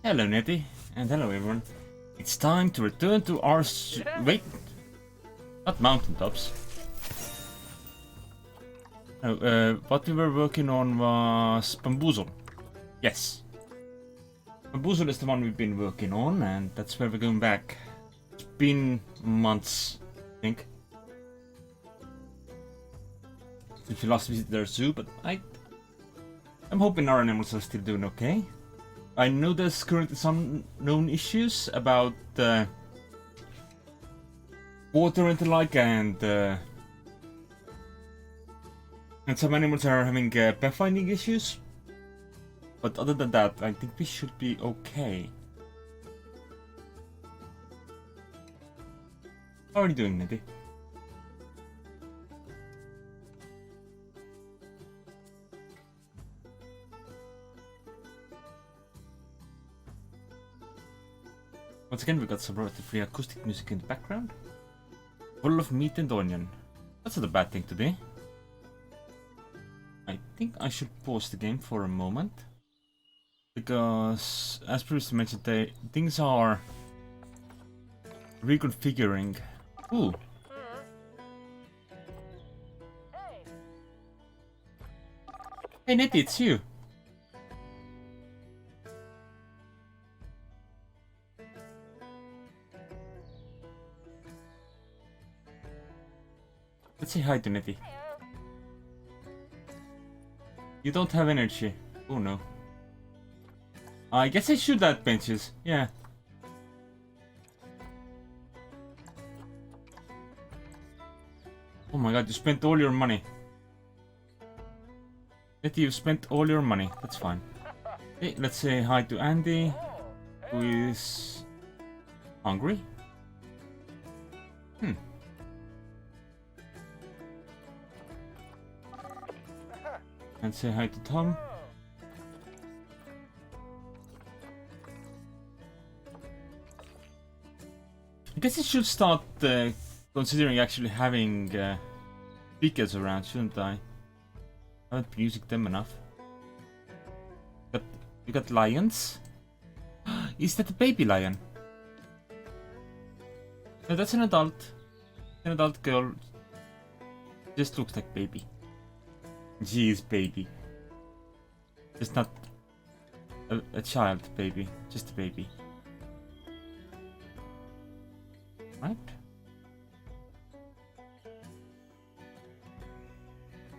Hello Nettie, and hello everyone. It's time to return to our wait, not mountaintops. No, what we were working on was Bamboozle. Yes. Bamboozle is the one we've been working on, and that's where we're going back. It's been months, I think. Since we last visited their zoo, but I'm hoping our animals are still doing okay. I know there's currently some known issues about water and the like, and some animals are having pathfinding issues. But other than that, I think we should be okay. How are you doing, Nettie? Once again, we got some relatively acoustic music in the background. Full of meat and onion. That's not a bad thing to do. I think I should pause the game for a moment. Because, as previously mentioned, things are reconfiguring. Ooh. Hey Nettie, it's you. Let's say hi to Nettie. You don't have energy. Oh no. I guess I should add benches. Yeah. Oh my god, you spent all your money. Nettie, you spent all your money. That's fine. Hey, let's say hi to Andy, who is hungry. And say hi to Tom. I guess I should start considering actually having speakers around, shouldn't I? I haven't been using them enough. But you got lions? Is that a baby lion? No, that's an adult. An adult girl. Just looks like baby. She is baby. Just not a child baby. Just a baby. Right?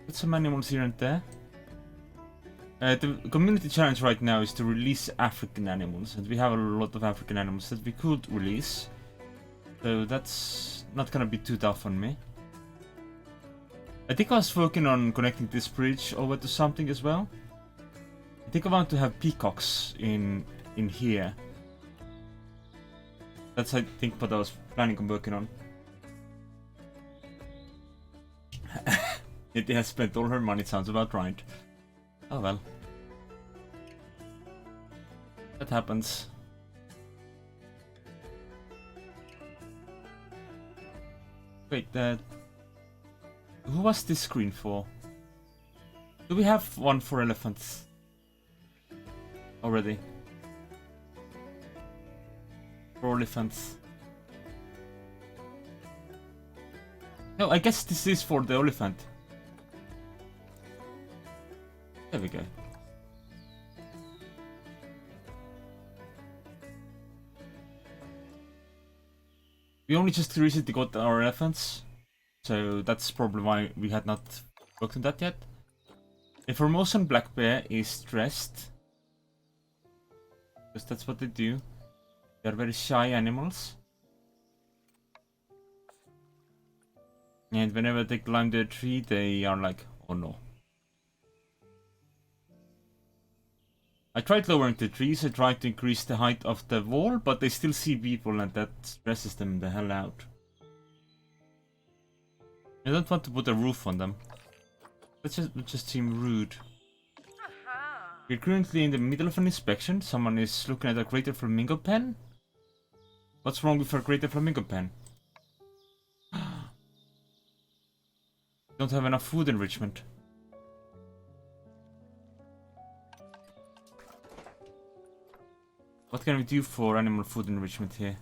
Got some animals here and there. The community challenge right now is to release African animals, and we have a lot of African animals that we could release. So that's not gonna be too tough on me. I think I was working on connecting this bridge over to something as well. I think I want to have peacocks in here. That's I think what I was planning on working on. It has spent all her money, sounds about right. Oh well. That happens. Wait, who was this screen for? Do we have one for elephants already? For elephants. No, I guess this is for the elephant. There we go. We only just recently got our elephants. So that's probably why we had not worked on that yet. A Formosan black bear is stressed. Because that's what they do. They're very shy animals. And whenever they climb the tree, they are like, oh no. I tried lowering the trees, I tried to increase the height of the wall, but they still see people and that stresses them the hell out. I don't want to put a roof on them. That just seem rude. We're currently in the middle of an inspection. Someone is looking at a greater flamingo pen. What's wrong with our greater flamingo pen? Don't have enough food enrichment. What can we do for animal food enrichment here?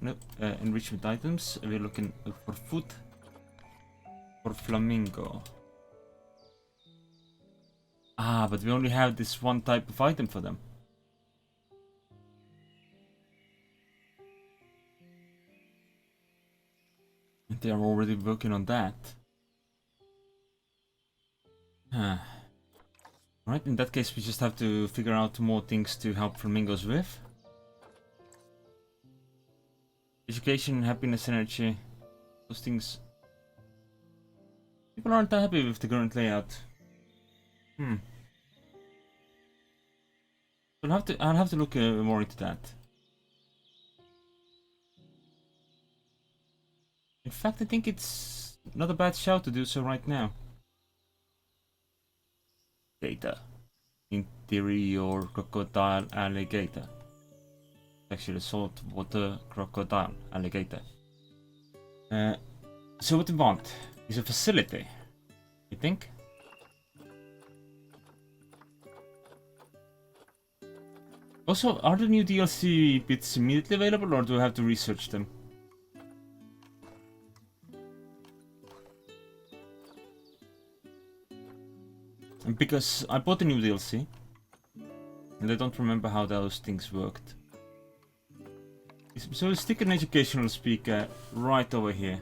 No, enrichment items. We're looking for food for flamingo. Ah, but we only have this one type of item for them. And they are already working on that. Right, in that case we just have to figure out more things to help flamingos with. Education, happiness, energy. Those things. People aren't that happy with the current layout. I'll have to look more into that. In fact, I think it's not a bad shout to do so right now. Data. Interior crocodile alligator. Actually, saltwater crocodile alligator. So what we want is a facility, you think? Also, are the new DLC bits immediately available, or do I have to research them? And because I bought the new DLC, and I don't remember how those things worked. So we'll stick an educational speaker right over here.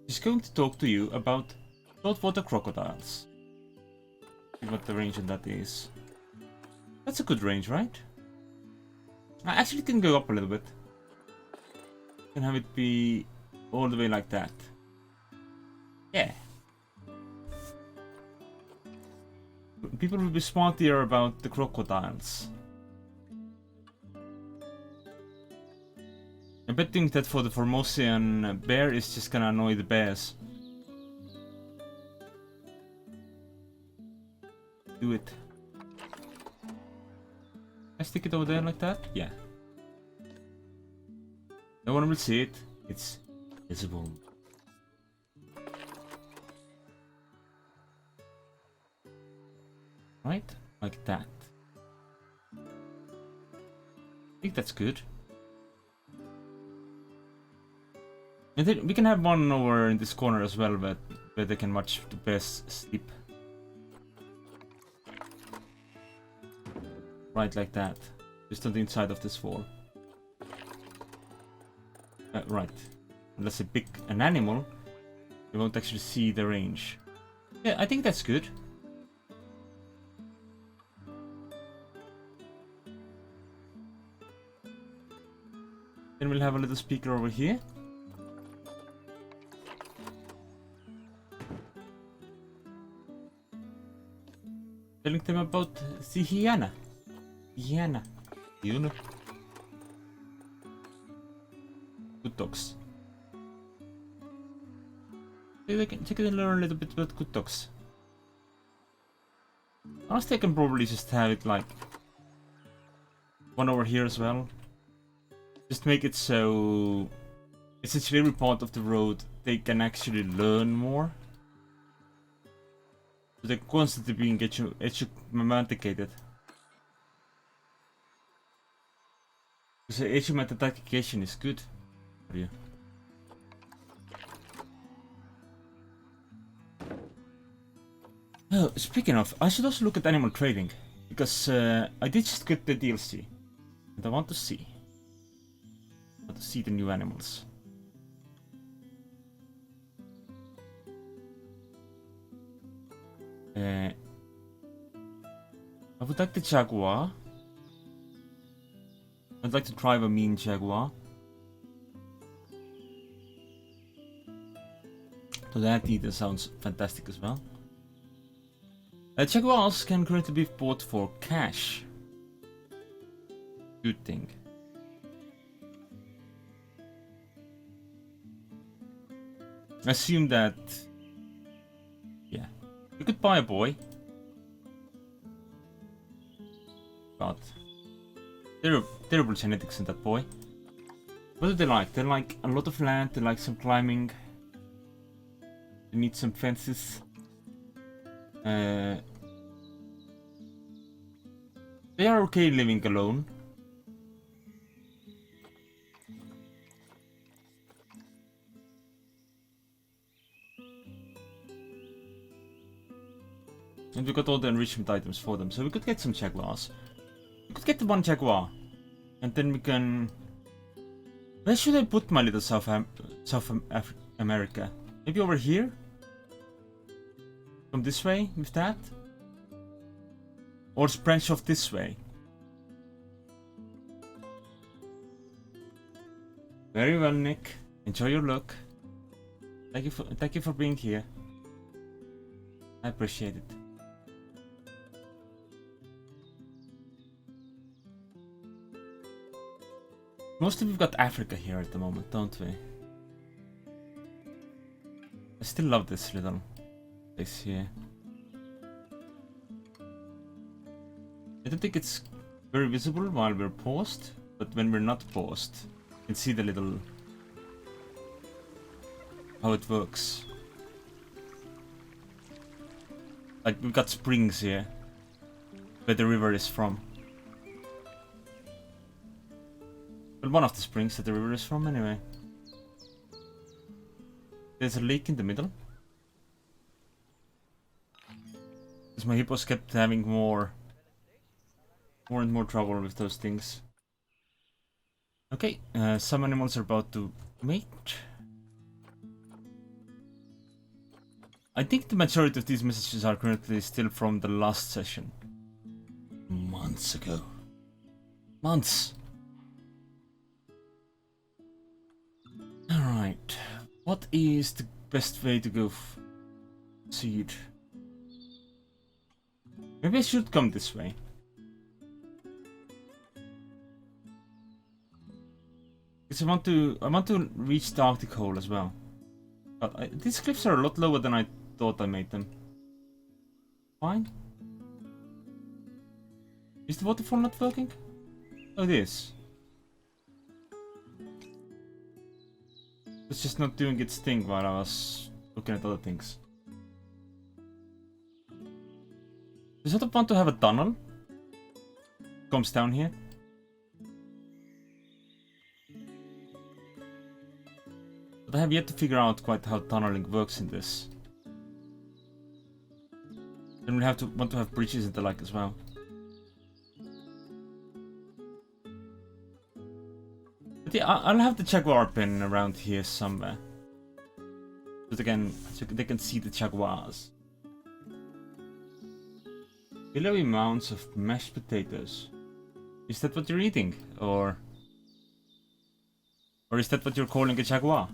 He's going to talk to you about saltwater crocodiles. See what the range on that is. That's a good range, right? I actually can go up a little bit. Can have it be all the way like that. Yeah. People will be smarter about the crocodiles. I bet think that for the Formosian bear is just gonna annoy the bears. Do it. I stick it over there like that? Yeah. No one will see it. It's visible. Right? Like that. I think that's good. And then we can have one over in this corner as well, but where they can watch the best sleep. Right, like that. Just on the inside of this wall. Right. Unless I pick an animal, you won't actually see the range. Yeah, I think that's good. Then we'll have a little speaker over here. Telling them about the hyena. Hyena. You know. Good dogs. They can learn a little bit about good dogs. Honestly, I can probably just have it like one over here as well. Just make it so essentially every part of the road they can actually learn more. So they're constantly being educated. Because education is good for you. Oh, speaking of, I should also look at animal trading. Because I did just get the DLC. And I want to see. The new animals. I would like the jaguar. I'd like to drive a mean jaguar. So that either sounds fantastic as well. Jaguars can currently be bought for cash. Good thing. I assume that... Yeah. You could buy a boy. But... terrible genetics in that boy. What do they like? They like a lot of land, they like some climbing. They need some fences. They are okay living alone. And we got all the enrichment items for them, so we could get some jaguars. We could get the one jaguar. And then we can... Where should I put my little South America? Maybe over here? Come this way with that? Or branch off this way? Very well, Nick. Enjoy your look. Thank you for being here. I appreciate it. Mostly we've got Africa here at the moment, don't we? I still love this little place here. I don't think it's very visible while we're paused, but when we're not paused, you can see the little... how it works. Like, we've got springs here, where the river is from. Well, one of the springs that the river is from, anyway. There's a lake in the middle. Because my hippos kept having more and more trouble with those things. Okay, some animals are about to mate. I think the majority of these messages are currently still from the last session. Months ago. Months! Alright. What is the best way to go seed? Maybe I should come this way. Because I want to reach the Arctic hole as well. But these cliffs are a lot lower than I thought I made them. Fine. Is the waterfall not working? Oh, it is. It's just not doing its thing while I was looking at other things. Does it want to have a tunnel? Comes down here. But I have yet to figure out quite how tunneling works in this. Then we have to want to have bridges and the like as well. But yeah, I'll have the jaguar pen around here somewhere. So they can see the jaguars. Billowy mounds of mashed potatoes. Is that what you're eating? Or is that what you're calling a jaguar?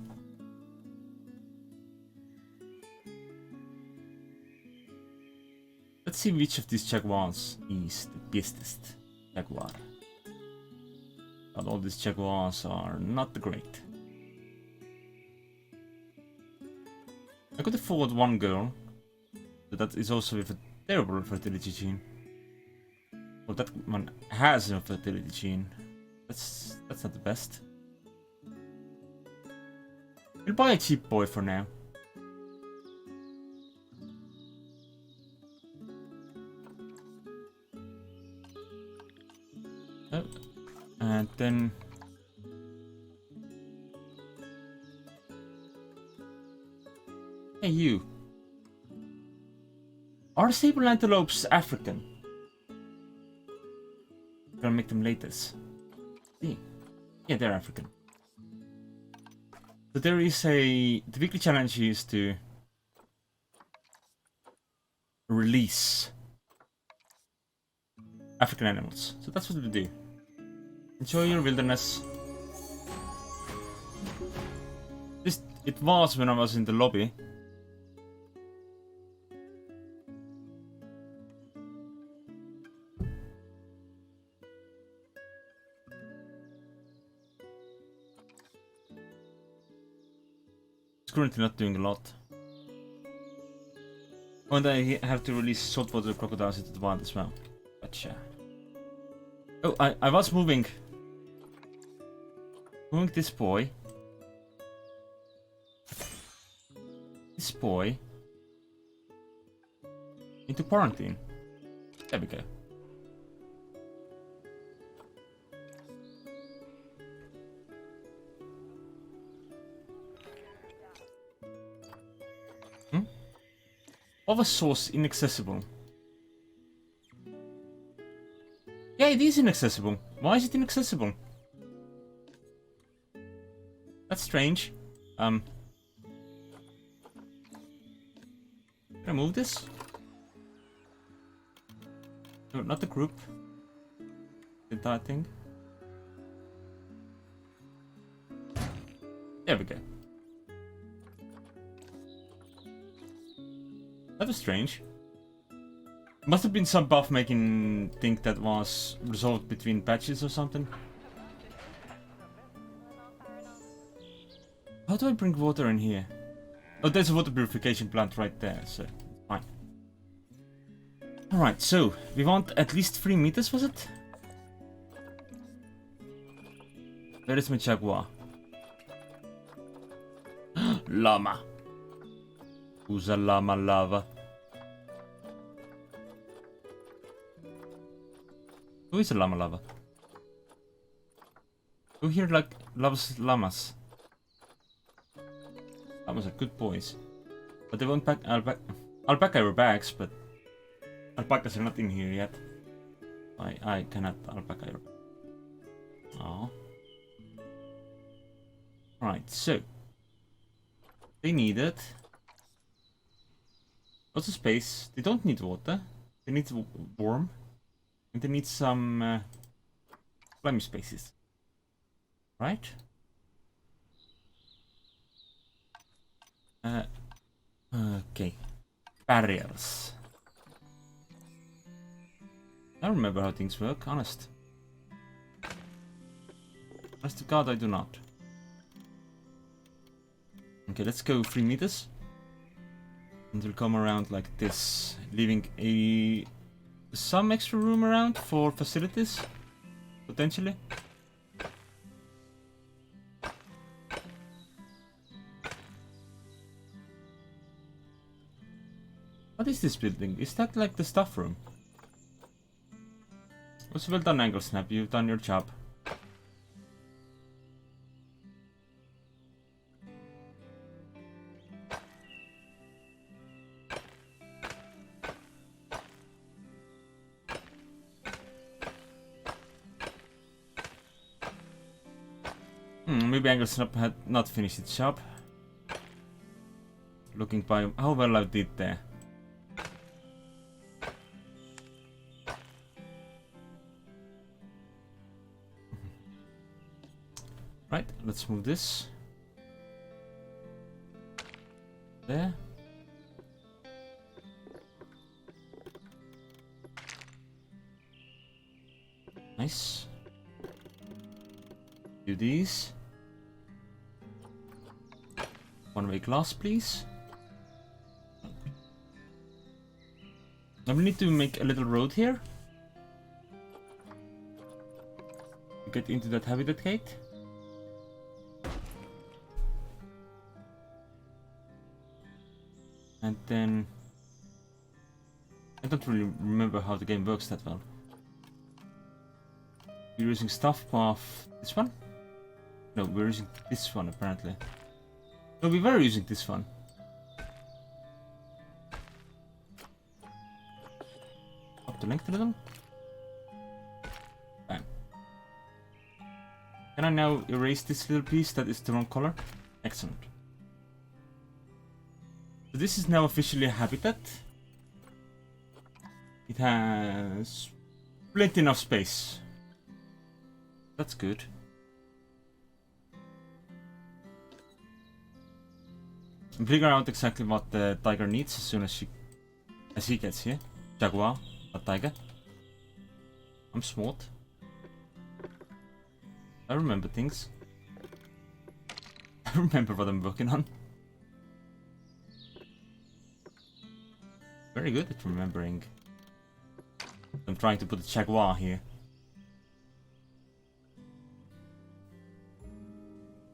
Let's see which of these jaguars is the bestest jaguar. But all these jaguars are not great. I could afford one girl, but that is also with a terrible fertility gene. Well, that one has a fertility gene. That's not the best. We'll buy a cheap boy for now. Oh, and then hey, you. Are sable antelopes African? I'm gonna make them latest. Yeah, they're African. So there is the weekly challenge is to release African animals. So that's what we do. Enjoy your wilderness. It was when I was in the lobby. It's currently not doing a lot. And I have to release saltwater crocodiles into the wild as well. Gotcha. Oh, I was moving this boy into quarantine. There we go. Lava source inaccessible. Yeah, it is inaccessible. Why is it inaccessible? That's strange. Can I move this? No, not the group. The entire thing. There we go. That was strange. Must have been some buff making think that was resolved between patches or something. How do I bring water in here? Oh, there's a water purification plant right there, so fine. Alright, so we want at least 3 meters, was it? Where is my jaguar? Llama. Who's a llama lava? Who is a llama lava? Who here like loves llamas? Llamas are good boys. But they won't pack alpaca are bags, but alpacas are not in here yet. I cannot alpaca. Oh. Right, so they need it. Lots of space. They don't need water. They need warm. And they need some slimy spaces. Right? Okay. Barriers. I don't remember how things work, honest. Honest to God, I do not. Okay, let's go 3 meters. And we'll come around like this, leaving some extra room around for facilities, potentially. What is this building? Is that like the stuff room? Also, well done, Angle Snap. You've done your job. Maybe Angle Snap had not finished its job. Looking by how well I did there. Right, let's move this. There. Nice. Do these. One-way glass, please. Now we need to make a little road here. To get into that habitat gate. And then... I don't really remember how the game works that well. We're using stuff path... this one? No, we're using this one apparently. No, we were using this one. Up the length a little. Bam. Can I now erase this little piece that is the wrong color? Excellent. So this is now officially a habitat. It has plenty enough space. That's good. And figure out exactly what the tiger needs as soon as he gets here. Jaguar, not tiger. I'm smart. I remember things. I remember what I'm working on. Very good at remembering. I'm trying to put a jaguar here.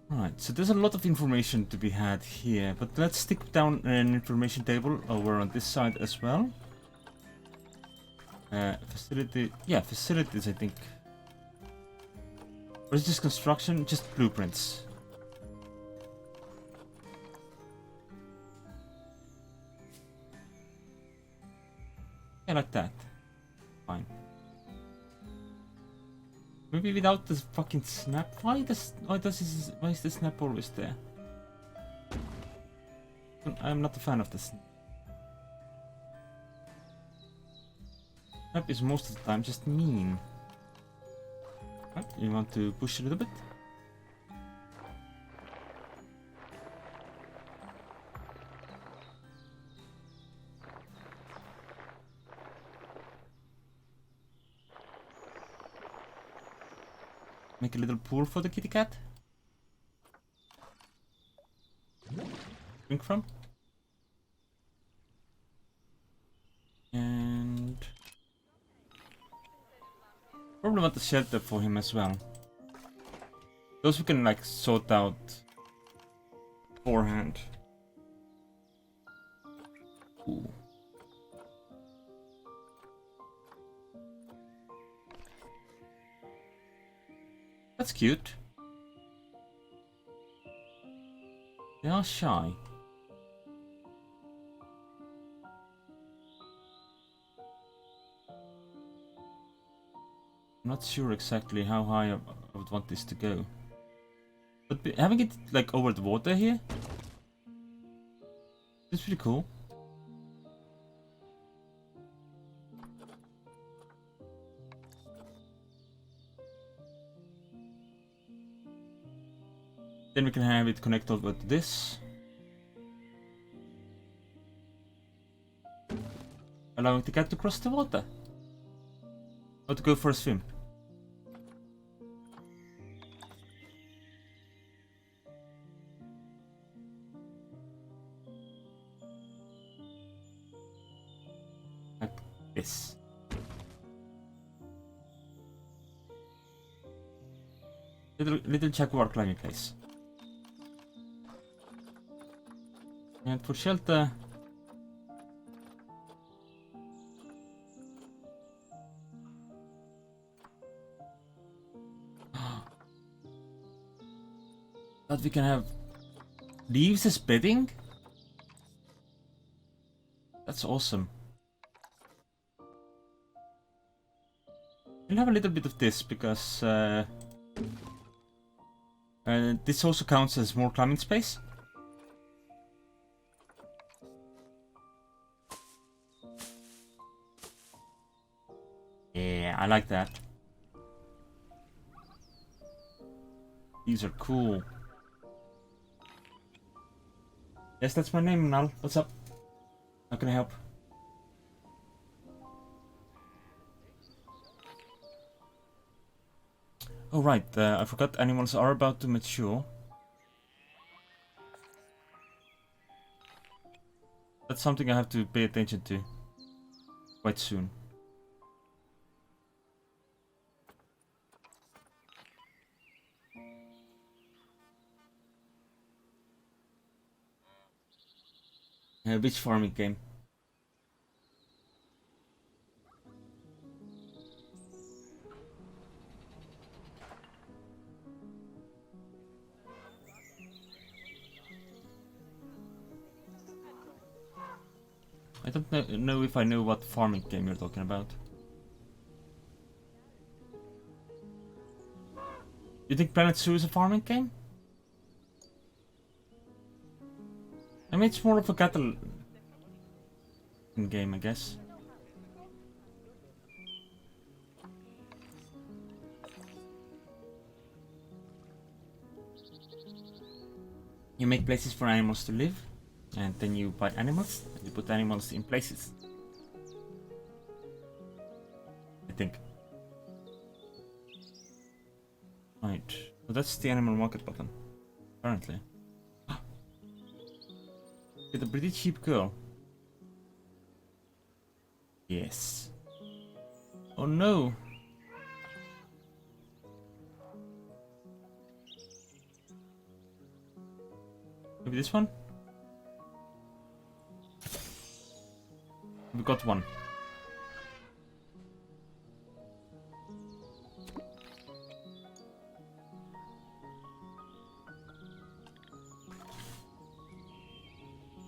Right, so there's a lot of information to be had here, but let's stick down an information table over on this side as well. Facilities I think. Or is this construction? Just blueprints. Yeah, like that. Fine. Maybe without this fucking snap. Why is the snap always there? I'm not a fan of this. Snap is most of the time just mean. Right, you want to push a little bit? Make a little pool for the kitty cat. Drink from. And probably want a shelter for him as well. Those we can like sort out beforehand. Ooh. That's cute. They are shy. I'm not sure exactly how high I would want this to go. But having it like over the water here is pretty cool. Then we can have it connect over to this. Allowing the cat to cross the water. Or to go for a swim. Like this. Little jaguar climbing place. And for shelter, that we can have leaves as bedding. That's awesome. We'll have a little bit of this because this also counts as more climbing space. Yeah, I like that. These are cool. Yes, that's my name, Nal. What's up? How can I help? Oh right, I forgot animals are about to mature. That's something I have to pay attention to quite soon. Which farming game? I don't know if I know what farming game you're talking about. You think Planet Zoo is a farming game? I mean, it's more of a cattle game, I guess. You make places for animals to live, and then you buy animals, and you put animals in places. I think. Right, so that's the animal market button, apparently. Get a pretty cheap girl. Yes. Oh no! Maybe this one? We got one.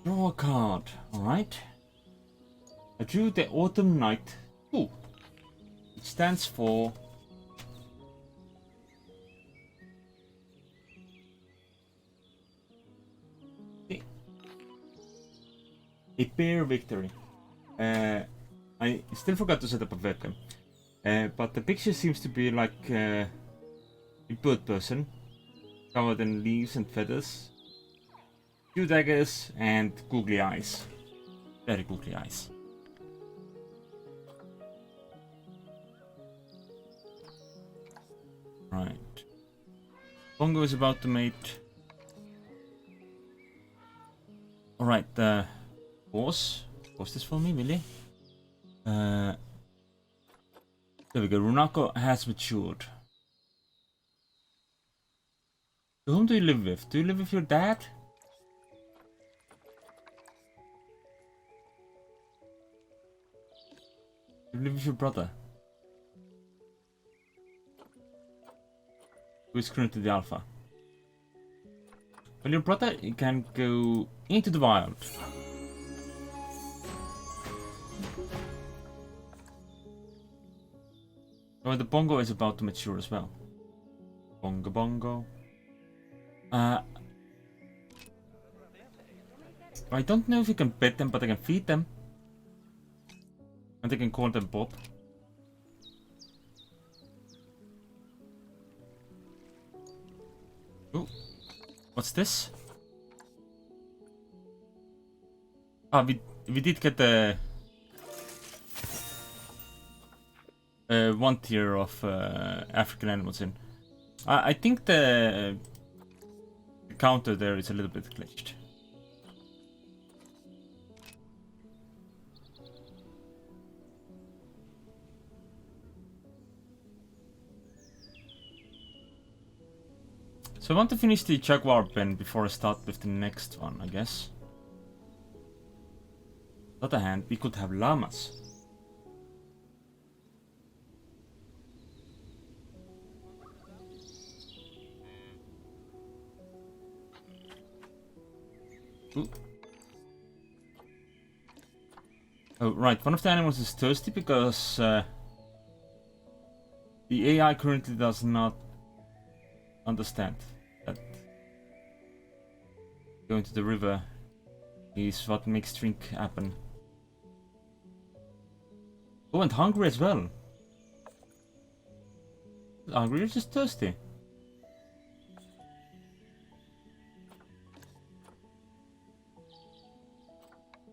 Draw a card. Alright. I drew the Autumn Night 2, which stands for a bear victory. I still forgot to set up a webcam, but the picture seems to be like a bird person, covered in leaves and feathers, two daggers, and googly eyes. Very googly eyes. Right. Bongo is about to mate. Alright, pause this for me, really? There we go, Runako has matured. So whom do you live with? Do you live with your dad? Do you live with your brother? Who is currently the alpha? Well, your brother can go into the wild. Oh, the bongo is about to mature as well. Bongo bongo. I don't know if you can pet them, but I can feed them. And I can call them Bob. Oh, what's this? Ah, we did get the one tier of African animals in. I think the counter there is a little bit glitched. So I want to finish the jaguar pen before I start with the next one, I guess. On the other hand, we could have llamas. Ooh. Oh, right, one of the animals is thirsty because the AI currently does not understand that going to the river is what makes drink happen. Oh, and hungry as well. Hungry or just thirsty?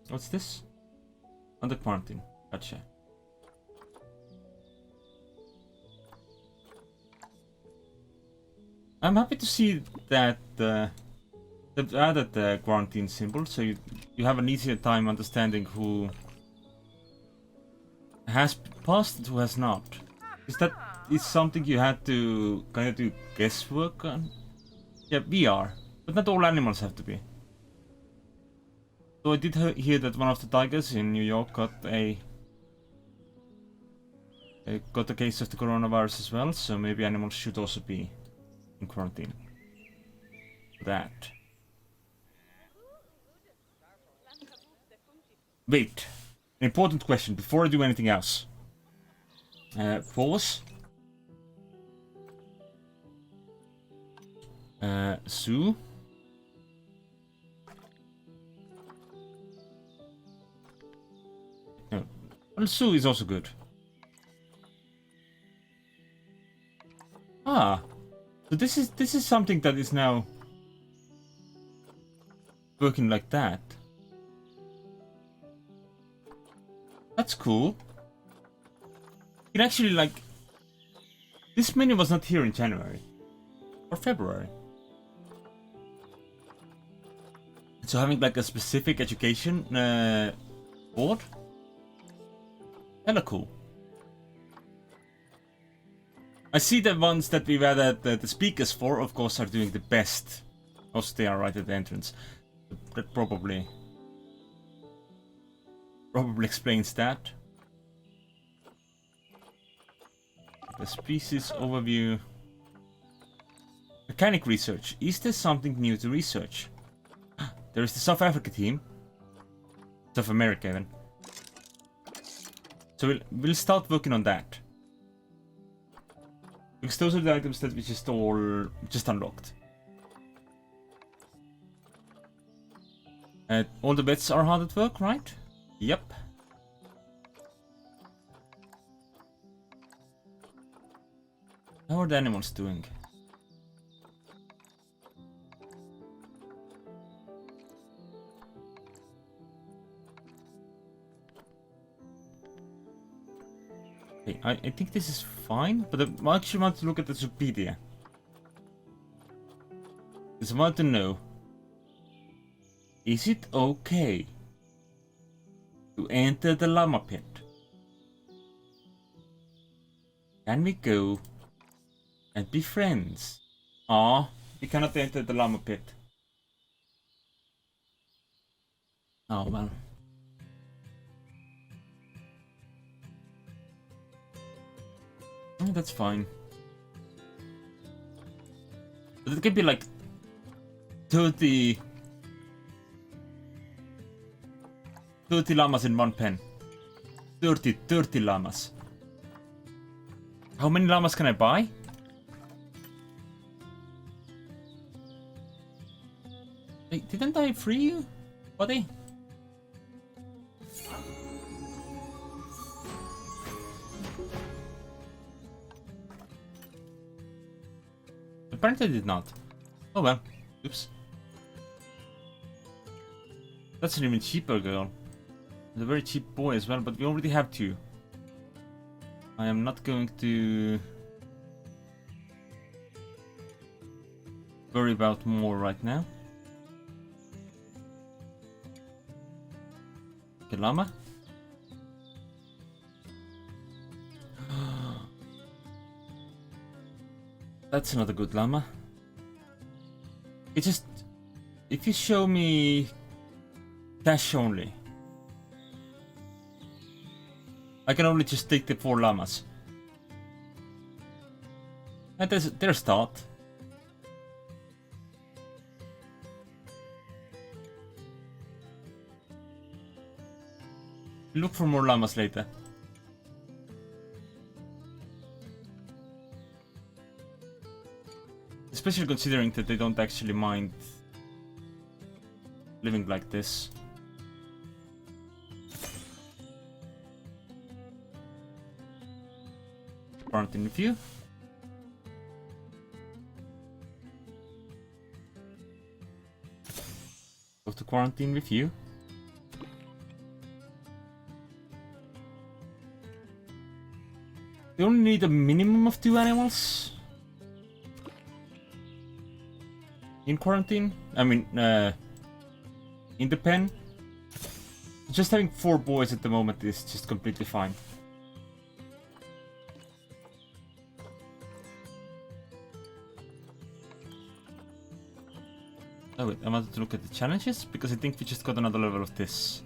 What's this? Under quarantine. Gotcha. I'm happy to see that they've added the quarantine symbol, so you have an easier time understanding who has passed and who has not. Is that something you had to kind of do guesswork on? Yeah, we are, but not all animals have to be. So I did hear that one of the tigers in New York got a case of the coronavirus as well, so maybe animals should also be in quarantine. That. Wait, an important question before I do anything else. Pause. Sue. No. Well, Sue is also good. Ah. So this is something that is now working like that. That's cool. It actually, like, this menu was not here in January or February. So having like a specific education board, hella cool. I see the ones that we've added the speakers for, of course, are doing the best. Also, they are right at the entrance. That probably explains that. The species overview. Mechanic research. Is there something new to research? There is the South Africa team. South America even. So we'll start working on that. Because those are the items that we just unlocked. All the bets are hard at work, right? Yep. How are the animals doing? Okay, I think this is fine, but I actually want to look at the Zopedia. Because I want to know, is it okay to enter the llama pit? Can we go and be friends? Ah, we cannot enter the llama pit. Oh well. Oh, that's fine. But it could be like 30 llamas in one pen. 30 llamas. How many llamas can I buy? Hey, didn't I free you, buddy? Apparently I did not. Oh well. Oops. That's an even cheaper girl. And a very cheap boy as well, but we already have 2. I am not going to worry about more right now. Okay, llama. That's another good llama. It's just, if you show me cash only, I can only just take the 4 llamas. And there's their start. Look for more llamas later. Especially considering that they don't actually mind living like this. Quarantine review. Go to quarantine review. We only need a minimum of 2 animals in quarantine. I mean, in the pen. Just having 4 boys at the moment is just completely fine. Oh wait, I wanted to look at the challenges because I think we just got another level of this.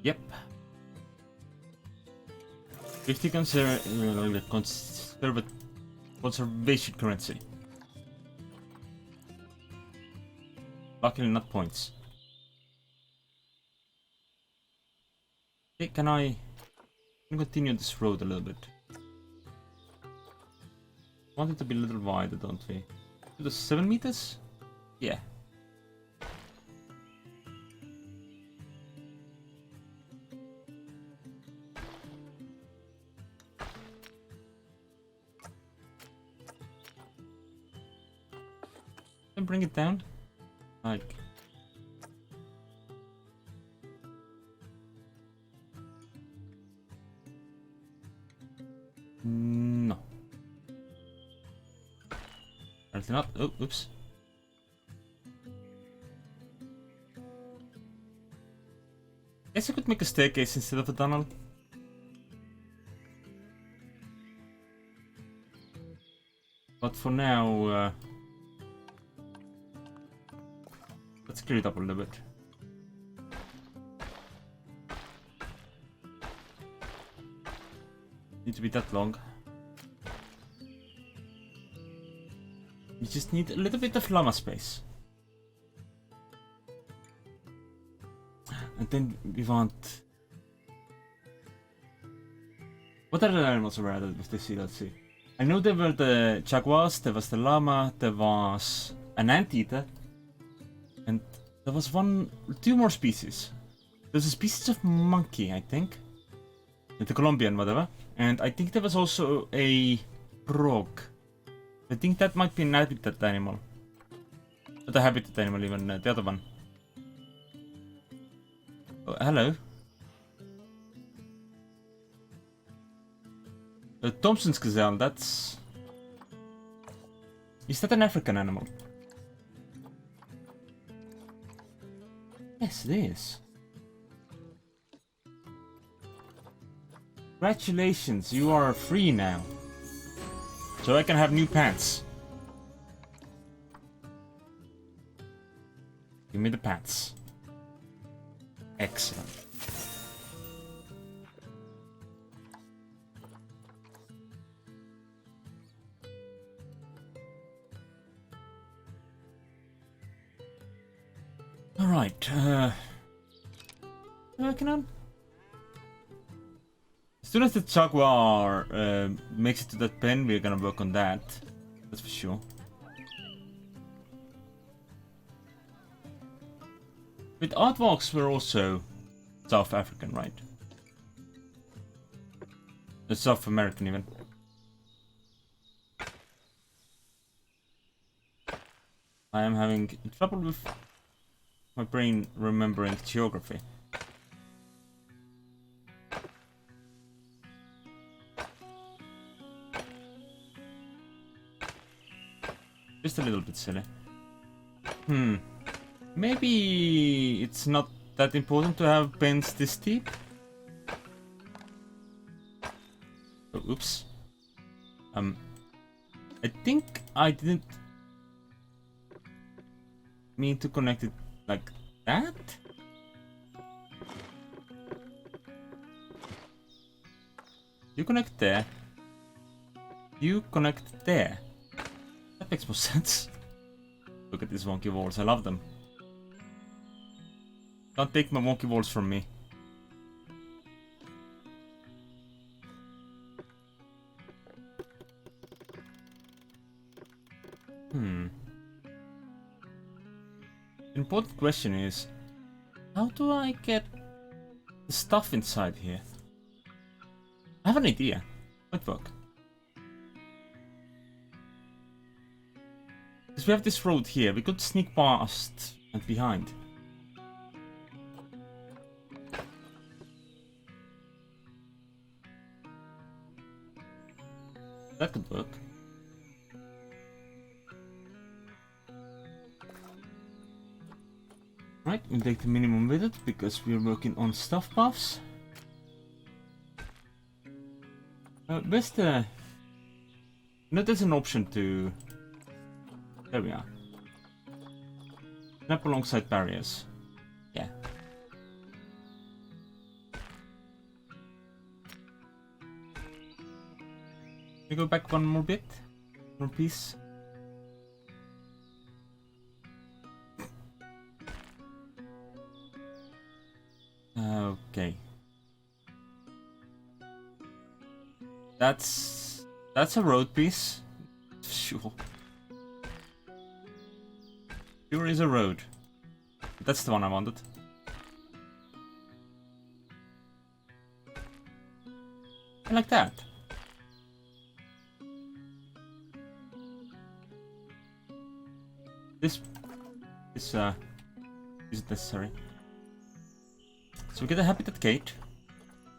Yep. 50 conservation currency. Luckily not points. Okay, can I continue this road a little bit? Want it to be a little wider, don't we? To the 7 meters? Yeah. And bring it down. Like. No. Apparently not. Oh, oops. Guess I could make a staircase instead of a tunnel. But for now, let's clear it up a little bit. Need to be that long. We just need a little bit of llama space. And then we want What other animals were added with this sea? Let's see. I know there were the jaguars, there was the llama, there was an anteater, and there was two more species. There's a species of monkey, I think. The Colombian, whatever. And I think there was also a frog. I think that might be an habitat animal. Not a habitat animal, even the other one. Oh, hello. Thompson's gazelle, that's... Is that an African animal? Yes, it is. Congratulations, you are free now. So I can have new pants. Give me the pants. Excellent. Alright, working on? As soon as the jaguar makes it to that pen, we're gonna work on that. That's for sure. But aardvarks were also South African, right? South American even. I am having trouble with my brain remembering geography. Just a little bit silly. Maybe it's not that important to have pens this deep? Oh, oops. I think I didn't mean to connect it like that? You connect there. You connect there. That makes more sense. Look at these wonky walls, I love them. Can't take my wonky walls from me. The important question is, how do I get the stuff inside here? I have an idea. Might work. Because we have this road here, we could sneak past and behind. That could work. Right, we'll take the minimum with it because we're working on stuff buffs. Where's the... No, there's an option to... There we are. Snap alongside barriers. Yeah. We go back one more bit. One piece. Okay. That's a road piece. Sure. Sure is a road. That's the one I wanted. I like that. This isn't necessary. So we get a habitat gate.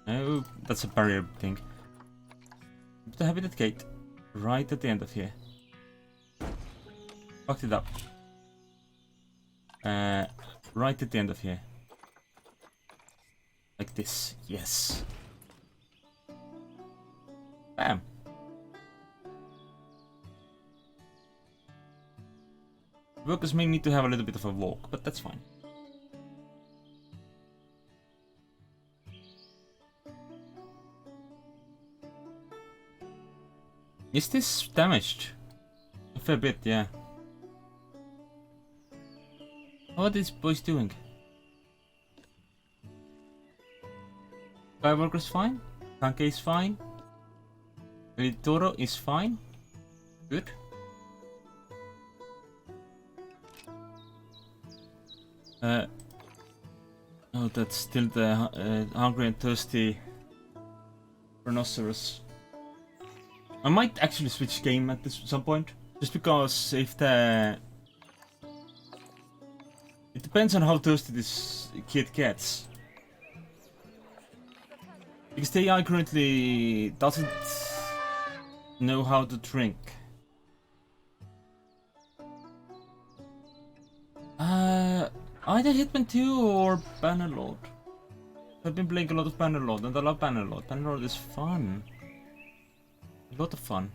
Oh, that's a barrier thing. The habitat gate right at the end of here. Fucked it up. Right at the end of here. Like this. Yes. Bam. Workers may need to have a little bit of a walk, but that's fine. Is this damaged? A fair bit, yeah. What are these boys doing? Fireworkers fine? Tanke is fine? El Toro is fine. Good. Oh, that's still the hungry and thirsty rhinoceros. I might actually switch game at some point, just because if the... It depends on how thirsty this kid gets. Because the AI currently doesn't know how to drink. Either Hitman 2 or Bannerlord. I've been playing a lot of Bannerlord and I love Bannerlord. Bannerlord is fun. A lot of fun.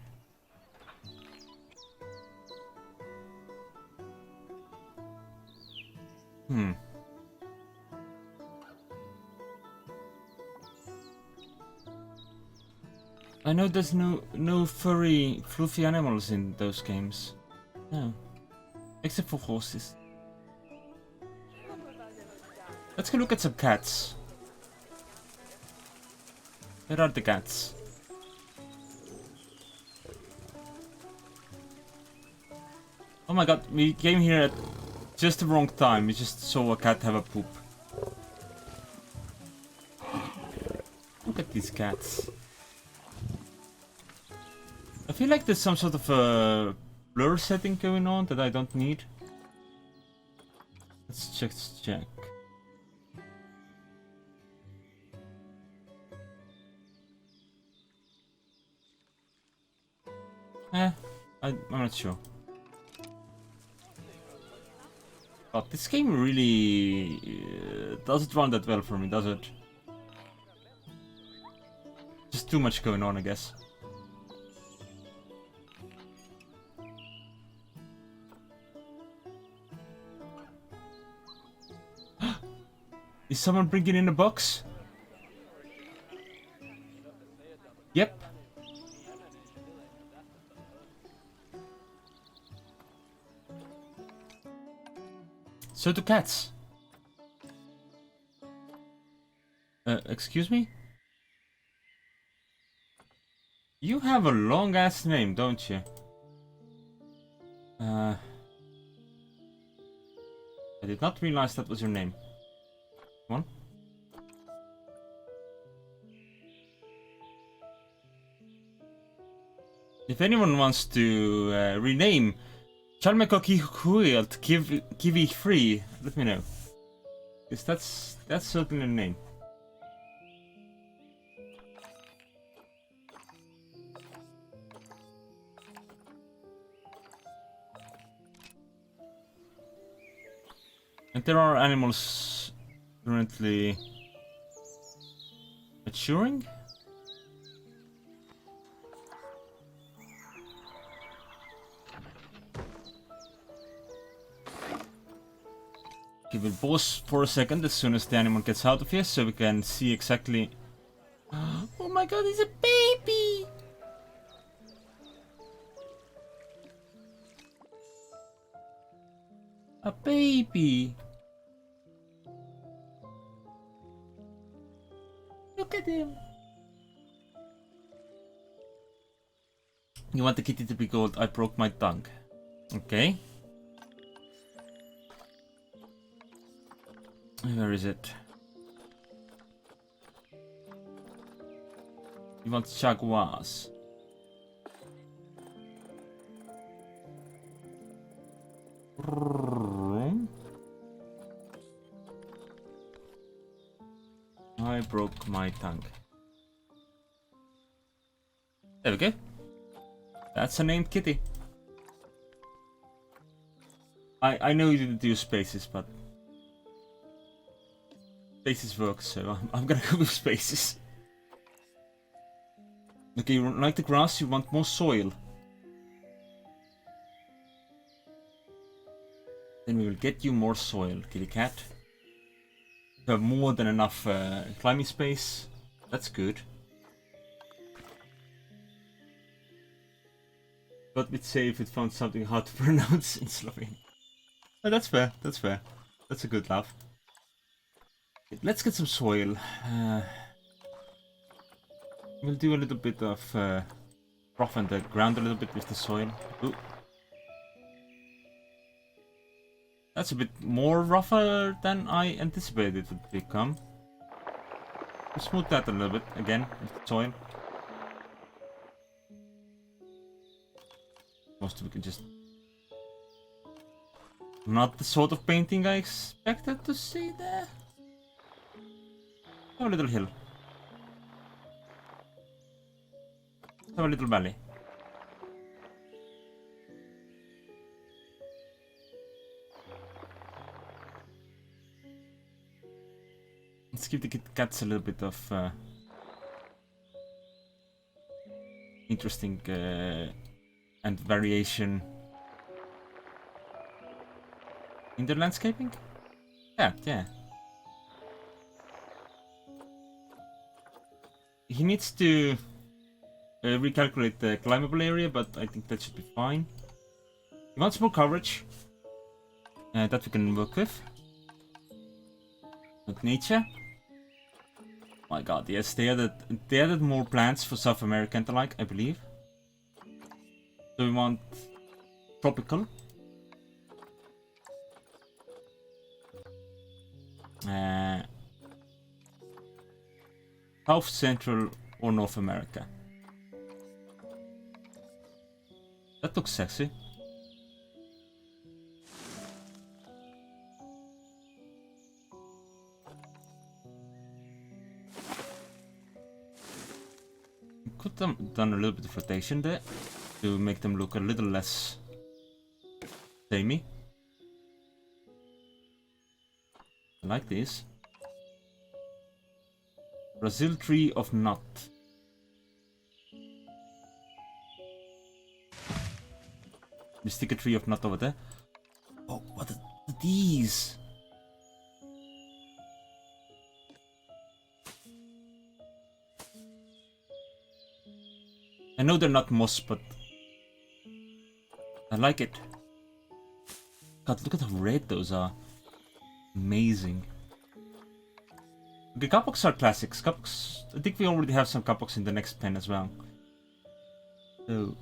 I know there's no furry, fluffy animals in those games. No. Except for horses. Let's go look at some cats. Where are the cats? Oh my god, we came here at just the wrong time. We just saw a cat have a poop. Look at these cats. I feel like there's some sort of a blur setting going on that I don't need. Let's check. I'm not sure. But this game really doesn't run that well for me, does it? Just too much going on, I guess. Is someone bringing in a box? Yep. So do cats. Excuse me? You have a long ass name, don't you? I did not realize that was your name. Come on. If anyone wants to rename Chalmecoquihuilt Kiwi Free, let me know. Because that's certainly a name. And there are animals currently maturing. Okay, we'll pause for a second as soon as the animal gets out of here so we can see exactly. Oh my god, it's a baby! A baby! Look at him! You want the kitty to be called I broke my tongue. Okay. Where is it? You want jaguars. I broke my tongue. There we go. That's a named kitty. I know you didn't do spaces, but spaces work, so I'm gonna go with spaces. Okay, you like the grass, you want more soil. Then we will get you more soil, kitty cat. You have more than enough climbing space. That's good. But we'd say if it found something hard to pronounce in Slovene. Oh, that's fair, that's fair. That's a good laugh. Let's get some soil. We'll do a little bit of roughen the ground a little bit with the soil. Ooh. That's a bit more rougher than I anticipated it would become. We'll smooth that a little bit again with the soil. Most of it can just... Not the sort of painting I expected to see there. Have a little hill. Have a little valley. Let's give the cats a little bit of interesting and variation in the landscaping. Yeah. He needs to recalculate the climbable area, but I think that should be fine. He wants more coverage that we can work with. But nature. My god, yes, they added more plants for South America and the like, I believe. So we want tropical. South Central or North America. That looks sexy. Could have done a little bit of rotation there to make them look a little less samey. I like these. Brazil tree of nut. We stick a tree of nut over there. Oh, what are these? I know they're not moss, but I like it. God, look at how red those are. Amazing. Okay, Kapoks are classics. Kapoks, I think we already have some Kapoks in the next pen as well. So,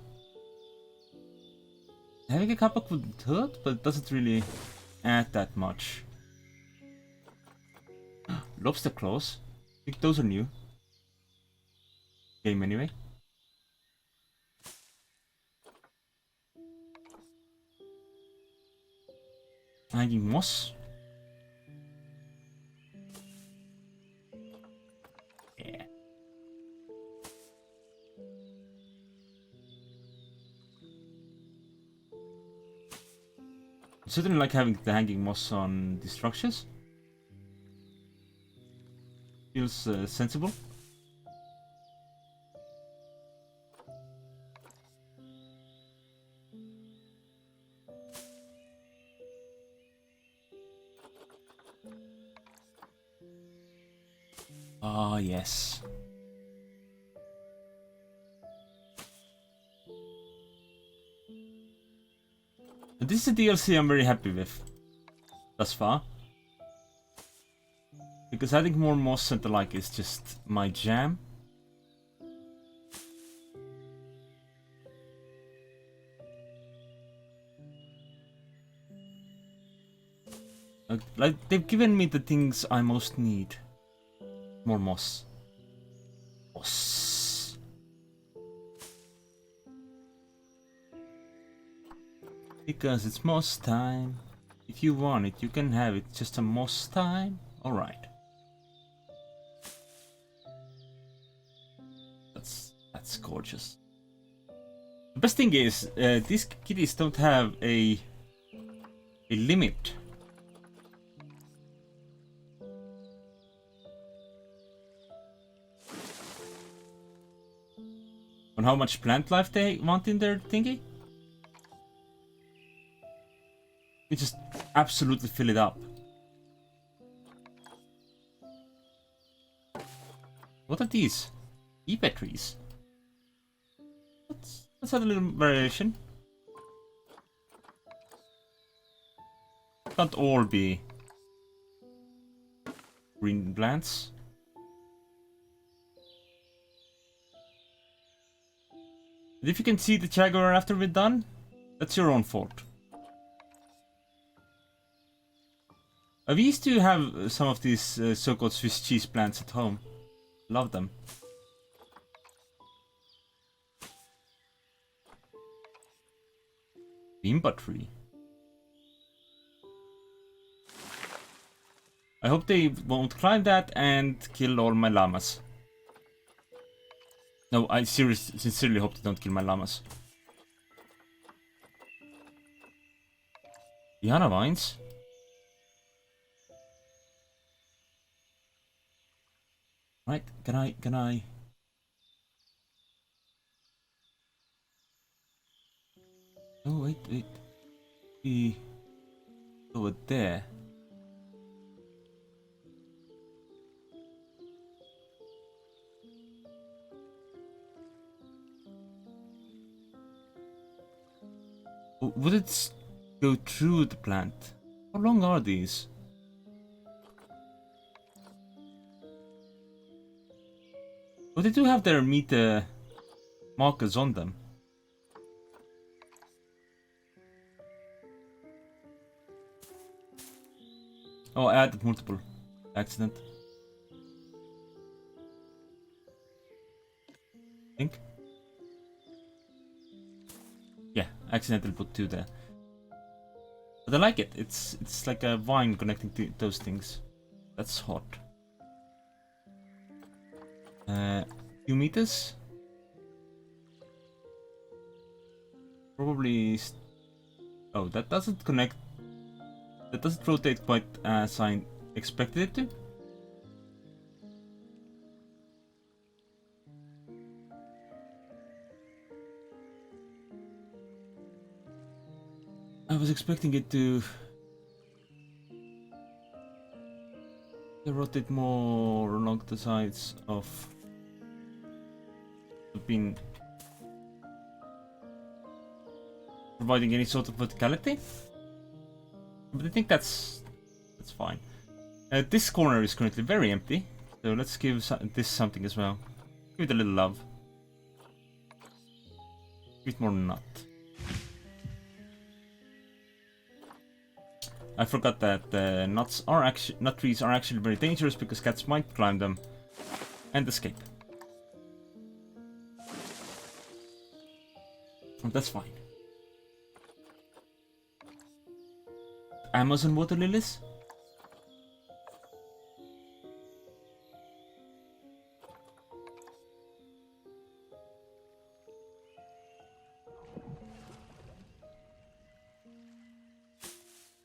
having a Kapok would hurt, but it doesn't really add that much. Lobster claws. I think those are new. Game anyway. Hanging moss. Yeah. I certainly like having the hanging moss on the structures. Feels sensible. Ah, yes. And this is a DLC I'm very happy with thus far. Because adding more moss and the like is just my jam. Like, they've given me the things I most need. More moss. Moss. Because it's moss time. If you want it, you can have it. Just a moss time. Alright. That's gorgeous. The best thing is, these kitties don't have a limit. On how much plant life they want in their thingy. You just absolutely fill it up. What are these? Ipa trees. Let's add a little variation. Can't all be green plants. And if you can see the jaguar after we're done, that's your own fault. We used to have some of these so-called Swiss cheese plants at home. Love them. Bimba tree. I hope they won't climb that and kill all my llamas. No, I sincerely hope they don't kill my llamas. Diana vines. Right, can I? Oh, wait. Over there. Would it go through the plant? How long are these? But they do have their meat markers on them. Oh, I added multiple. Accident. Think. Yeah, accidentally put 2 there. But I like it. It's like a vine connecting to those things. That's hot. 2 meters. Probably. Oh, that doesn't connect. That doesn't rotate quite as I expected it to. I was expecting it to rotate more along the sides of the pin, providing any sort of verticality. But I think that's fine. This corner is currently very empty, so let's give this something as well. Give it a little love. Give it more nut. I forgot that nut trees are actually very dangerous because cats might climb them and escape. That's fine. Amazon water lilies?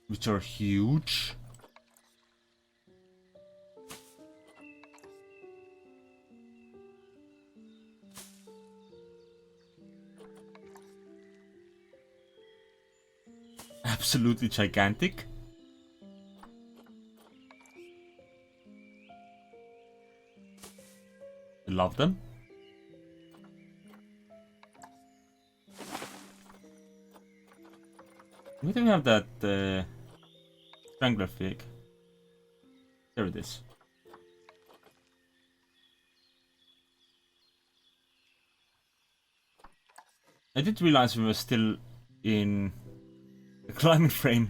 Which are huge. Absolutely gigantic. I love them. Where do we have that strangler fig? There it is. I didn't realize we were still in the climate frame.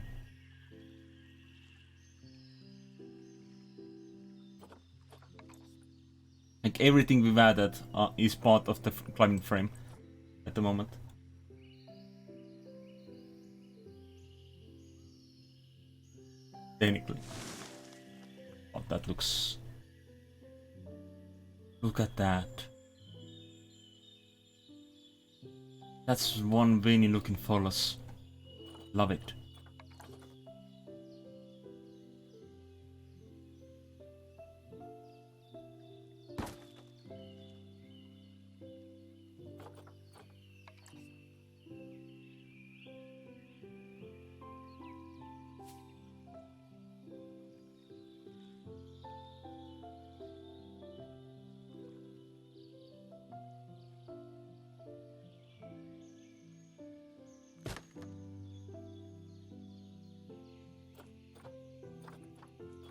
Like everything we've added is part of the climate frame at the moment. Technically. Oh, that looks... Look at that. That's one veiny looking phallus. Love it.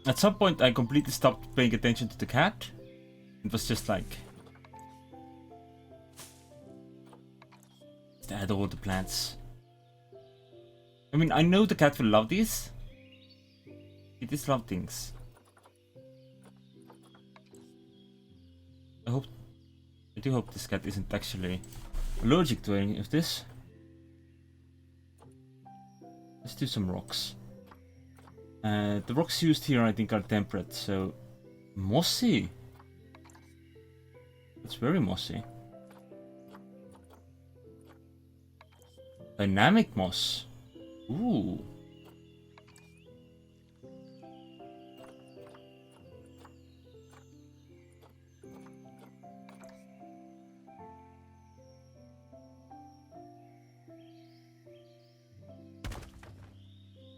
At some point I completely stopped paying attention to the cat. It was just like... Just add all the plants. I mean, I know the cat will love these. It is love things. I do hope this cat isn't actually allergic to any of this. Let's do some rocks. The rocks used here I think are temperate, so... Mossy! That's very mossy. Dynamic moss. Ooh.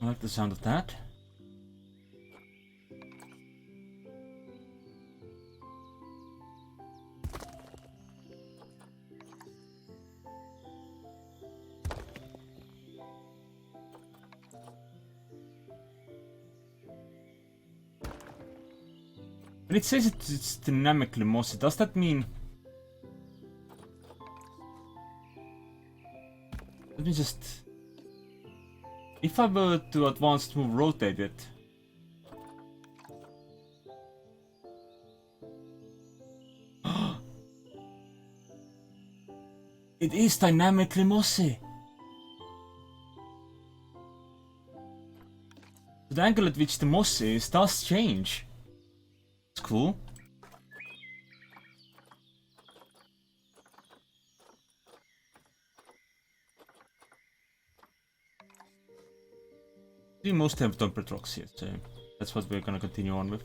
I like the sound of that. When it says it's dynamically mossy, does that mean... Let me just... If I were to advanced move rotate it... It is dynamically mossy! The angle at which the moss is does change. It's cool. We mostly have temperate rocks here, so that's what we're gonna continue on with.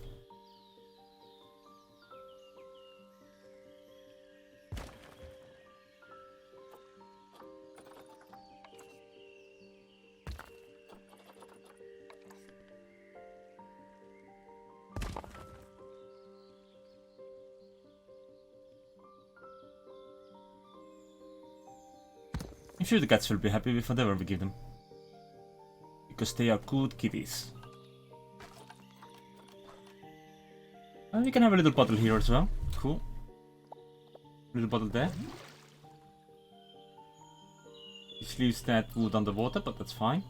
I'm sure the cats will be happy with whatever we give them. Because they are good kitties. We can have a little bottle here as well. Cool. Little bottle there. Which leaves that wood underwater, but that's fine.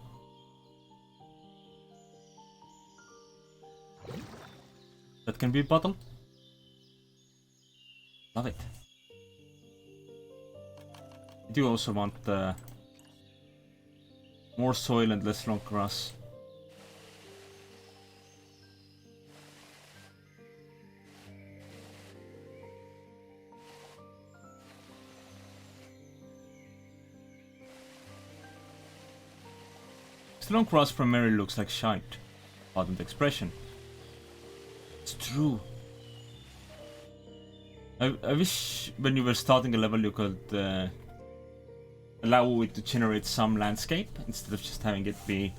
That can be a bottle. Love it. I do also want more soil and less long grass. This long grass primarily looks like shite. Pardon the expression. It's true. I wish when you were starting a level you could allow it to generate some landscape instead of just having it be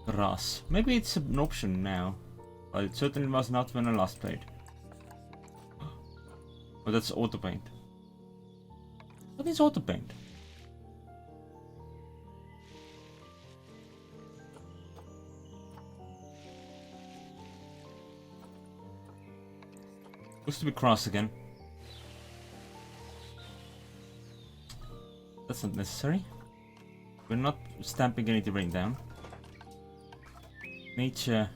grass. Maybe it's an option now, but it certainly was not when I last played. Oh, that's auto paint. What is auto paint? Looks to be grass again. That's not necessary. We're not stamping any terrain down. Nature.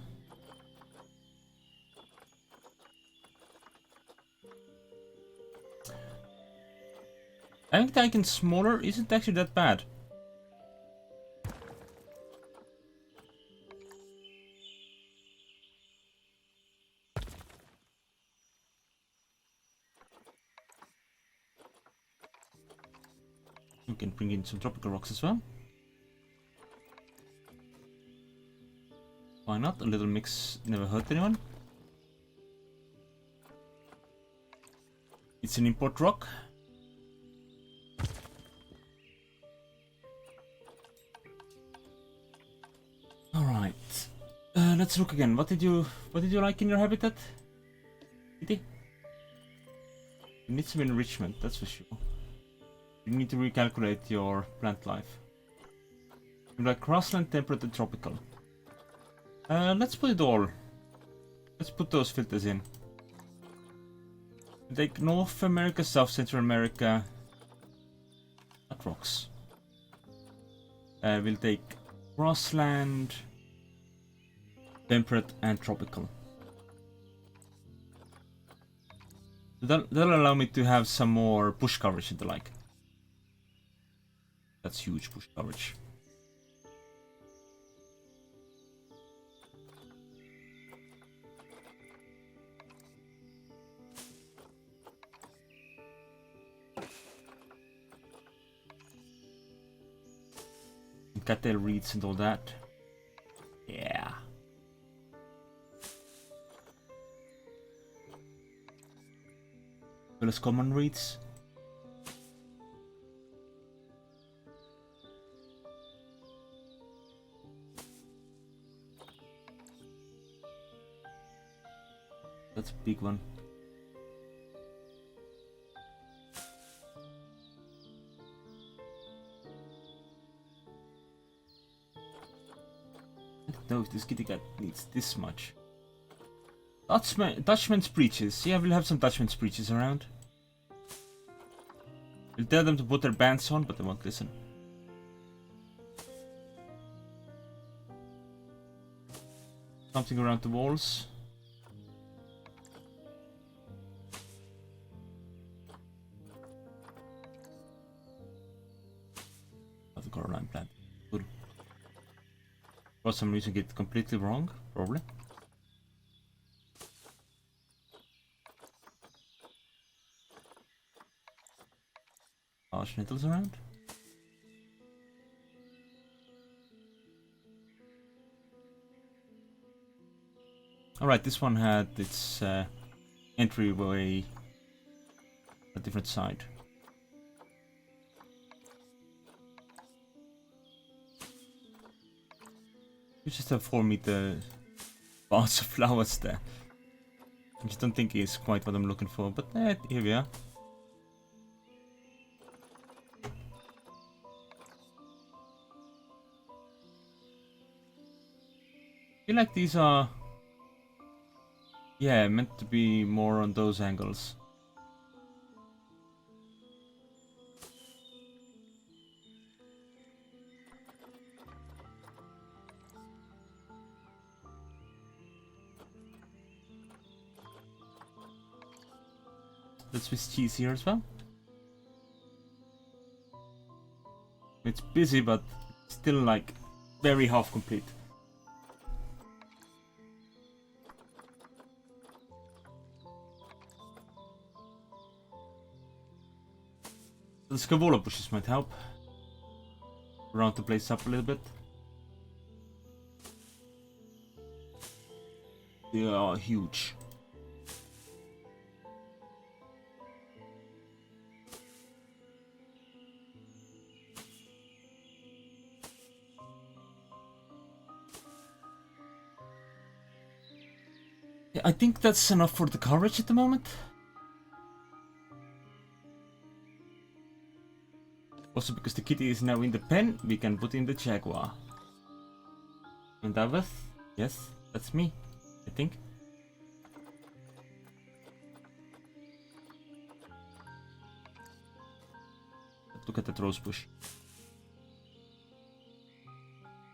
I think the icon smaller isn't actually that bad. We can bring in some tropical rocks as well. Why not? A little mix never hurt anyone. It's an import rock. Alright. Let's look again. What did you like in your habitat? Kitty? You need some enrichment, that's for sure. You need to recalculate your plant life. You like grassland, temperate, and tropical. Let's put it all. Let's put those filters in. Take North America, South Central America. Not flat rocks. We'll take grassland, temperate, and tropical. That'll allow me to have some more bush coverage and the like. That's huge bush coverage. Cattail reeds and all that. Yeah. Well as common reeds. That's a big one. I don't know if this kitty cat needs this much. Dutchman's breeches. Yeah, we'll have some Dutchman's breeches around. We'll tell them to put their bands on, but they won't listen. Something around the walls. The Caroline plant. Good. For some reason get it completely wrong, probably. Schnittles around. Alright, this one had its entryway a different side. You just have 4 meter bouts of flowers there. I just don't think it's quite what I'm looking for, but here we are. I feel like these are, yeah, meant to be more on those angles. Let's Swiss cheese here as well. It's busy, but still like very half complete. The Scavola bushes might help. Round the place up a little bit. They are huge. Yeah, I think that's enough for the coverage at the moment. Also, because the kitty is now in the pen, we can put in the jaguar. And that was, yes, that's me, I think. Look at that rose bush.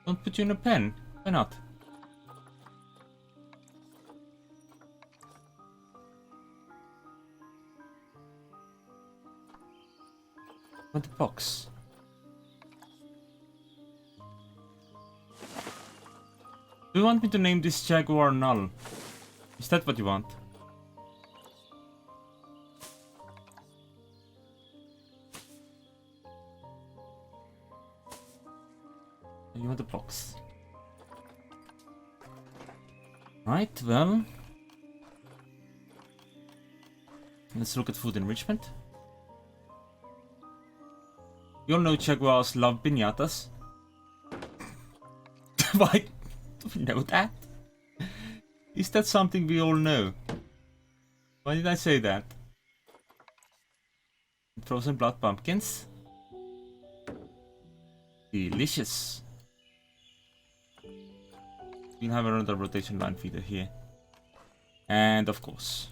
Don't put you in a pen. Why not? Want the box? Do you want me to name this jaguar Null? Is that what you want? You want the box? Right, well. Let's look at food enrichment. You all know jaguars love piñatas. Why do we know that? Is that something we all know? Why did I say that? Frozen blood pumpkins. Delicious. We'll have another rotation line feeder here. And of course,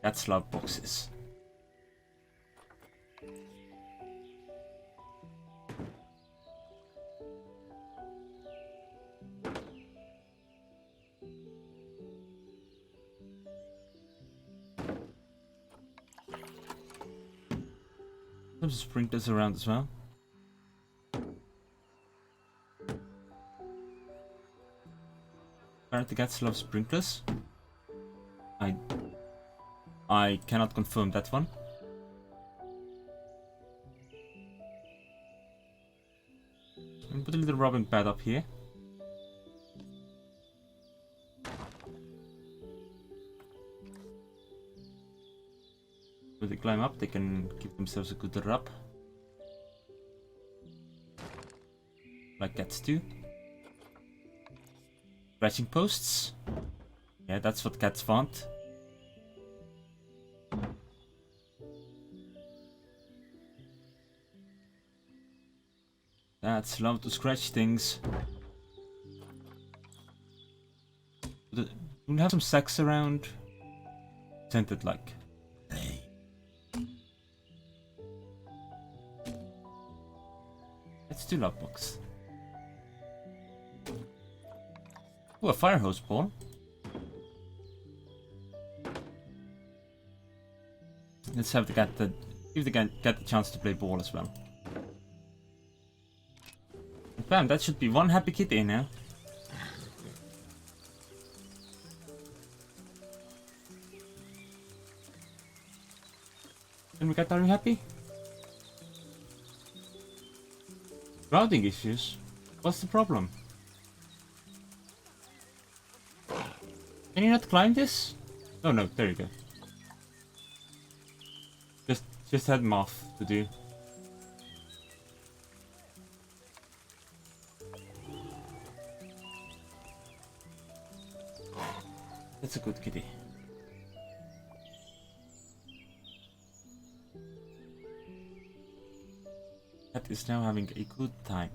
cats love boxes. Some sprinklers around as well. Apparently cats love sprinklers. I cannot confirm that one. And put a little rubbing pad up here. When they climb up, they can give themselves a good rub. Like cats do. Scratching posts. Yeah, that's what cats want. Cats love to scratch things. We'll have some sacks around. Scented like. Hey. Let's do love box. Oh, a fire hose ball. Let's have the cat give the cat the chance to play ball as well. Bam, that should be one happy kitty now. And we got are you happy? Routing issues? What's the problem? Can you not climb this? Oh no, there you go. Just had moth to do. That's a good kitty. Cat is now having a good time.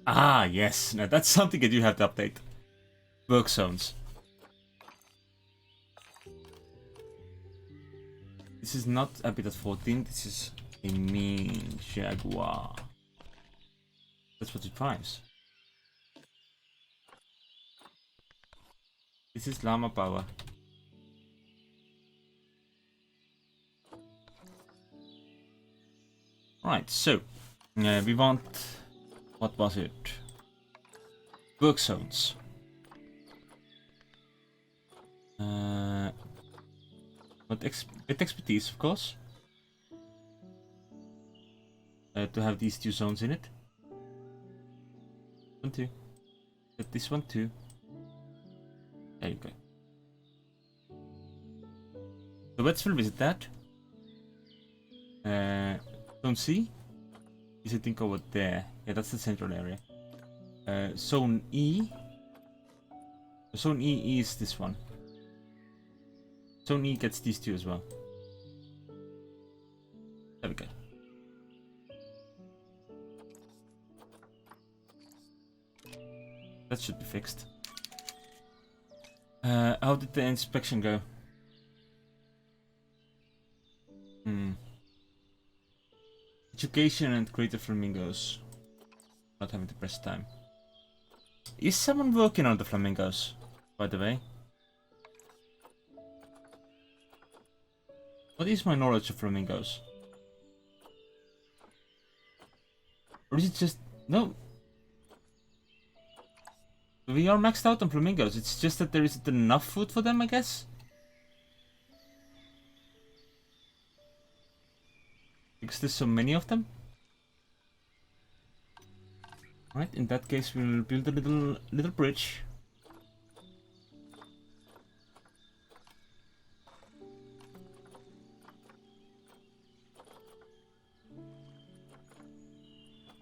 Ah, yes. Now that's something I do have to update. Work zones. This is not Habitat 14, this is a mean jaguar. That's what it drives. This is Llama Powah. Right, so we want, what was it? Work zones. With expertise, of course. To have these two zones in it. 1, 2. Get this one too. There you go. So let's visit that. Zone C is I think over there. Yeah, that's the central area. Zone E. Zone E is this one. Zone E gets these two as well. There we go. That should be fixed. How did the inspection go? Education and creative flamingos. Not having the best time. Is someone working on the flamingos, by the way? What is my knowledge of flamingos? Or is it just... No. We are maxed out on flamingos. It's just that there isn't enough food for them, I guess? Because there's so many of them. Right, in that case we'll build a little bridge.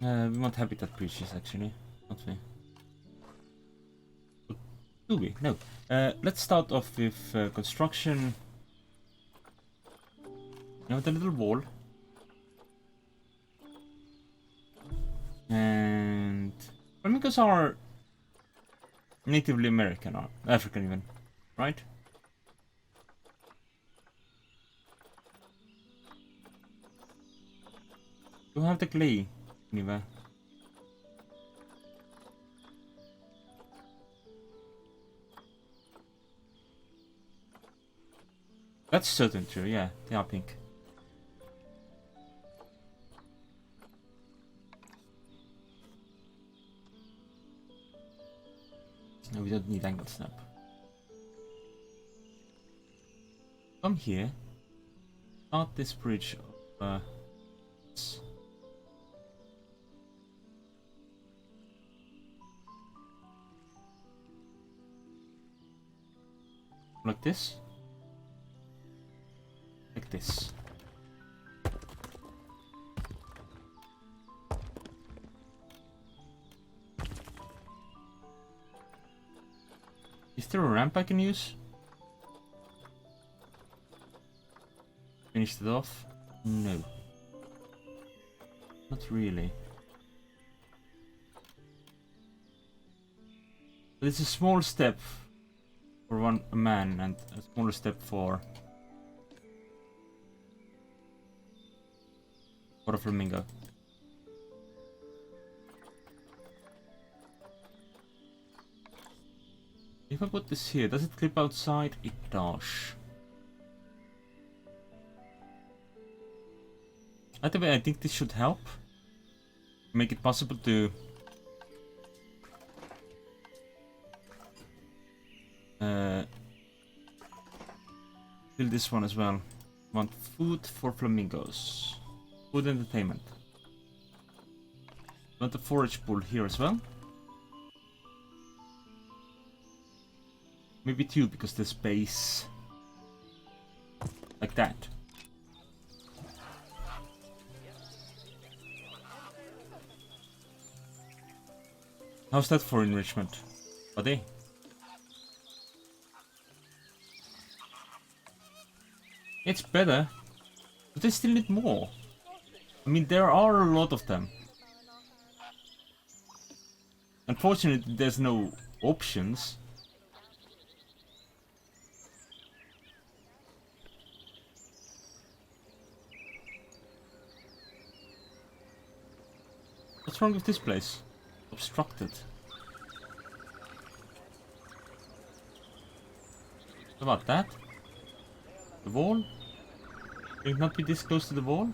We want habitat breaches actually, not we? Do we? No. Let's start off with construction. Now with a little wall. And flamingos are natively American or African even, right? You have the clay anyway. That's certain true, yeah, they are pink. No, we don't need angle snap. Come here. Start this bridge. Like this. Like this. Is there a ramp I can use? Finished it off? No. Not really. But it's a small step for a man and a smaller step for a flamingo. If I put this here, does it clip outside? It does. Either way, I think this should help. Make it possible to build this one as well. Want food for flamingos. Food entertainment. Want a forage pool here as well. Maybe 2 because the space. Like that. How's that for enrichment? Are they? It's better, but they still need more. I mean, there are a lot of them. Unfortunately, there's no options. What's wrong with this place? Obstructed. What about that? The wall? Can it not be this close to the wall?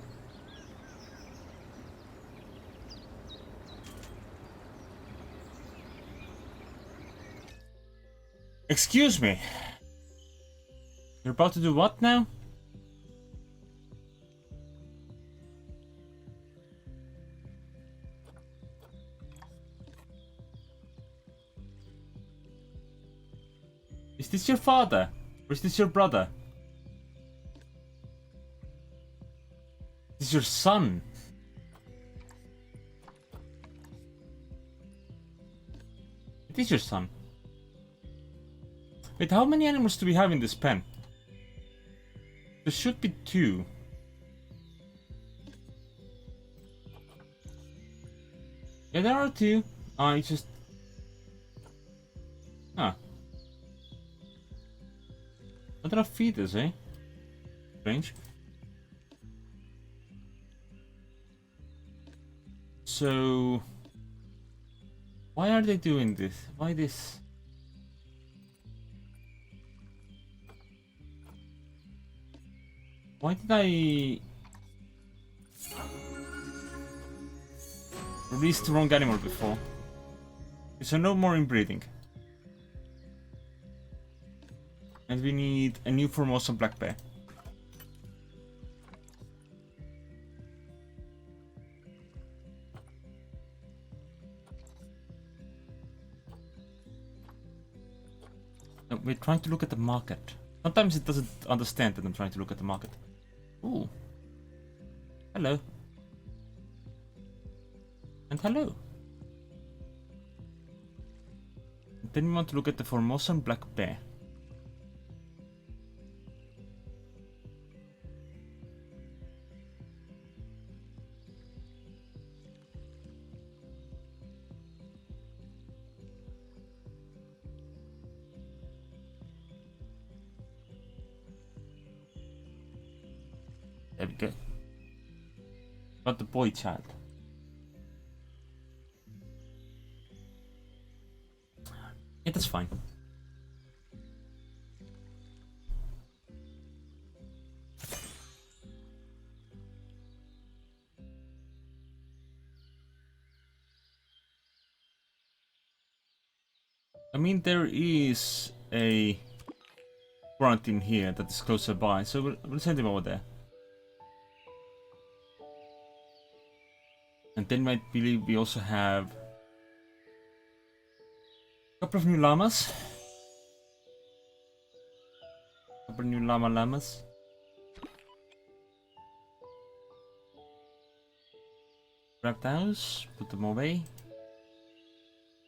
Excuse me. You're about to do what now? Is this your father? Or is this your brother? This is your son. It is your son. Wait, how many animals do we have in this pen? There should be 2. Yeah, there are 2. I just... Huh. Not enough feeders, eh? Strange. So... Why are they doing this? Why this? Why did I... release the wrong animal before? So no more inbreeding. And we need a new Formosan black bear. We're trying to look at the market. Sometimes it doesn't understand that I'm trying to look at the market. Ooh. Hello. And hello. Then we want to look at the Formosan black bear. There we go. Not the boy child. Yeah, that's fine. I mean, there is a quarantine here that is closer by, so we'll send him over there. And then I believe we also have a couple of new llamas. A couple of new llamas. Grab those, put them away.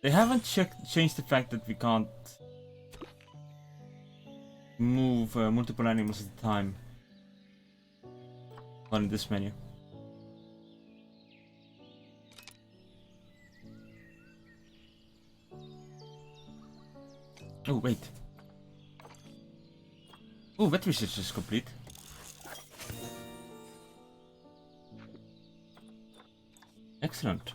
They haven't changed the fact that we can't move multiple animals at a time on this menu. Oh, wait. Oh, vet research is complete. Excellent.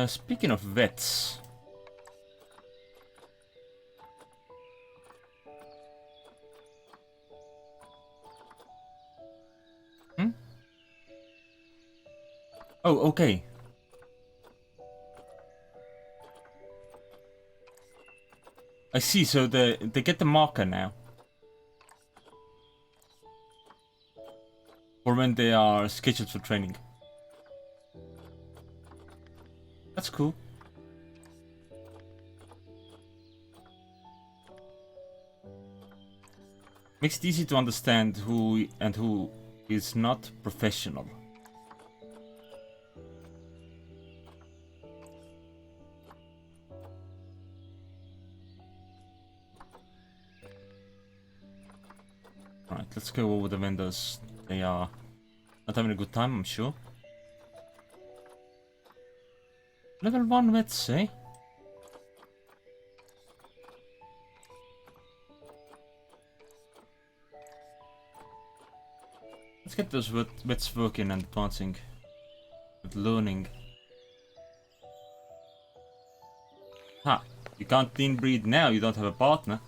Speaking of vets. Oh, okay. I see, so they get the marker now. For when they are scheduled for training. That's cool. Makes it easy to understand who and who is not professional. Alright, let's go over the vendors. They are not having a good time, I'm sure. Level 1 vets, eh? Let's get those vets working and advancing with learning. Ha! You can't inbreed now, you don't have a partner.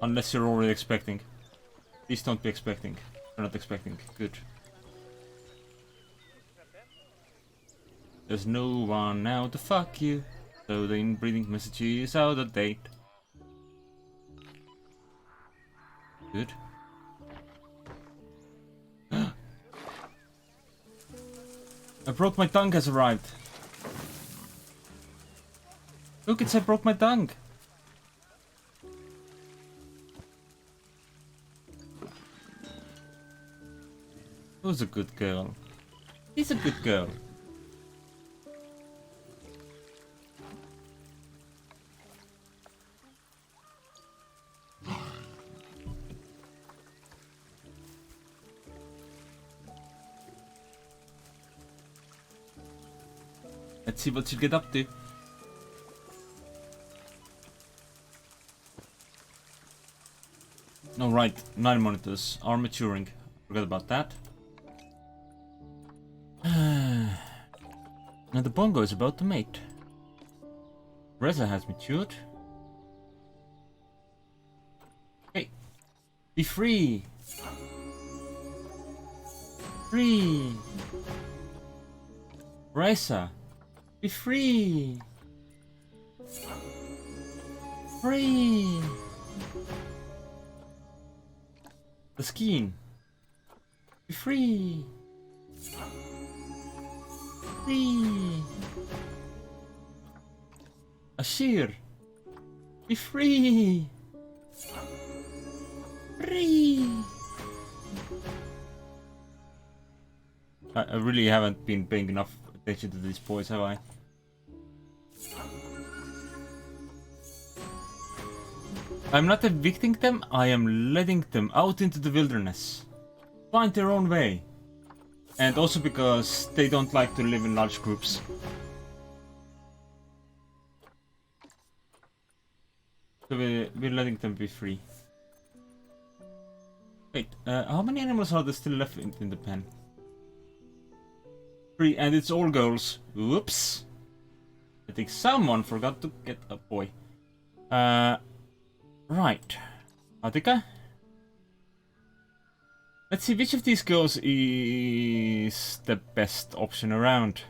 Unless you're already expecting. Please don't be expecting. You're not expecting. Good. There's no one now to fuck you, so the inbreeding message is out of date. Good. I broke my tongue has arrived. Look, it said broke my tongue. Who's a good girl? He's a good girl. Let's see what she'll get up to. Oh right, 9 monitors are maturing. Forgot about that. Now the bongo is about to mate. Reza has matured. Hey, be free! Free! Reza! Be free! Free! The skiing! Be free! Free! Ashir! Be free! Free! I really haven't been paying enough attention to these boys, have I? I'm not evicting them, I am letting them out into the wilderness. Find their own way. And also because they don't like to live in large groups. So we're letting them be free. Wait, how many animals are there still left in the pen? 3, and it's all girls. Whoops. I think someone forgot to get a boy. Right. Atika? Let's see which of these girls is the best option around.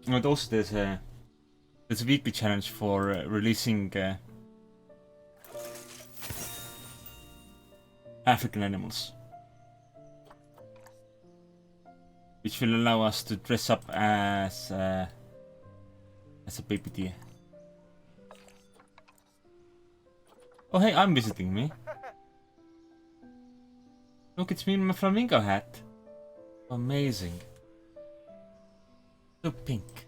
And also there's a weekly challenge for releasing African animals, which will allow us to dress up as a baby deer. Oh hey, I'm visiting me. Look, it's me in my flamingo hat. Amazing. So pink.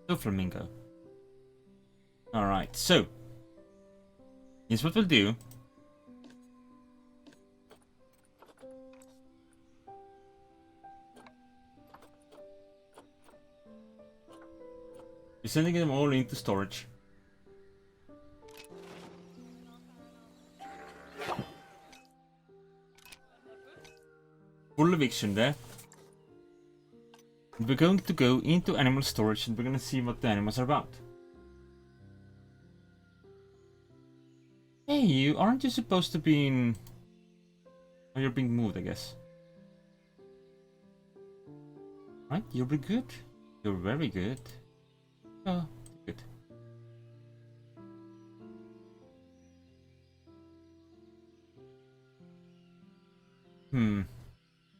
So flamingo. Alright, so here's what we'll do. We're sending them all into storage. Full eviction there. And we're going to go into animal storage and we're gonna see what the animals are about. Hey, you aren't you supposed to be in... Oh, you're being moved, I guess. Right, you're good. You're very good. Oh, good.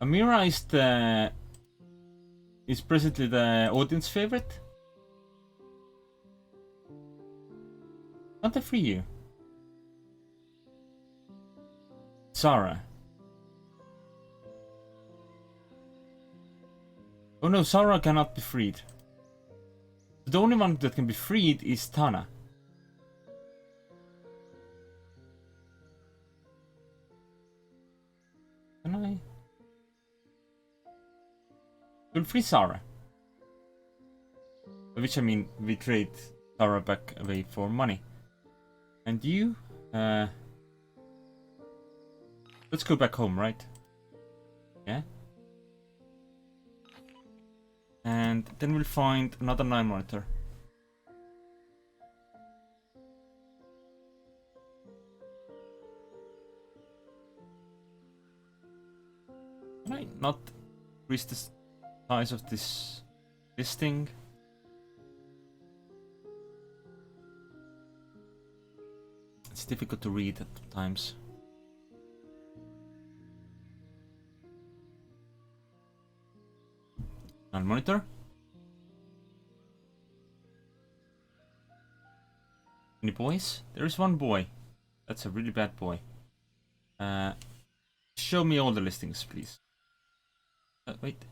Amira is presently the audience favorite. Can't I free you? Sarah. Oh no, Sarah cannot be freed. The only one that can be freed is Tana. Can I? We'll free Sarah. By which I mean we trade Sarah back away for money. And you? Let's go back home, right? Yeah? And then we'll find another 9 monitor. Can I not increase the size of this thing? It's difficult to read at times. And monitor. Any boys? There is one boy. That's a really bad boy. Show me all the listings, please. Wait.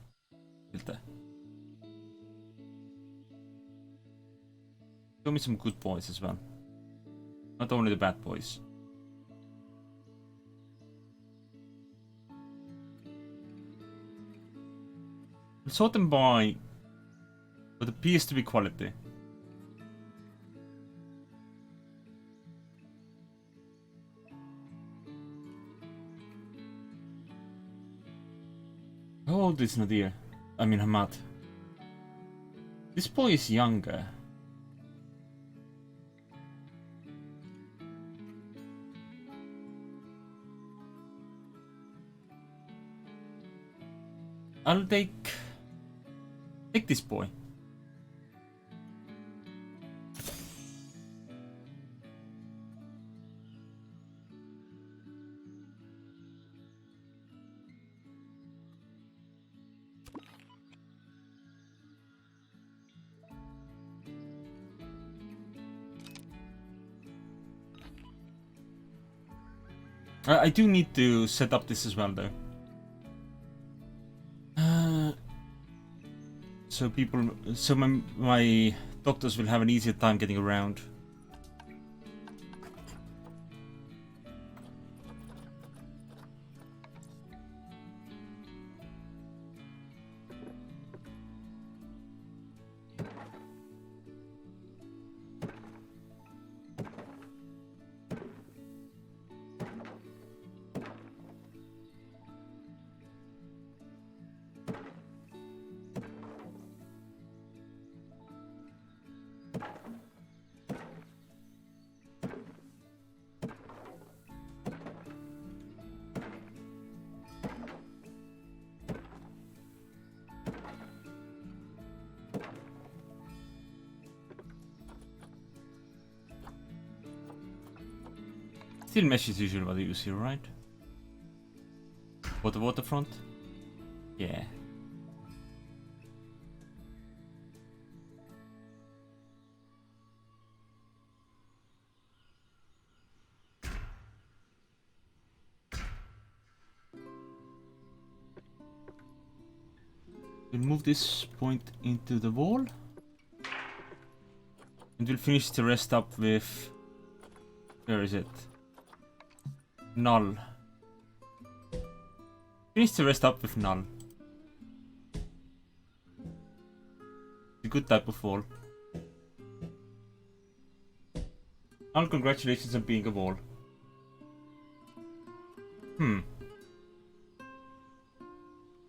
Filter. Show me some good boys as well. Not only the bad boys. We'll sort them by what appears to be quality. How old is Nadir? I mean Hamad. This boy is younger. I'll take this boy. I do need to set up this as well, though. So my doctors will have an easier time getting around. Steel mesh is usually what I use here, right? For the waterfront? Yeah. We'll move this point into the wall. And we'll finish the rest up with... Where is it? Null. Finish the rest up with null. A good type of wall. Null, congratulations on being a wall. On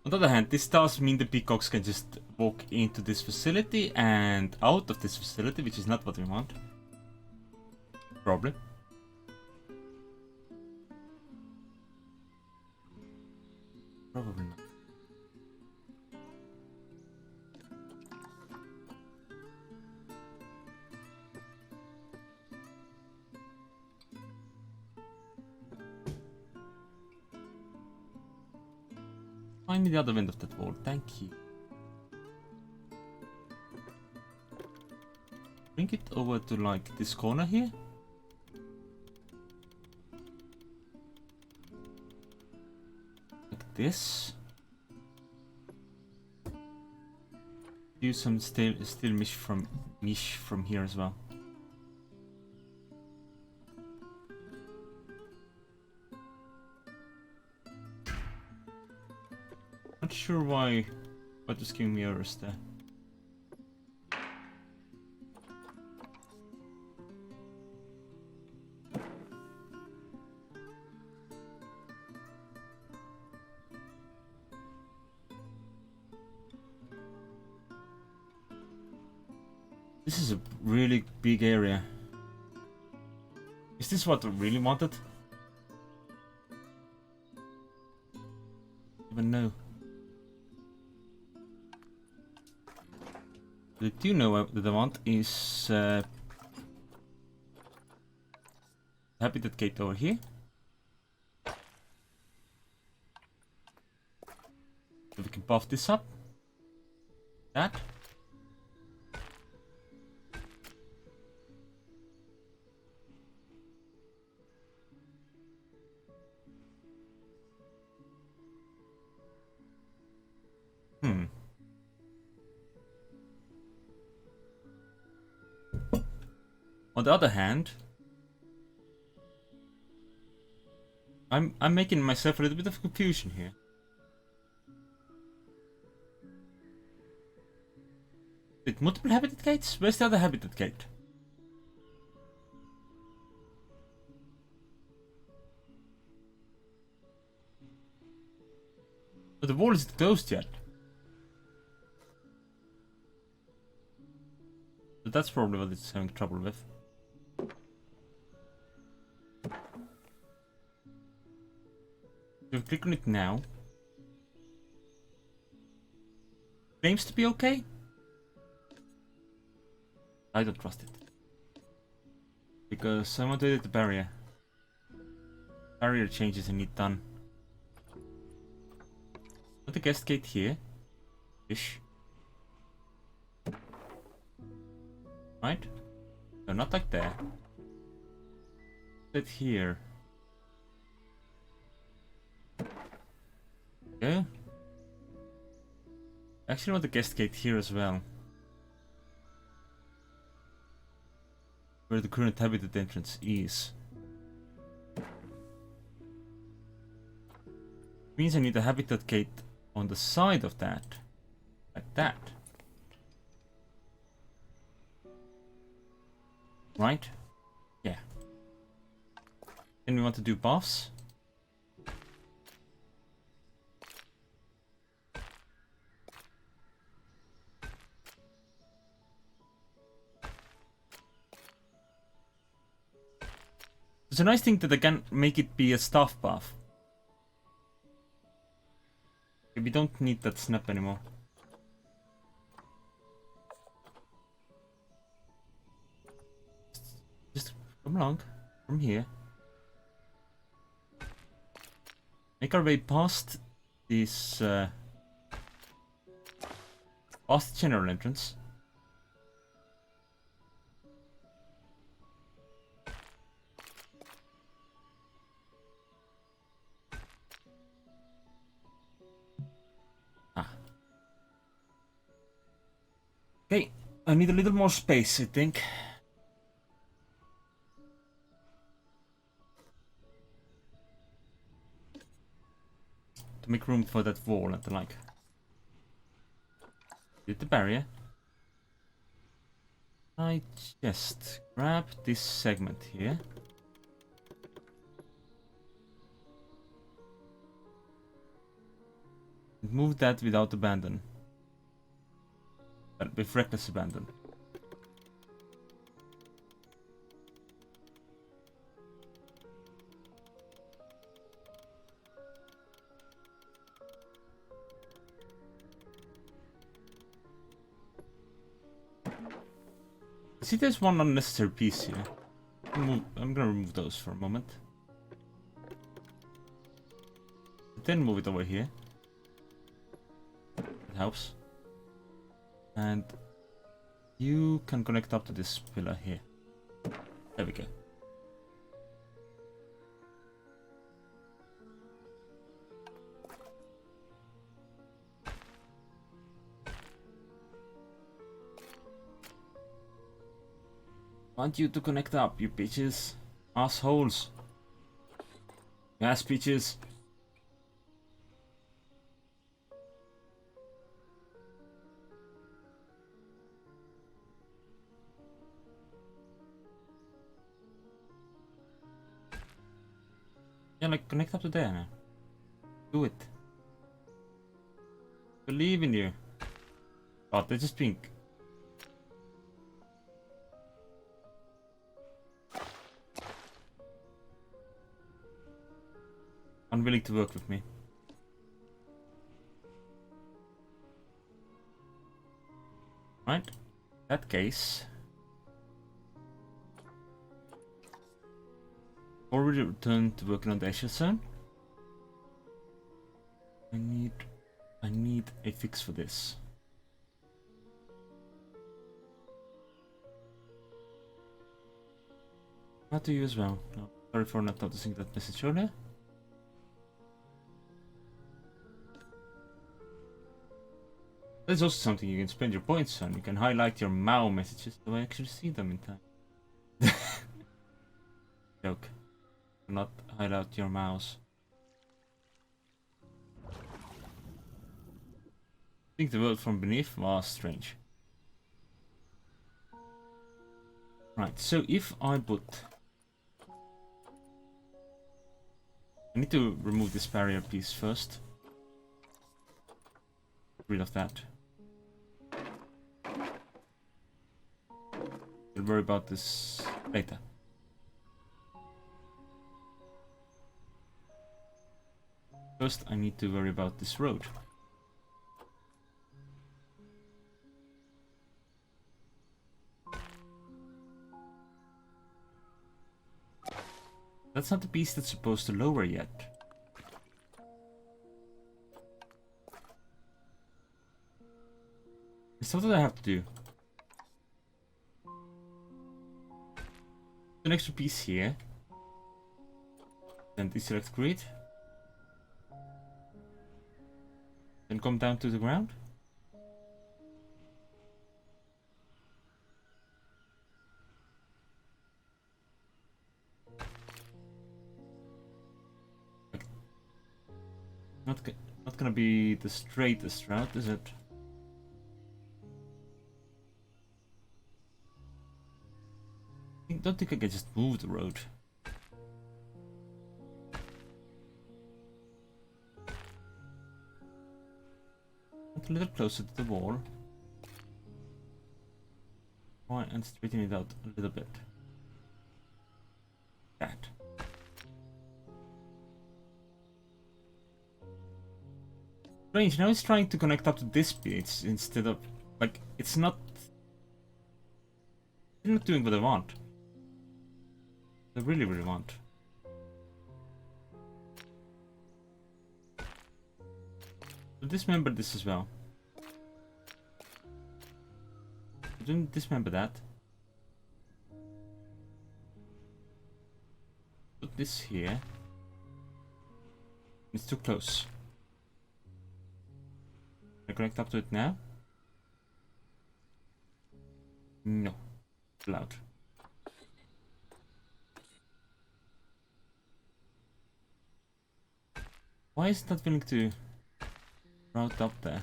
the other hand, this does mean the peacocks can just walk into this facility and out of this facility, which is not what we want. Probably. Probably not. Find me the other end of that wall, thank you. Bring it over to like this corner here. Like this. Do some steel mesh from here as well. Not sure why just giving me errors there. This is a really big area. Is this what I really wanted? Even know. What I do know that I want is habitat gate over here. So we can buff this up. That. On the other hand, I'm making myself a little bit of confusion here. Wait, multiple habitat gates? Where's the other habitat gate? But the wall isn't closed yet. But that's probably what it's having trouble with. If we click on it now, claims to be okay. I don't trust it because I want to edit the barrier. Barrier changes I need done. Put the guest gate here, ish. Right? No, not like that. Put it here. Okay. Actually, I want the guest gate here as well. Where the current habitat entrance is. Means I need a habitat gate on the side of that. Like that. Right? Yeah. Then we want to do buffs. It's a nice thing that I can make it be a staff buff. We don't need that snap anymore. Just come along from here. make our way past this past the general entrance. Okay, I need a little more space, I think. To make room for that wall and the like. Hit the barrier. I just grab this segment here. Move that without abandon. With reckless abandon. See, there's one unnecessary piece here. I'm gonna remove those for a moment. Then move it over here. It helps. And you can connect up to this pillar here. There we go. Want you to connect up, you bitches. Assholes. Yes, bitches. Yeah, like, connect up to there now. Do it. Believe in you. Oh, they're just being... unwilling to work with me. Right. In that case... already returned to working on the Asia zone. I need a fix for this. Not to you as well. No, sorry for not noticing that message earlier. There's also something you can spend your points on. You can highlight your MAU messages so I actually see them in time. Joke. Do not highlight your mouse. I think the world from beneath was strange. Right, so if I put... I need to remove this barrier piece first. Get rid of that. We'll worry about this later. First, I need to worry about this road. That's not the piece that's supposed to lower yet. So what do I have to do? An extra piece here. Then deselect grid. Then come down to the ground. Not gonna be the straightest route, is it? I don't think I can just move the road. A little closer to the wall. Try and straighten it out a little bit. That. Strange, now it's trying to connect up to this bit instead of... like, it's not doing what I want. I really want. So dismember this as well. Don't dismember that. Put this here. It's too close. Can I connect up to it now? No. Loud. Why is it not willing to route up there?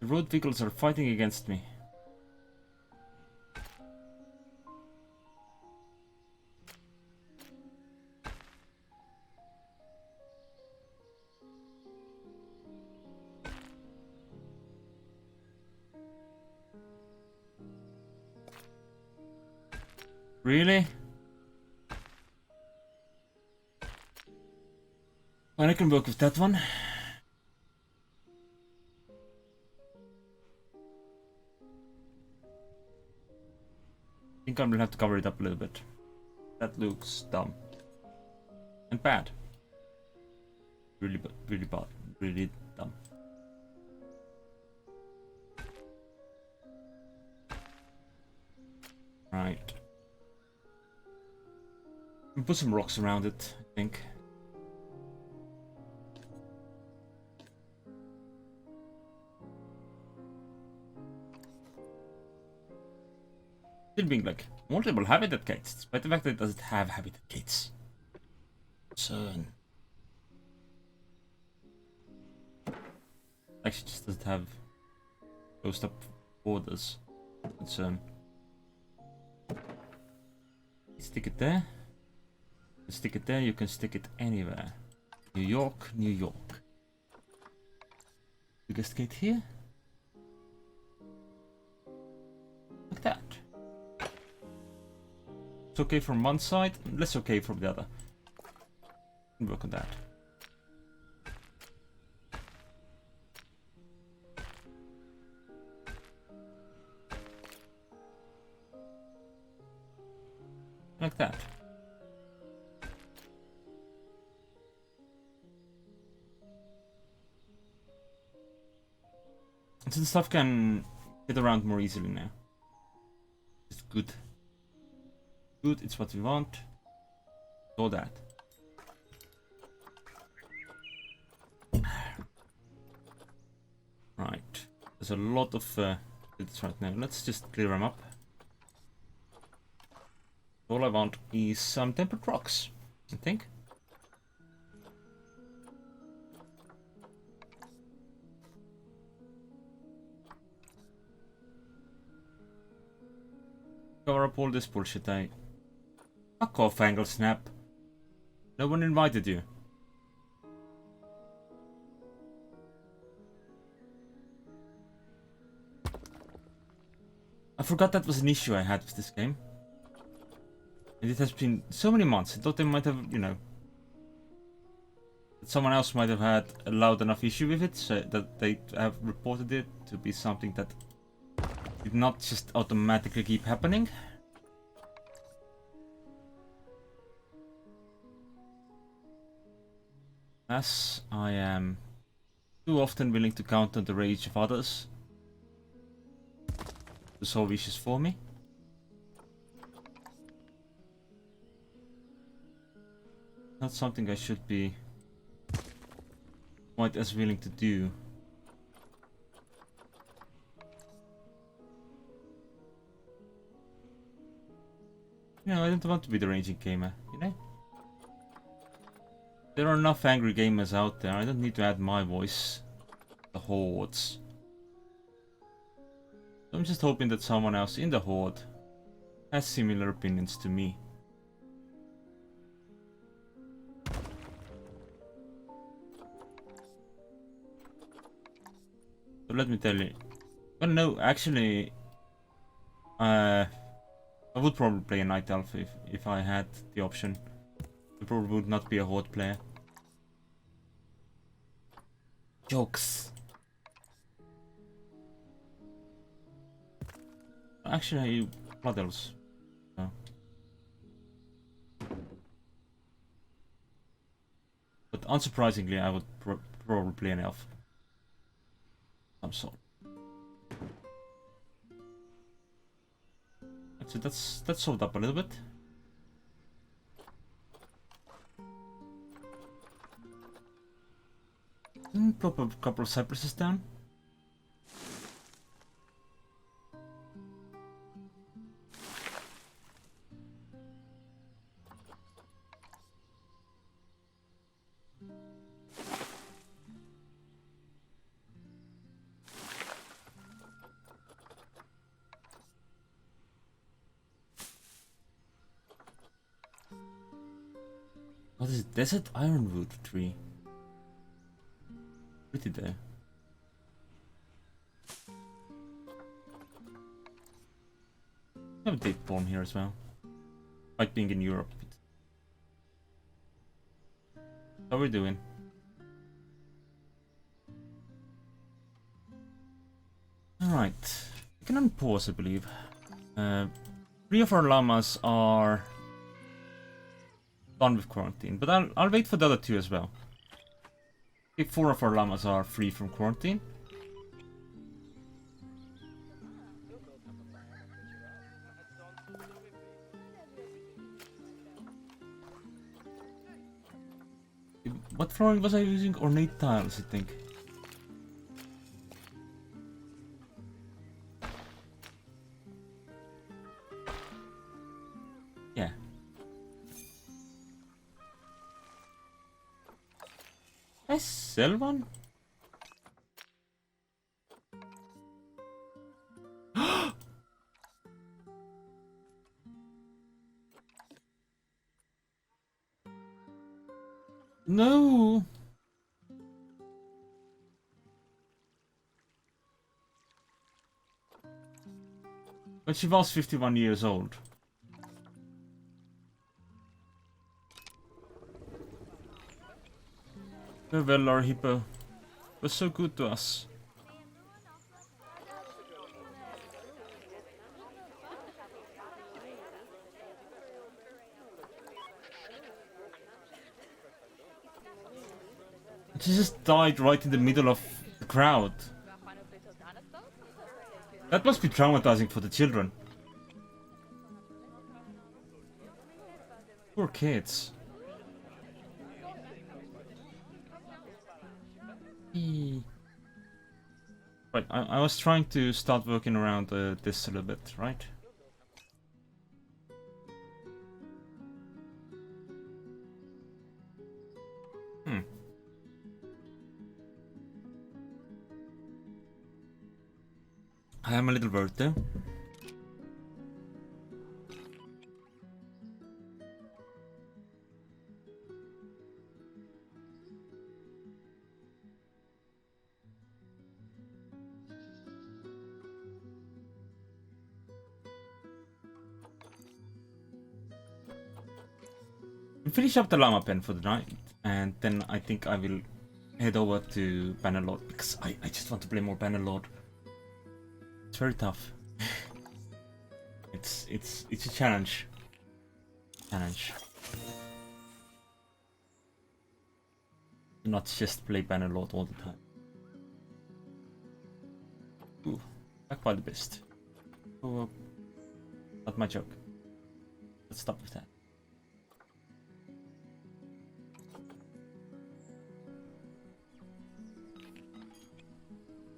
The road vehicles are fighting against me. Really? Well, I can work with that one. I think I will have to cover it up a little bit. That looks dumb. And bad. Really bad. Really bad. Really dumb. Right. We'll put some rocks around it, I think. Still being like multiple habitat gates, despite the fact that it doesn't have habitat gates. Concern. Actually, just doesn't have closed up borders. Concern. Stick it there. You can stick it there. You can stick it anywhere. New York, New York. Biggest gate here. Like that. It's okay from one side, less okay from the other. Work on that. Like that. So the stuff can get around more easily now. It's good. Good, it's what we want. All that. Right. There's a lot of bits right now. Let's just clear them up. All I want is some tempered rocks, I think. Cover up all this bullshit, Fuck off, Angle Snap. No one invited you. I forgot that was an issue I had with this game. And it has been so many months. I thought they might have, you know, that someone else might have had a loud enough issue with it, so that they have reported it to be something that did not just automatically keep happening. As I am too often willing to count on the rage of others to solve issues for me. Not something I should be quite as willing to do. You know, I don't want to be the raging gamer, you know? There are enough angry gamers out there, I don't need to add my voice. The hordes. So I'm just hoping that someone else in the horde has similar opinions to me. So let me tell you. Well, no, actually, I would probably play a Night Elf if I had the option. I probably would not be a Horde player. Jokes. actually, what else? No. But unsurprisingly, I would probably play an elf. Some sort. Actually, that's solved up a little bit. Pop a couple of cypresses down. What is it? Desert ironwood tree. Pretty there. We have a date palm here as well. Like being in Europe. How are we doing? Alright. We can unpause, I believe. 3 of our llamas are done with quarantine, but I'll wait for the other 2 as well. I think 4 of our llamas are free from quarantine. What flooring was I using? Ornate tiles, I think. Yeah. I sell one? No. But she was 51 years old. Farewell, our hippo. Was so good to us. She just died right in the middle of the crowd. That must be traumatizing for the children. Poor kids. Right, I was trying to start working around this a little bit, right? I am a little worried though. We'll finish up the llama pen for the night, and then I think I will head over to Bannerlord because I just want to play more Bannerlord. It's very tough. it's a challenge. Not just play Bannerlord all the time. Ooh, back by the best. Oh, not my joke. Let's stop with that.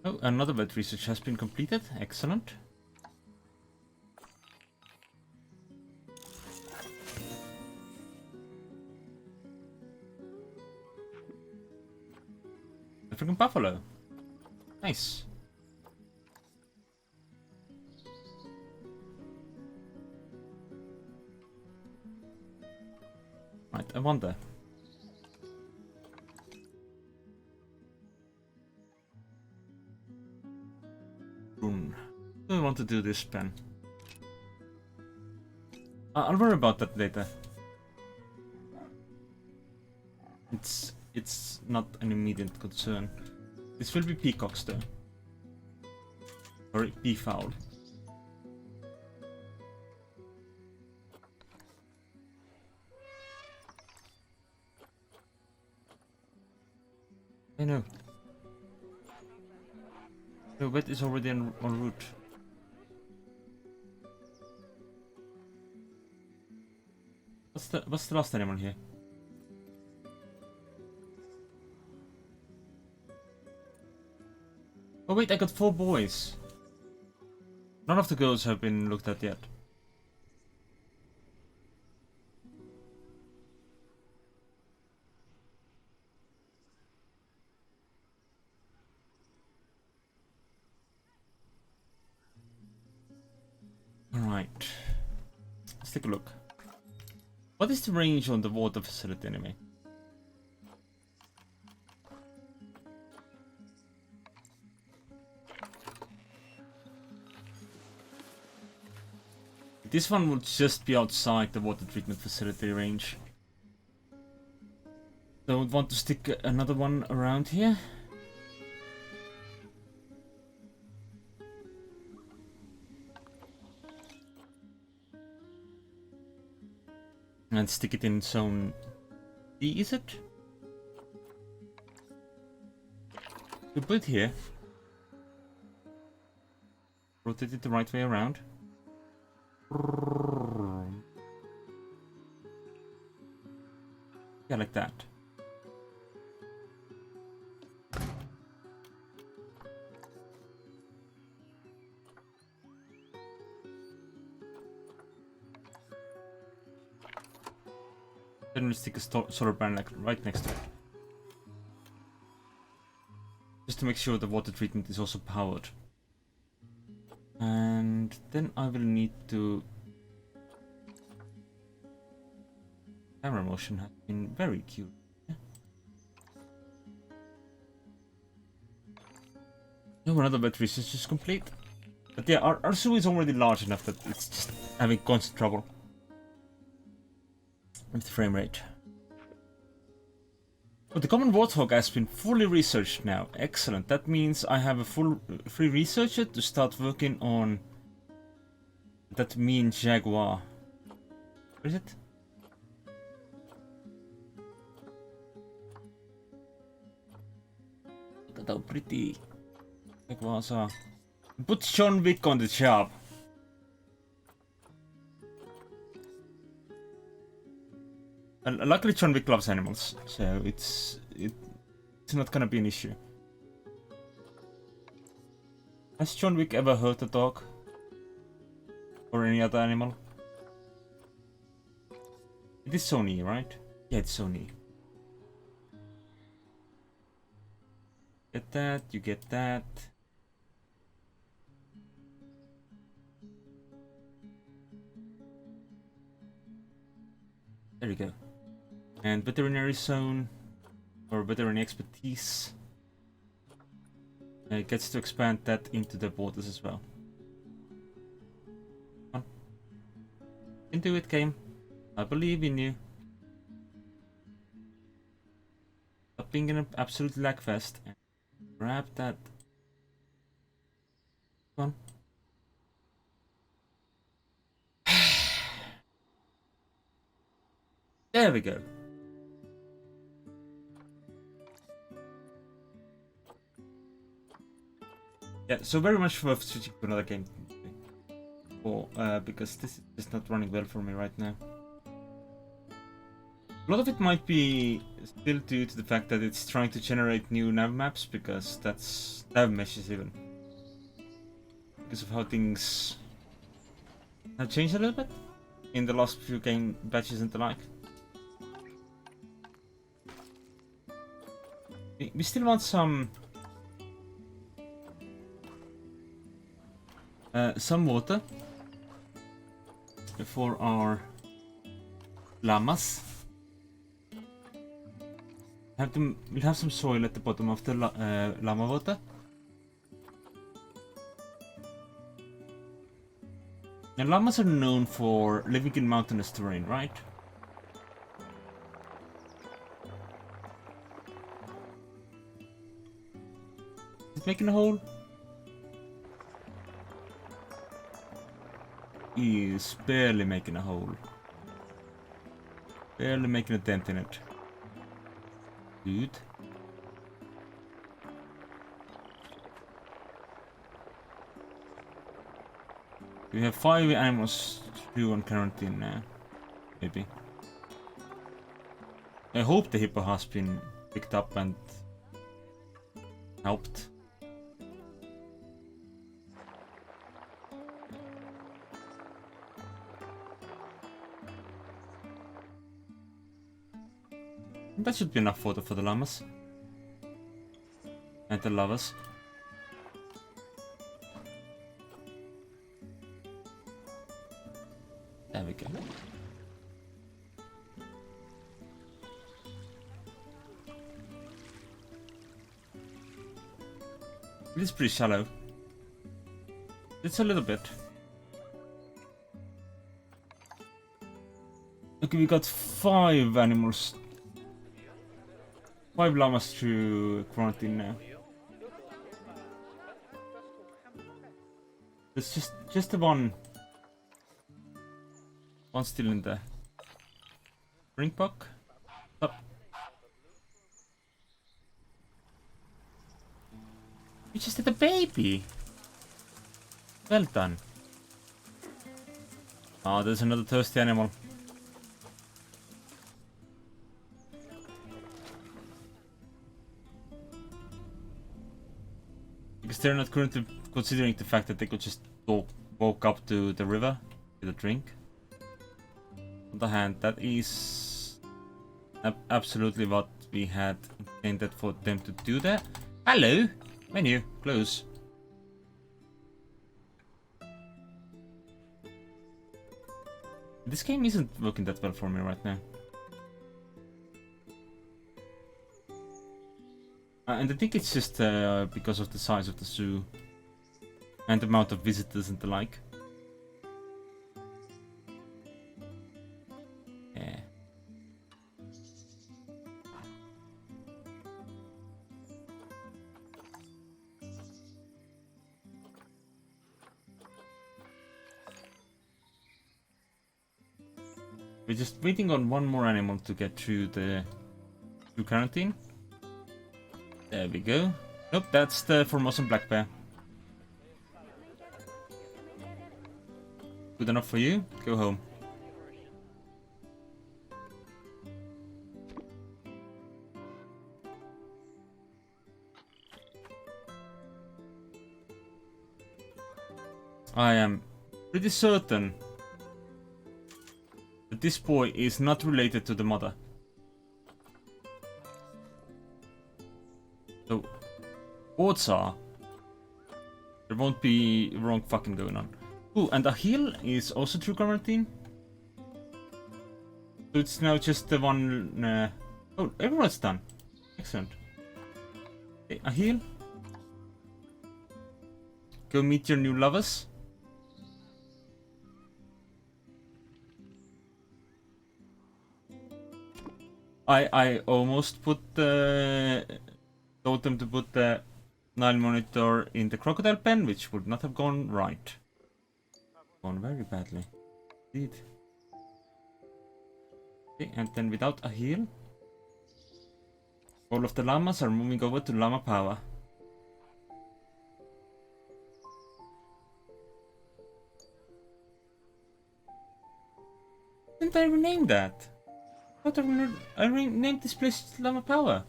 Oh, another vet research has been completed. Excellent. A freaking buffalo. Nice. Right, I wonder. I don't want to do this pen. I'll worry about that later. It's not an immediate concern. This will be peacocks though. Or peafowl. I know. The wet is already en route. What's the last animal here? Oh wait, I got 4 boys. None of the girls have been looked at yet. Alright. Let's take a look. What is the range on the water facility anyway? This one would just be outside the water treatment facility range. So I would want to stick another one around here. And stick it in zone D, is it? We put it here. Rotate it the right way around. Yeah, like that. Then we stick a solar panel like right next to it. Just to make sure the water treatment is also powered. And then I will need to... Camera motion has been very cute. No, another wet research is complete. But yeah, our zoo is already large enough that it's just having constant trouble with the frame rate. But the common warthog has been fully researched now. Excellent. That means I have a free researcher to start working on that mean jaguar. Where is it? Look at how pretty jaguars are. Put John Wick on the job. And luckily John Wick loves animals, so it's not gonna be an issue. Has John Wick ever hurt a dog? Or any other animal? It is Sony, right? Yeah, it's Sony. Get that, you get that. There you go. And veterinary zone, or veterinary expertise, gets to expand that into the borders as well. Come on. You can do it, game. I believe in you. Stop being an absolute lagfest and grab that. Come on. There we go. Yeah, so very much worth switching to another game. Because this is not running well for me right now. A lot of it might be still due to the fact that it's trying to generate new nav maps, because that's nav meshes even. Because of how things have changed a little bit in the last few game batches and the like. We still want some water for our llamas. We'll have some soil at the bottom of the llama water. And llamas are known for living in mountainous terrain, right? Is it making a hole? Is barely making a hole. Barely making a dent in it. Dude. We have 5 animals, 2 on quarantine now. Maybe. I hope the hippo has been picked up and helped. That should be enough photo for the llamas. And the llamas. There we go. It is pretty shallow. It's a little bit. Okay, we got 5 animals. 5 llamas to quarantine now. There's just the one still in the drink box. Up. You just had a baby. Well done. Oh, there's another thirsty animal. Because they're not currently considering the fact that they could just walk up to the river with a drink. On the hand, that is absolutely what we had intended for them to do there. Hello! Menu, close. This game isn't working that well for me right now. And I think it's just because of the size of the zoo and the amount of visitors and the like. Yeah. We're just waiting on one more animal to get through the quarantine. There we go. Nope, that's the Formosan black bear. Good enough for you? Go home. I am pretty certain that this boy is not related to the mother. So, odds are there won't be wrong fucking going on. Ooh, and a hill is also through quarantine. So it's now just the one. Oh, everyone's done. Excellent. Okay, a hill. Go meet your new lovers. I almost put told them to put the Nile monitor in the crocodile pen, which would not have gone right. Gone very badly. Indeed. Okay, and then without a heal, all of the llamas are moving over to Llama Powah. Didn't I rename that? I thought I renamed this place Llama Powah.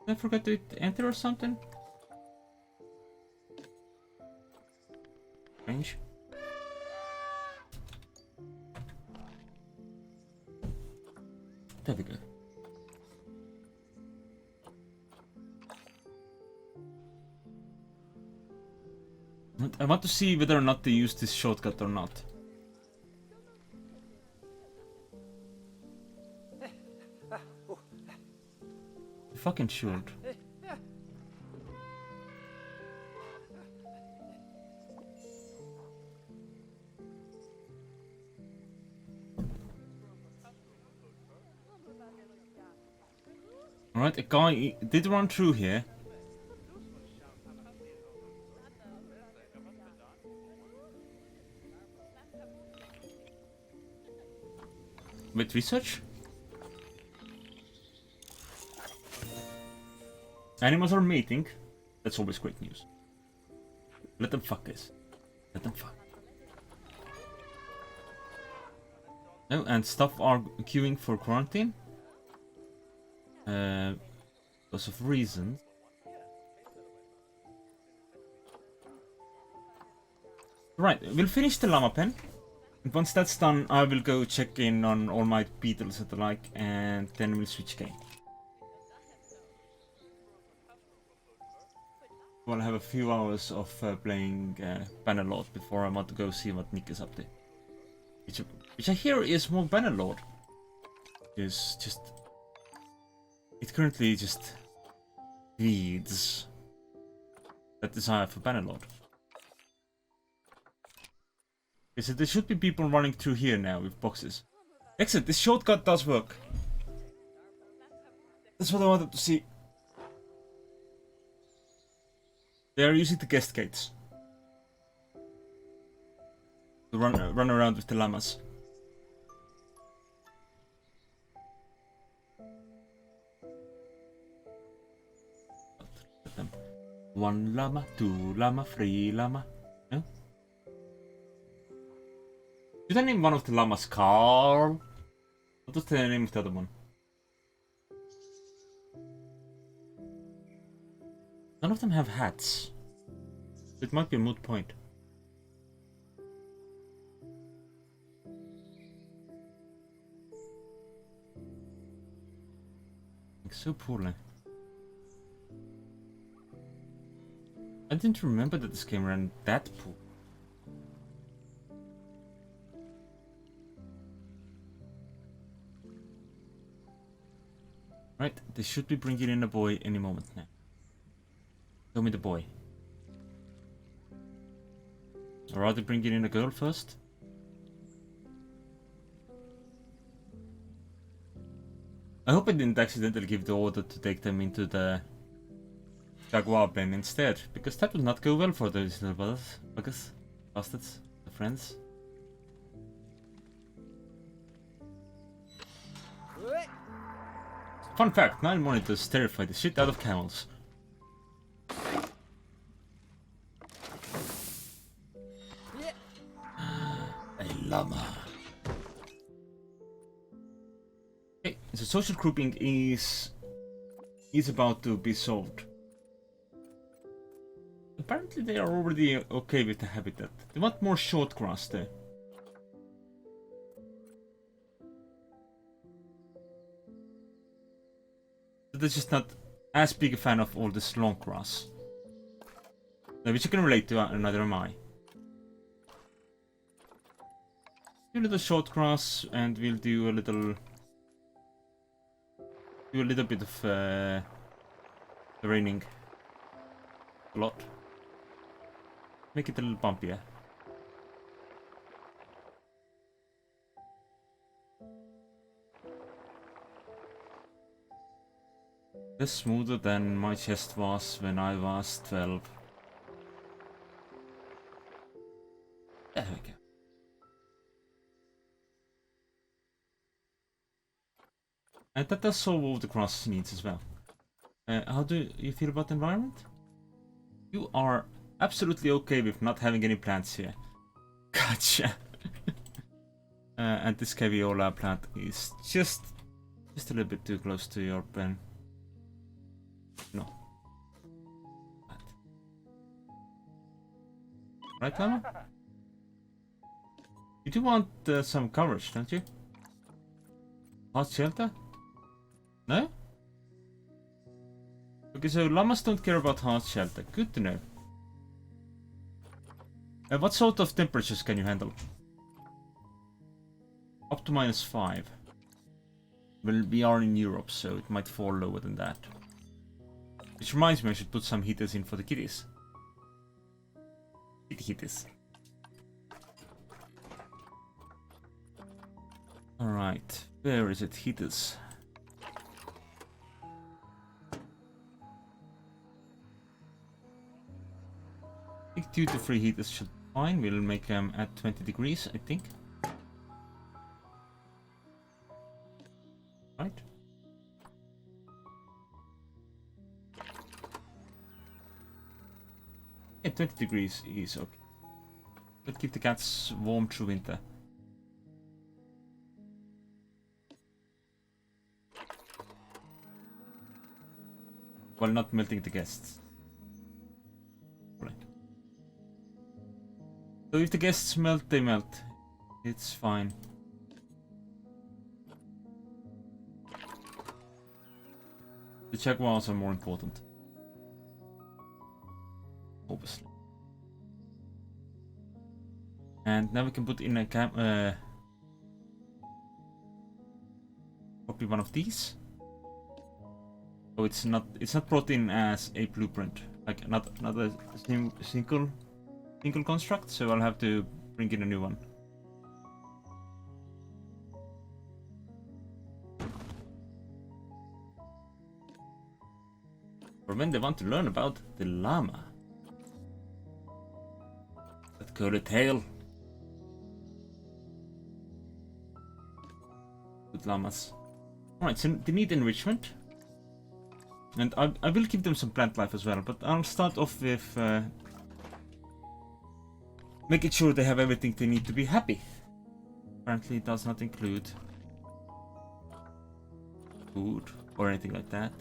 Did I forget to hit enter or something? Strange. There we go. I want to see whether or not they use this shortcut or not. Fucking should. Alright, a guy did run through here. With research? Animals are mating. That's always great news. Let them fuck us. Let them fuck. Oh, and stuff are queuing for quarantine. Because of reasons. Right, we'll finish the llama pen. And once that's done, I will go check in on all my beetles and the like, and then we'll switch game. We'll have a few hours of playing Bannerlord before I want to go see what Nick is up to. Which I hear is more Bannerlord. Is just... It currently just feeds that desire for Bannerlord. Okay, so there should be people running through here now with boxes. Excellent, this shortcut does work. That's what I wanted to see. They are using the guest gates to run around with the llamas. One llama, two llama, three llama. No? Should I name one of the llamas Carl? What was the name of the other one? None of them have hats. It might be a moot point. So poorly. I didn't remember that this game ran that poor. Right, they should be bringing in a boy any moment now. Show me the boy. Or are they bringing in a girl first? I hope I didn't accidentally give the order to take them into the Jaguar pen instead, because that would not go well for those little buggers, bastards, the friends. Fun fact, 9 monitors terrify the shit out of camels. A llama. Okay, so social grouping is about to be solved. Apparently they are already okay with the habitat. They want more short grass there. But they're just not as big a fan of all this long grass. Which you can relate to, neither am I. Do a little short grass and we'll do a little bit of raining. A lot. Make it a little bumpier. Less smoother than my chest was when I was 12. There we go. And that does solve all the grass needs as well. How do you feel about the environment? You are absolutely okay with not having any plants here. Gotcha. And this Caviola plant is just a little bit too close to your pen. No. Right, Llama? You do want some coverage, don't you? Hot shelter? No? Okay, so llamas don't care about hot shelter. Good to know. What sort of temperatures can you handle? Up to -5. Well, we are in Europe, so it might fall lower than that. Which reminds me, I should put some heaters in for the kitties. Kitty heaters. Alright, where is it? Heaters. I think 2 to 3 heaters should be fine. We'll make them at 20 degrees, I think. Right. Yeah, 20 degrees is okay. Let's keep the cats warm through winter. While not melting the guests. Right. So if the guests melt, they melt. It's fine. The jaguars are more important. Obviously. And now we can put in a probably one of these. Oh, it's not brought in as a blueprint, like not a single construct. So I'll have to bring in a new one. For when they want to learn about the llama, that curly tail. Good llamas. Alright, so they need enrichment. And I will give them some plant life as well, but I'll start off with making sure they have everything they need to be happy. Apparently it does not include food or anything like that.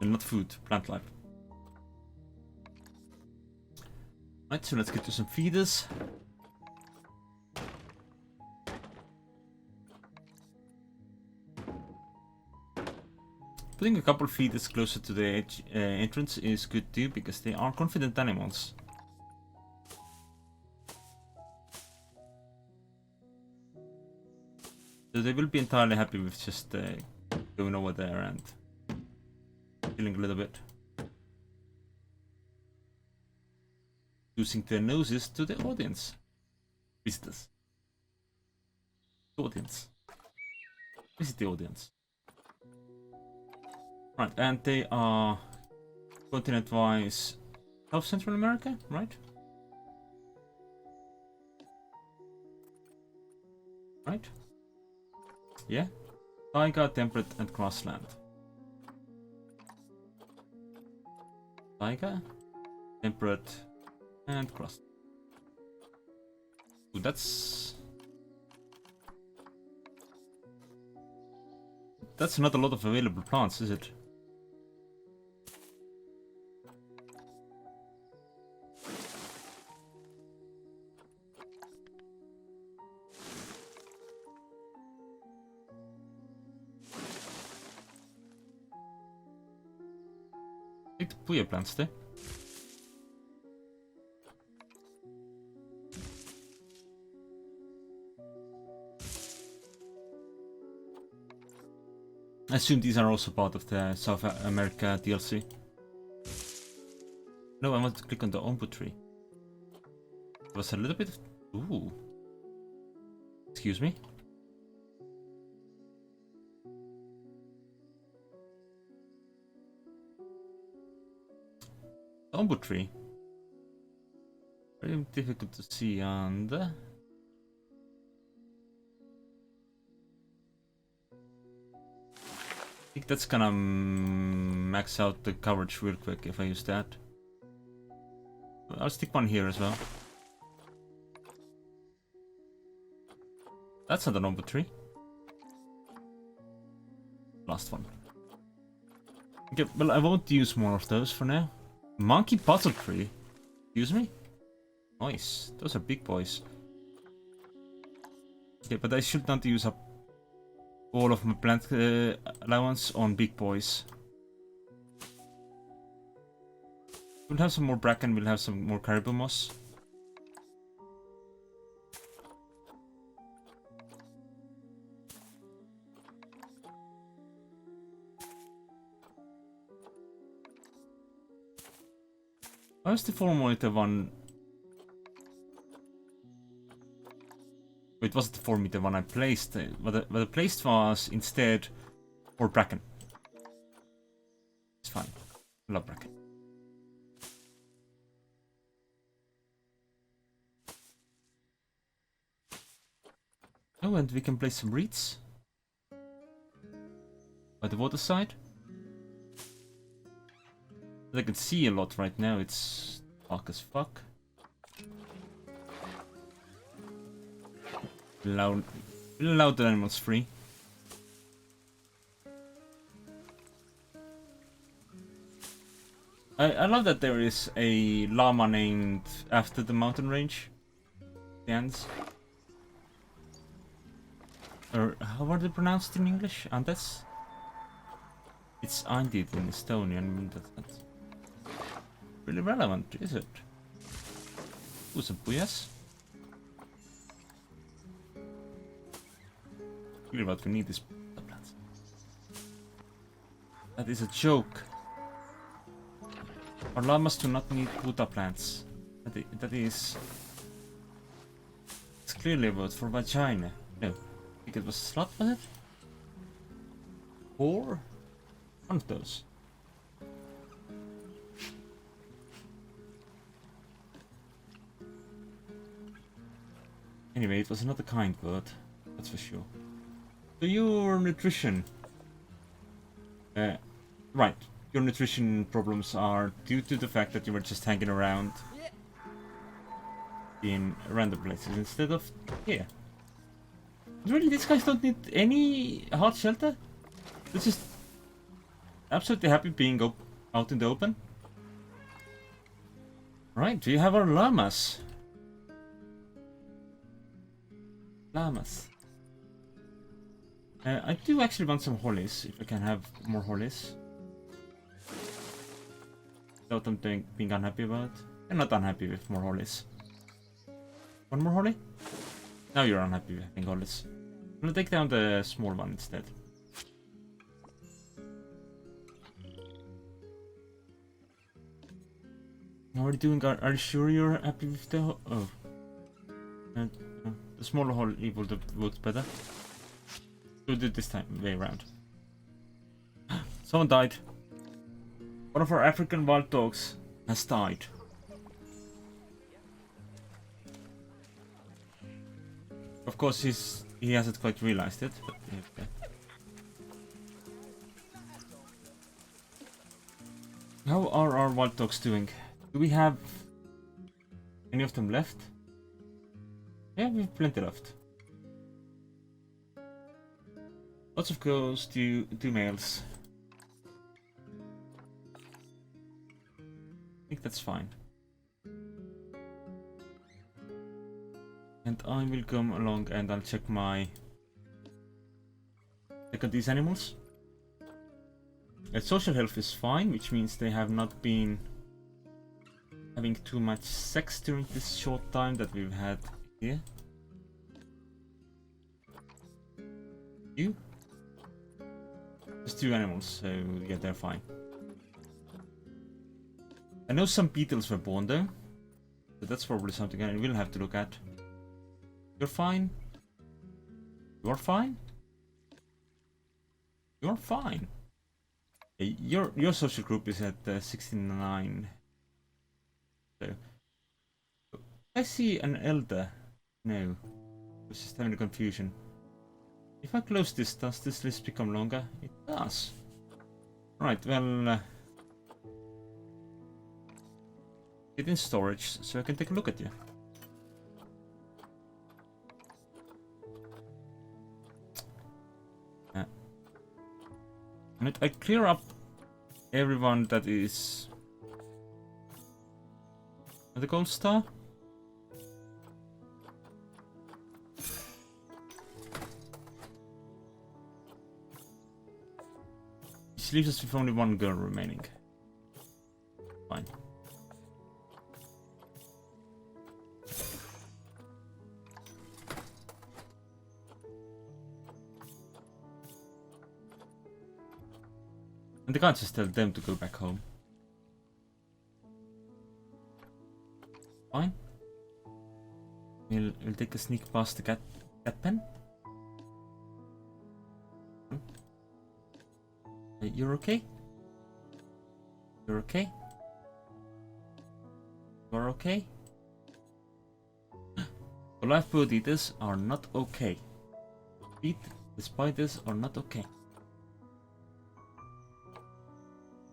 And not food, plant life. Right, so let's get to some feeders. Putting a couple feeders closer to the edge, entrance is good too, because they are confident animals. So they will be entirely happy with just going over there and chilling a little bit. Using their noses to the audience. Visitors. The audience. Visit the audience. Right, and they are continent-wise South Central America, right? Right? Yeah. Taiga, temperate, and grassland. Taiga, temperate, and grassland. Ooh, that's not a lot of available plants, is it? Take the Powah plants there. I assume these are also part of the South America DLC. No, I want to click on the ombu tree. It was a little bit of... Ooh. Excuse me. The ombu tree. Very difficult to see and... I think that's gonna max out the coverage real quick if I use that. I'll stick one here as well. That's not an ombu tree. Last one. Okay, well I won't use more of those for now. Monkey puzzle tree. Excuse me? Nice. Those are big boys. Okay, but I should not use up all of my plant allowance on big boys. We'll have some more bracken, we'll have some more caribou moss. Where's the 4-meter one? It wasn't the 4-meter one I placed, but I placed was instead for bracken. It's fine. I love bracken. Oh, and we can place some reeds. by the water side. I can see a lot right now, it's dark as fuck. Allow the animals free. I love that there is a llama named after the mountain range. The Andes. Or how are they pronounced in English? Andes? It's Andid in Estonian. That's not really relevant, is it? Ooh, some puyas. Really what we need is plants. That is a joke. Our llamas do not need Buddha plants. That is... It's clearly a word for vagina. No, I think it was slut, was it? Or one of those. Anyway, it was not a kind word, that's for sure. So your nutrition. Right. Your nutrition problems are due to the fact that you were just hanging around in random places instead of here. Really, these guys don't need any hot shelter? They're just absolutely happy being out in the open. Right, we have our llamas. Llamas. I do actually want some hollies, if I can have more hollies. Without them being unhappy about it. I'm not unhappy with more hollies. One more holly? Now you're unhappy with having hollies. I'm gonna take down the small one instead. How are you doing? Are you sure you're happy with the oh. The smaller holly would have worked better. We'll do it this time, way around. Someone died. One of our African wild dogs has died. Of course, he hasn't quite realized it. But okay. How are our wild dogs doing? Do we have any of them left? Yeah, we have plenty left. Lots of girls, two males. I think that's fine. And I will come along and I'll check on these animals. Social health is fine, which means they have not been having too much sex during this short time that we've had here. You? Just two animals, so yeah, they're fine. I know some beetles were born though, so that's probably something I will have to look at. You're fine. You're fine. You're fine. Hey, your social group is at 69. So I see an elder. No, I was just having a confusion. If I close this, does this list become longer? It does. Right, well, get in storage so I can take a look at you. And I clear up everyone that is at the gold star. Which leaves us with only one girl remaining. Fine. And I can't just tell them to go back home. Fine. We'll take a sneak past the cat pen. You're okay? You're okay? You're okay? The lifeboat eaters are not okay. The spiders are not okay.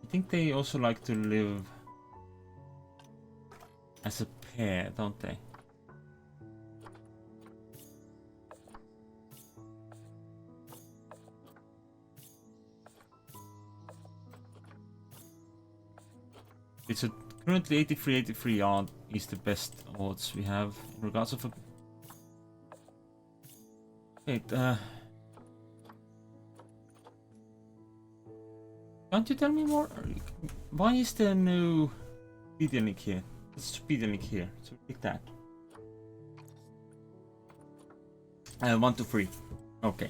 I think they also like to live as a pair, don't they? It's a currently 83 odd is the best odds we have in regards of a... Wait, can't you tell me more? Why is there no speed link here? There's a speed link here, so pick that. 1 to 3. Okay.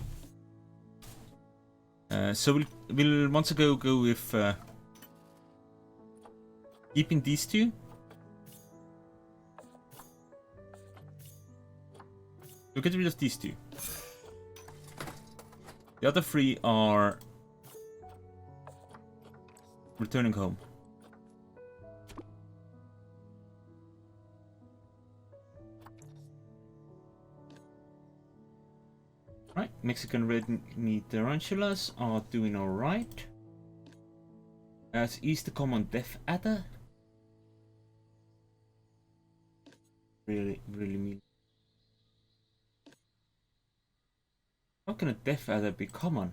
So we'll once again go with keeping these two. We'll get rid of these two. The other 3 are returning home. Right, Mexican red meat tarantulas are doing alright. As is the common death adder. Really mean. How can a death adder be common?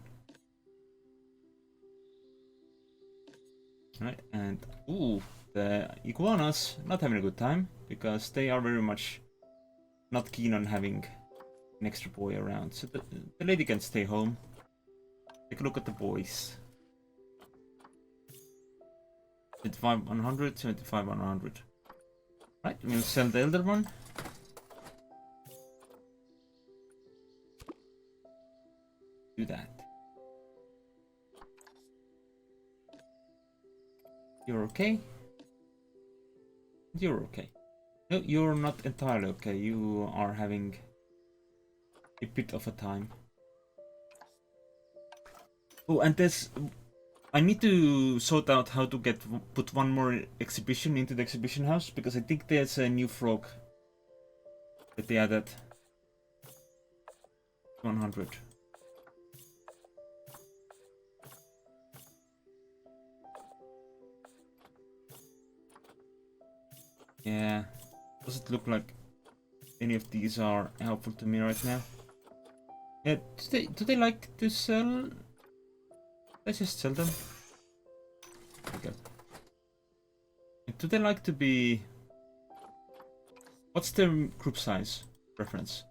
Right, and ooh, the iguanas not having a good time because they are very much not keen on having an extra boy around. So the lady can stay home. Take a look at the boys. 75 100, 75 100. Right, we'll sell the elder one. Do that. You're okay? You're okay. No, you're not entirely okay. You are having a bit of a time. Oh, and there's... I need to sort out how to put one more exhibition into the exhibition house, because I think there's a new frog that they added. 100. Yeah, does it look like any of these are helpful to me right now? Yeah, do they like to sell? Let's just sell them. Okay. Do they like to be... What's their group size preference?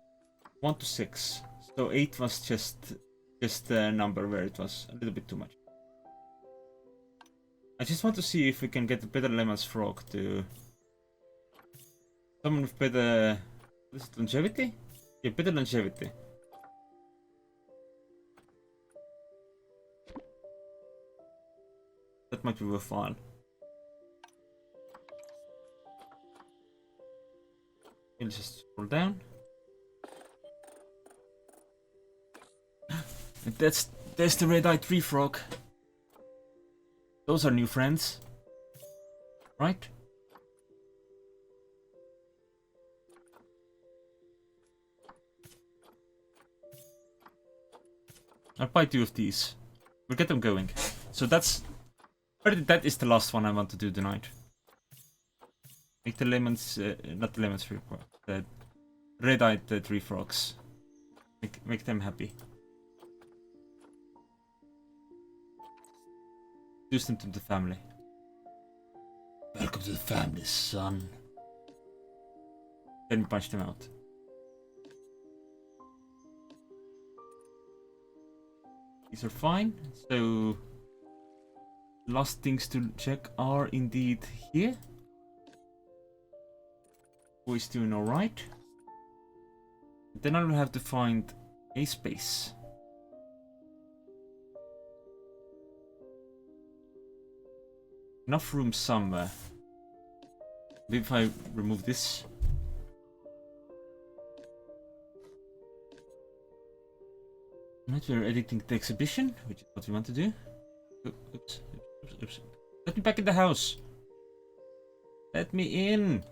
1 to 6. So 8 was just a number where it was a little bit too much. I just want to see if we can get a better Lemons frog to... Someone with better... Is it longevity? Yeah, better longevity. That might be worthwhile. We'll just scroll down. And there's the red-eyed tree frog. Those are new friends. Right? I'll buy 2 of these. We'll get them going. So that is the last one I want to do tonight. Make the lemons, not the lemons free, the red-eyed tree frogs. Make them happy. Introduce them to the family. Welcome to the family, son. Then punch them out. These are fine. So last things to check are indeed here. Who is doing alright. Then I will have to find a space. Enough room somewhere. Maybe if I remove this. Right, we're editing the exhibition, which is what we want to do. Oops. Let me back in the house. Let me in.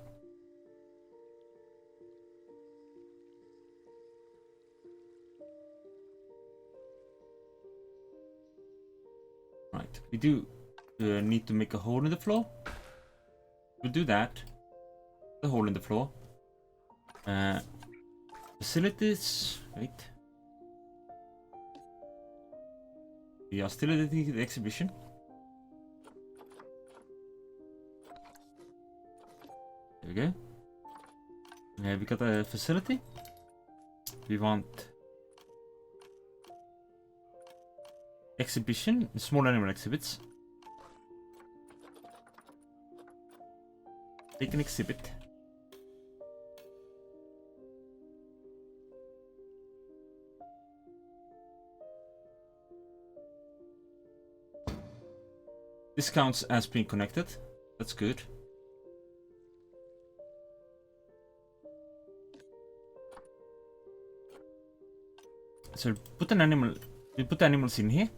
Right, we do need to make a hole in the floor. We'll do that. The hole in the floor. Facilities. Wait. We are still editing the exhibition. There we go. Yeah, we got a facility. We want exhibition, small animal exhibits. Take an exhibit. This counts as being connected. That's good. So put an animal. We put animals in here.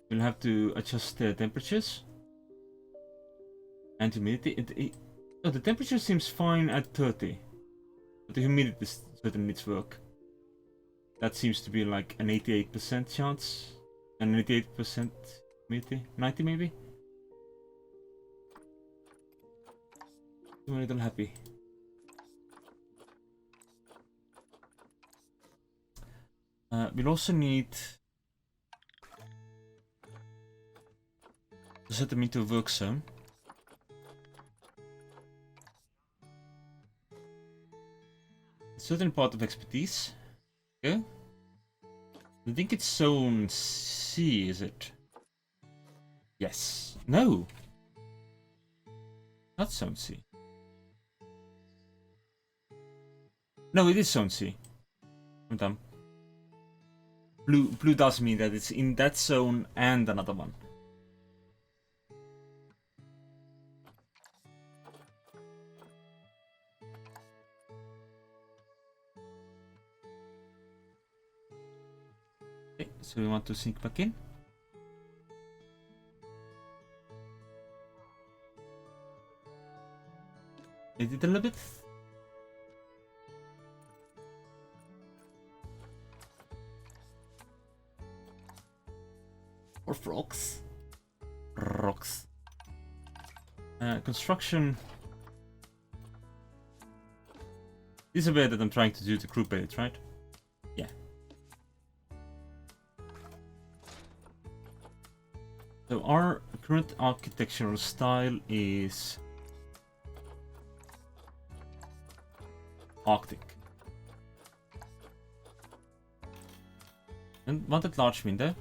We'll have to adjust the temperatures and humidity. Oh, the temperature seems fine at 30, but the humidity certainly needs work. That seems to be like an 88% chance, an 88% humidity, 90 maybe. I'm a little happy. We'll also need to set them into a work zone. A certain part of expertise. Okay. I think it's zone C, is it? Yes. No. Not zone C. No, it is zone C. I'm dumb. Blue does mean that it's in that zone and another one. Okay, so we want to sink back in. Edit a little bit. Or frogs. Rocks. Construction. This is a way that I'm trying to do the group edit, right? Yeah. So our current architectural style is Arctic. And wanted large window.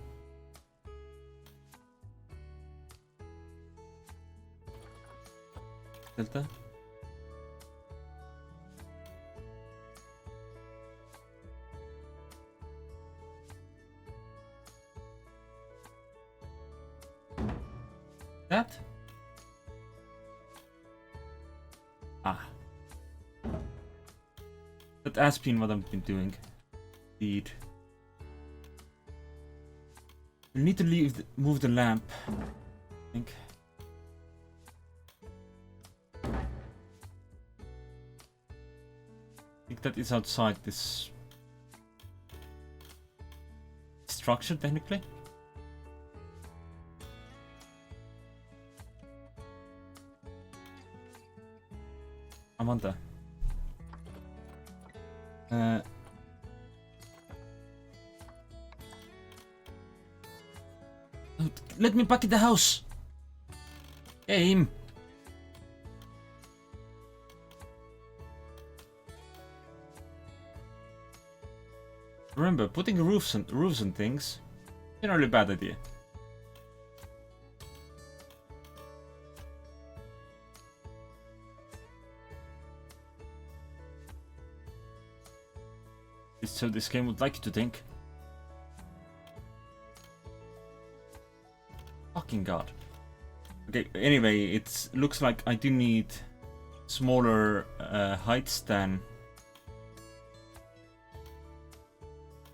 Delta. That? Ah. That has been what I've been doing. Indeed. We need to move the lamp, I think. I think that is outside this structure, technically. I wonder. Let me back in the house. Aim. Remember, putting roofs on things, generally a bad idea. So this game would like you to think. Fucking god. Okay, anyway, it looks like I do need smaller heights than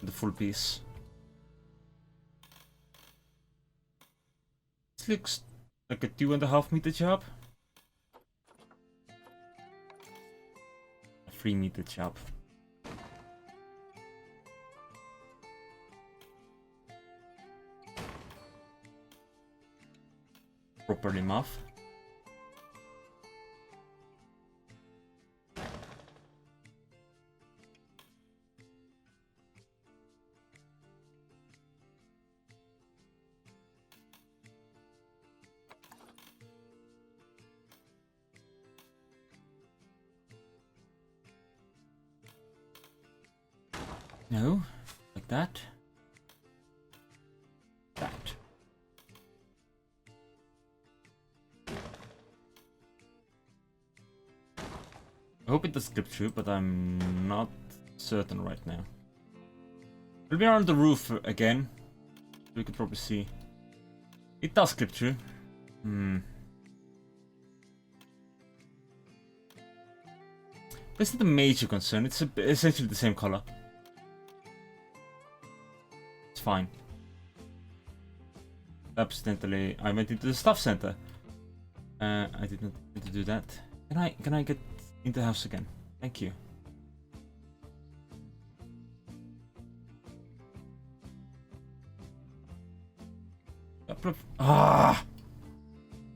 the full piece. This looks like a 2.5 meter job. 3-meter job. Properly muff. No, like that. That. I hope it does clip through, but I'm not certain right now. We'll be on the roof again. We could probably see. It does clip through. This is the major concern. It's essentially the same color. It's fine. Accidentally, I went into the stuff center. I did not need to do that. Can I get into the house again? Thank you. Ah!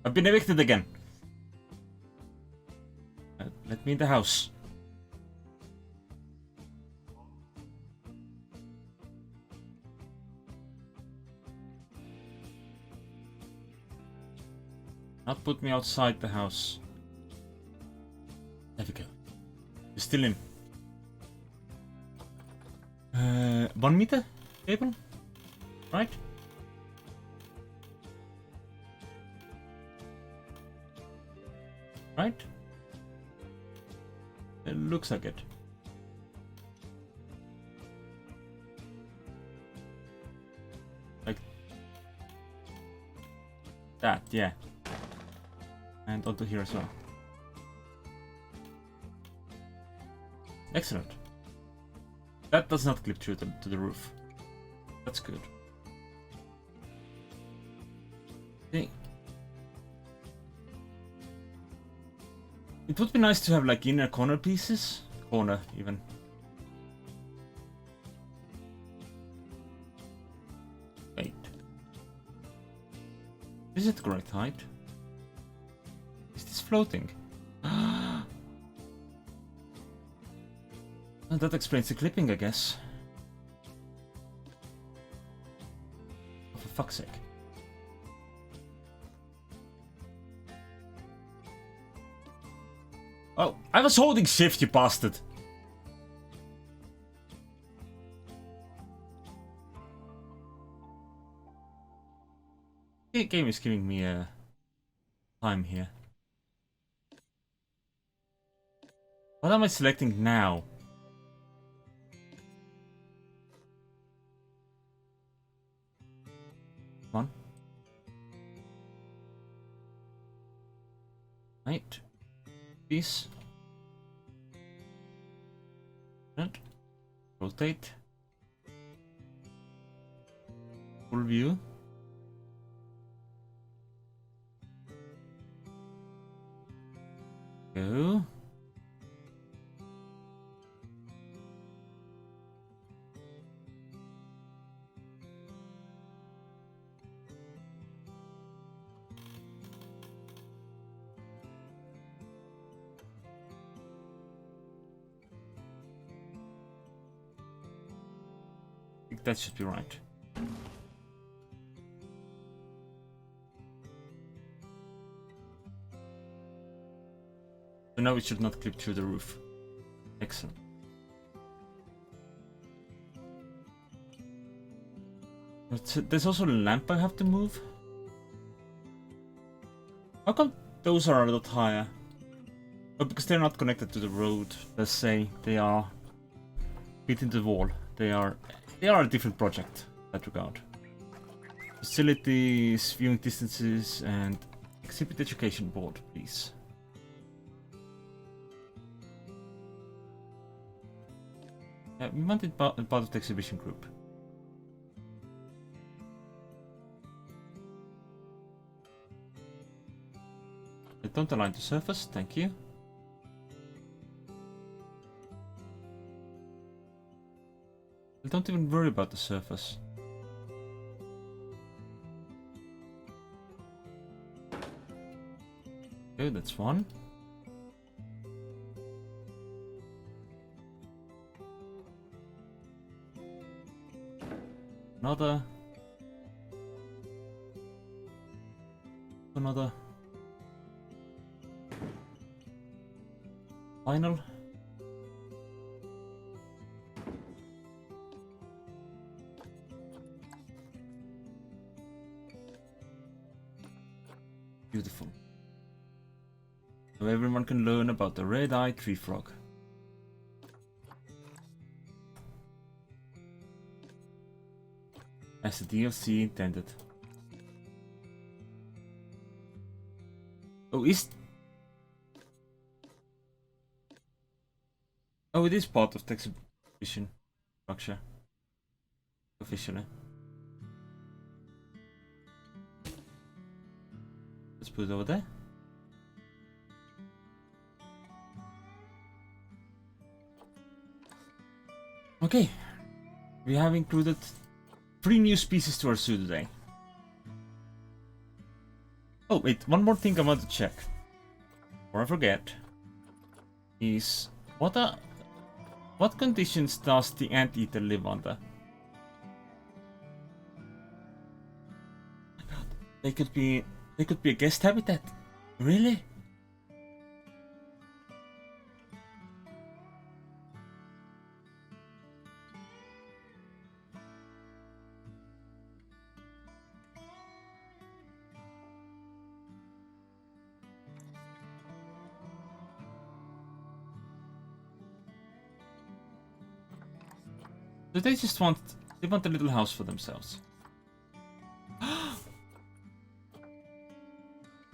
I've been evicted again. Let me in the house. Not put me outside the house. There we go. You're still in. 1 meter cable? Right? Right? It looks like it. Like that, yeah. And onto here as well. Excellent. That does not clip through to the roof. That's good. Okay. It would be nice to have like inner corner pieces. Corner even. Wait. Is it the correct height? Is this floating? Well, that explains the clipping, I guess. Oh, for fuck's sake. Oh, I was holding shift, you bastard! The game is giving me a time here. What am I selecting now? Come on. Right. Peace. And rotate. Full view. Go. I think that should be right. So now it should not clip through the roof. Excellent. But there's also a lamp I have to move. How come those are a lot higher? Oh, because they're not connected to the road. Let's say they are beating the wall. They are a different project in that regard. Facilities, viewing distances, and exhibit education board, please. Yeah, we wanted part of the exhibition group. Don't align to surface, thank you. Don't even worry about the surface. Okay, that's one. Another. Another. Final. Beautiful. So everyone can learn about the red-eyed tree frog. As the DLC intended. Oh, Oh, it is part of the exhibition structure. Officially. Let's put it over there. Okay. We have included 3 new species to our zoo today. Oh wait, one more thing I want to check. Before I forget. Is what conditions does the anteater live under? Oh my god, they could be a guest habitat. Really? So they just want a little house for themselves.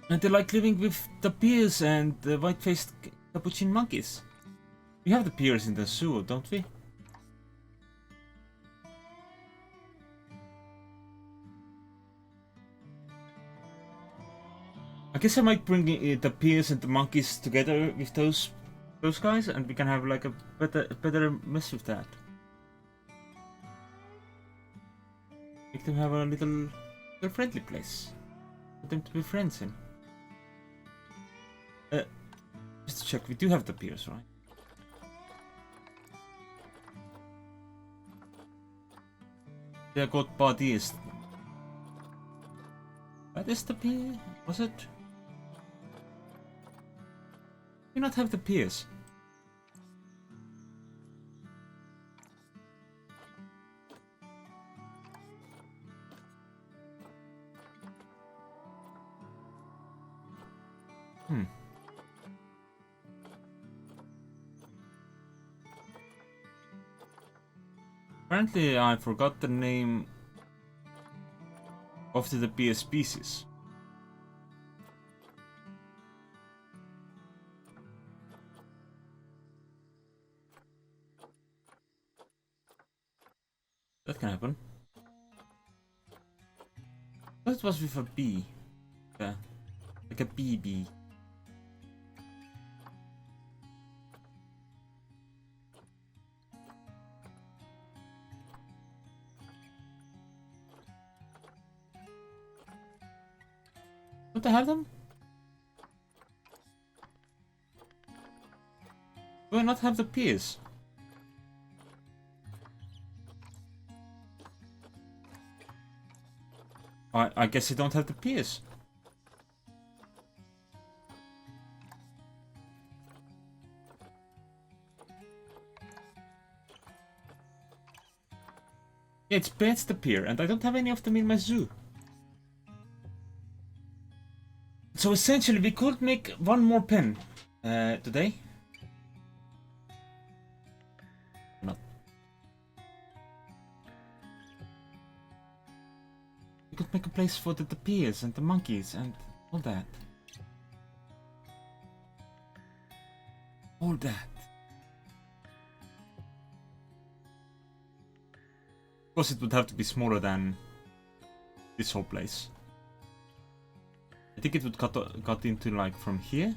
And they like living with tapirs and the white-faced capuchin monkeys. We have the tapirs in the zoo, don't we? I guess I might bring the tapirs and the monkeys together with those guys, and we can have like a better mess with that. Make them have a little friendly place for them to be friends in. Just to check, we do have the tapirs, right? They are called bodies. What is the tapir? Was it? Do not have the tapirs. Apparently, I forgot the name of the tapir species. That can happen. That was with a bee. Yeah. Like a bee. Don't I have them? Do I not have the tapirs? I guess I don't have the tapirs. Yeah, it's Pet's tapir, and I don't have any of them in my zoo. So essentially, we could make one more pen today. Not. We could make a place for the tapirs and the monkeys and all that. All that. Of course, it would have to be smaller than this whole place. I think it would cut into like from here,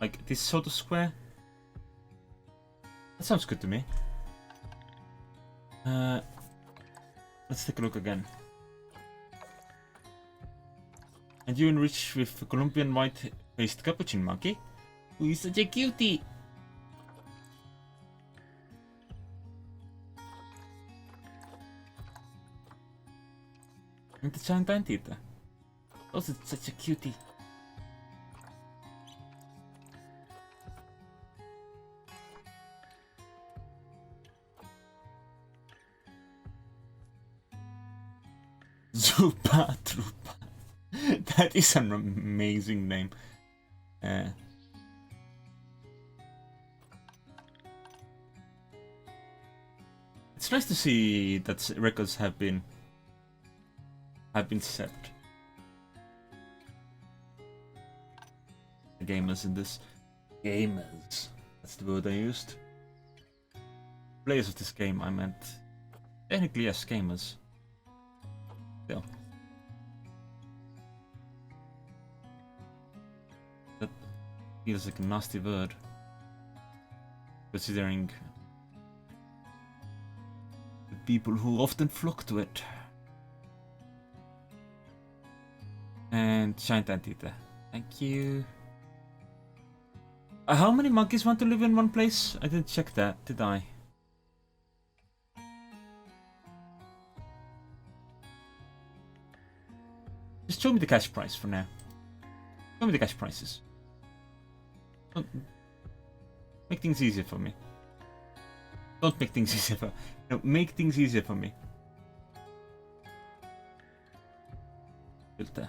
like this sort of square. That sounds good to me. Let's take a look again. And you enrich with a Colombian white-faced capuchin monkey, who is such a cutie. And the giant anteater. Also such a cutie. Zupa Trupa. That is an amazing name. It's nice to see that records have been set. The gamers in this. Gamers. That's the word I used. Players of this game, I meant. Technically, yes, gamers. Still. That feels like a nasty word. Considering the people who often flock to it. And giant anteater. Thank you. How many monkeys want to live in one place? I didn't check that, did I? Just show me the cash price for now. Show me the cash prices. Don't make things easier for me. Don't make things easier for... No, make things easier for me. Filter.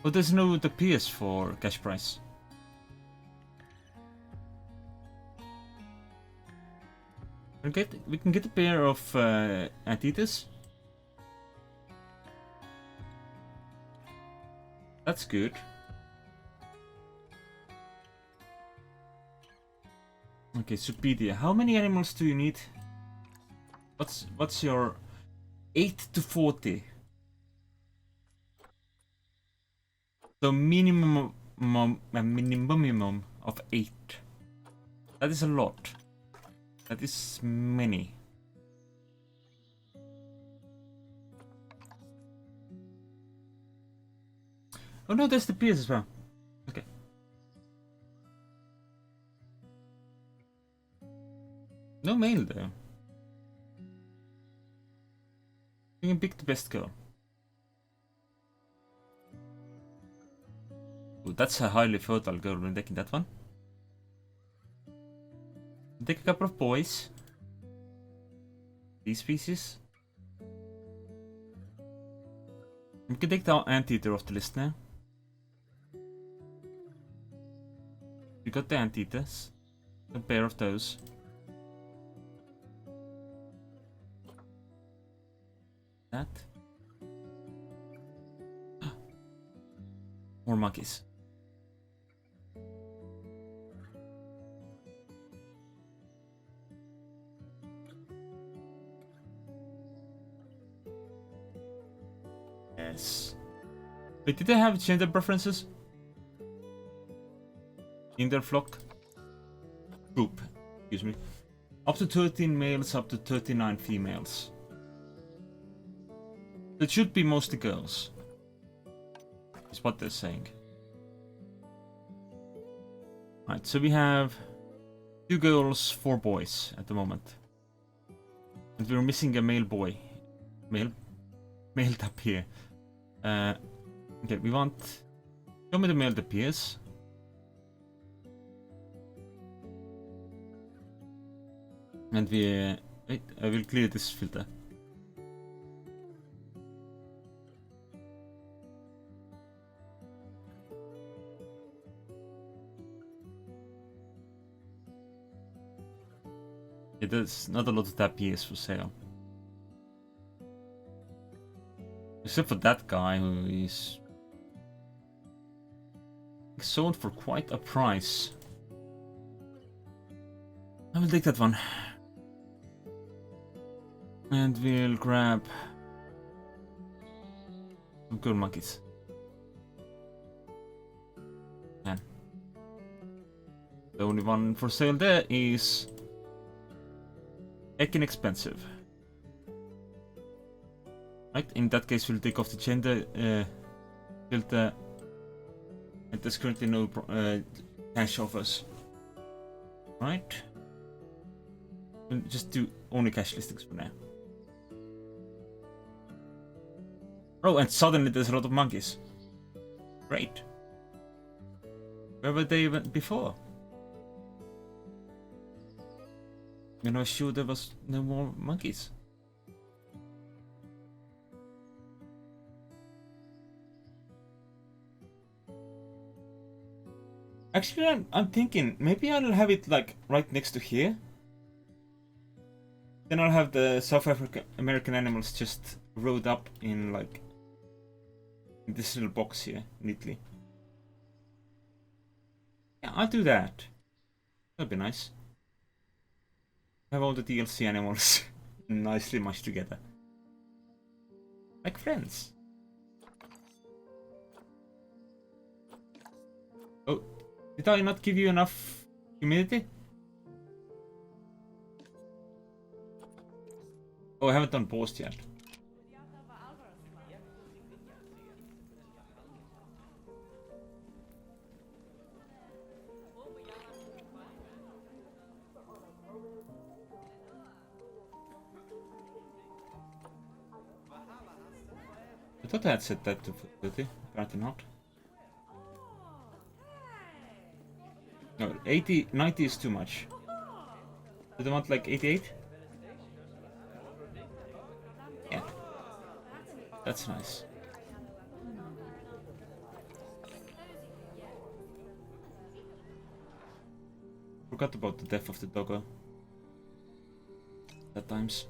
Oh, there's no the PS for cash price. We can get a pair of anteaters. That's good. Okay, Supedia. How many animals do you need? What's your 8 to 40? So minimum of 8. That is a lot. That is many. Oh no, there's the PS as well. Okay. No male though. You can pick the best girl. Ooh, that's a highly fertile girl when taking that one. Take a couple of boys. These species. We can take the anteater off the list now. We got the anteaters. A pair of those. That. More monkeys. Yes. Wait, did they have gender preferences? In their flock? Group, excuse me. Up to 13 males, up to 39 females. It should be mostly girls. Is what they're saying. Right, so we have 2 girls, 4 boys at the moment. And we're missing a male boy. Male tapir. Okay, we want... Show me the male tapirs. And we... wait, I will clear this filter. Yeah, there's not a lot of tapirs for sale. Except for that guy who is sold for quite a price. I will take that one. And we'll grab some good monkeys. And the only one for sale there is Heckin' expensive. Right, in that case we'll take off the gender filter. And there's currently no cash offers. Right. We'll just do only cash listings for now. Oh, and suddenly there's a lot of monkeys. Great. Where were they before? You know, sure there was no more monkeys. Actually, I'm thinking maybe I'll have it like right next to here. Then I'll have the South American animals just rowed up in like in this little box here neatly. Yeah, I'll do that. That'd be nice. Have all the DLC animals nicely mushed together. Like friends. Oh, did I not give you enough humidity? Oh, I haven't done post yet. I thought I had set that to 30, apparently not. No, 80, 90 is too much. Do they want like 88? Yeah. That's nice. Forgot about the death of the doggo. At times.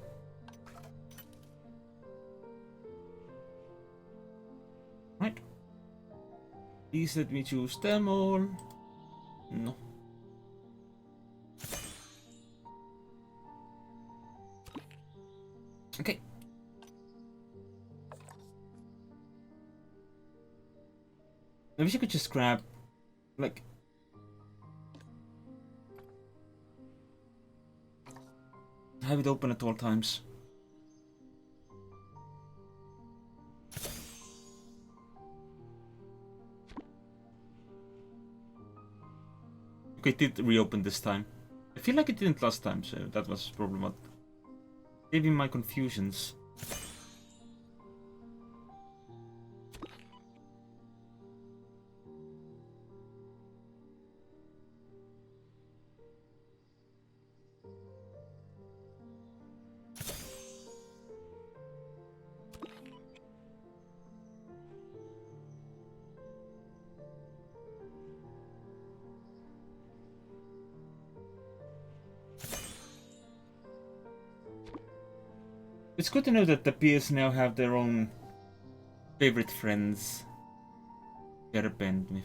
Right. Please let me choose them all. No. Okay. I wish I could just grab, like, have it open at all times. Okay, it did reopen this time. I feel like it didn't last time, so that was probably what gave me my confusions. It's good to know that the peers now have their own favorite friends. Gotta bend me.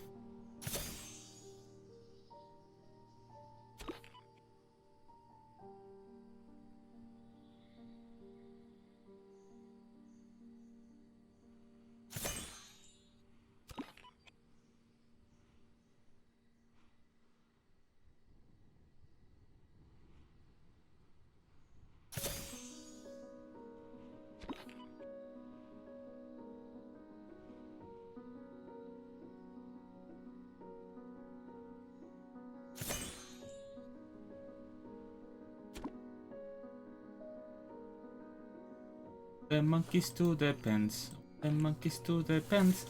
The monkeys to the pens. The monkeys to the pens.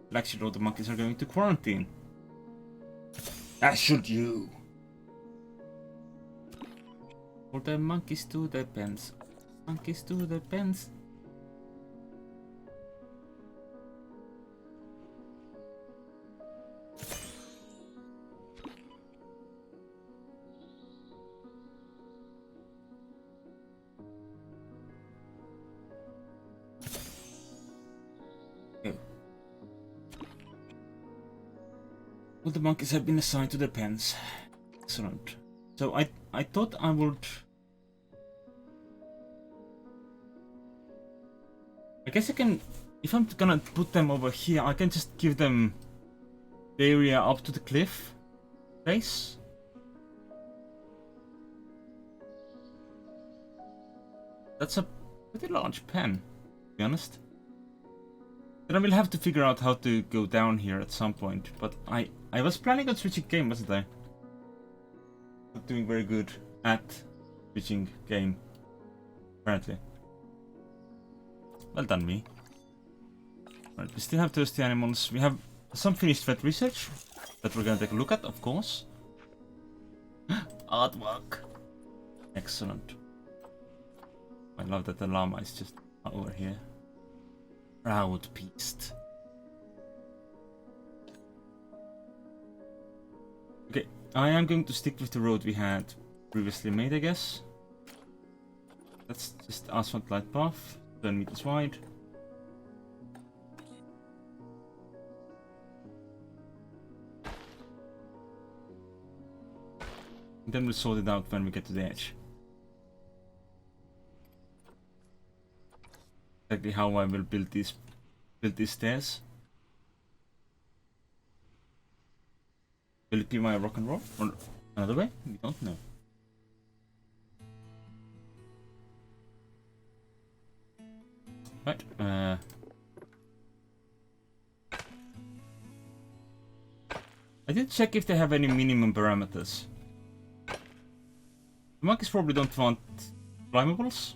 Well, actually, all the monkeys are going to quarantine. As should you. All the monkeys to the pens. Monkeys to the pens. All the monkeys have been assigned to their pens. Excellent. So I thought I would. I guess I can, if I'm gonna put them over here, I can just give them the area up to the cliff face. That's a pretty large pen, to be honest. Then I will have to figure out how to go down here at some point, but I was planning on switching game, wasn't I? Not doing very good at switching game, apparently. Well done, me. Right, we still have thirsty animals. We have some finished vet research that we're gonna take a look at, of course. Artwork. Excellent. I love that the llama is just over here. Proud beast. Okay, I am going to stick with the road we had previously made, I guess. That's just asphalt light path, 10 meters wide. And then we'll sort it out when we get to the edge. Exactly how I will build these stairs. Will it be my rock and roll or another way? We don't know. Right. I did check if they have any minimum parameters. The monkeys probably don't want climables.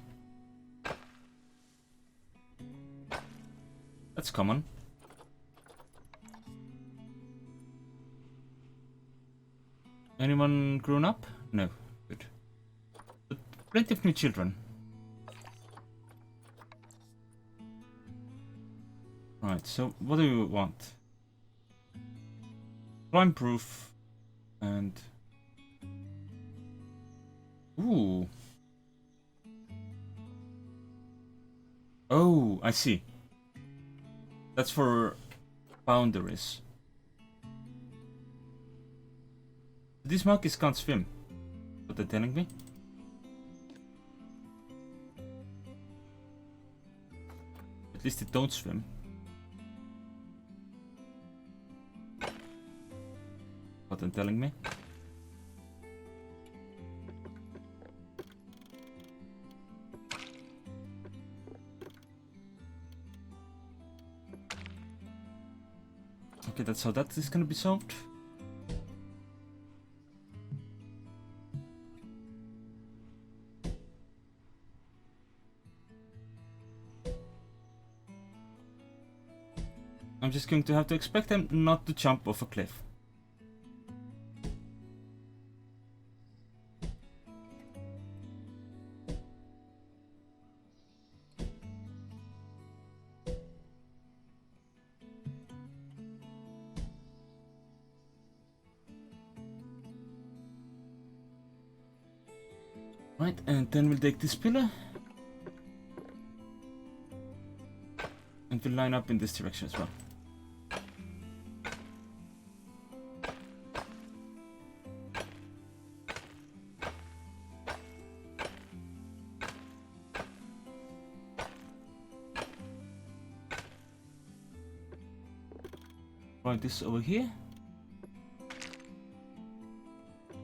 That's common. Anyone grown up? No. Good. But plenty of new children. Right, so what do you want? Climb proof and... Ooh. Oh, I see. That's for boundaries. These monkeys can't swim. What they're telling me? At least they don't swim. What they're telling me? Okay, that's how that is gonna be solved. I'm just going to have to expect them not to jump off a cliff. Right, and then we'll take this pillar. And we'll line up in this direction as well. Right, this over here.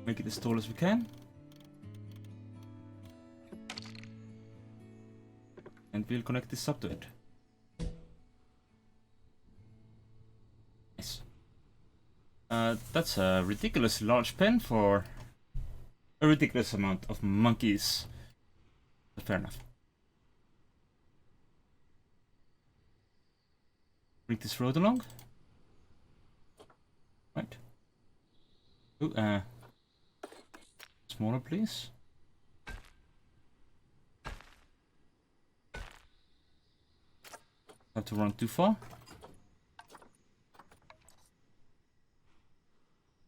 Make it as tall as we can. And we'll connect this up to it. Nice. That's a ridiculously large pen for a ridiculous amount of monkeys. But fair enough. Bring this road along. Right. Ooh, smaller, please. Have to run too far.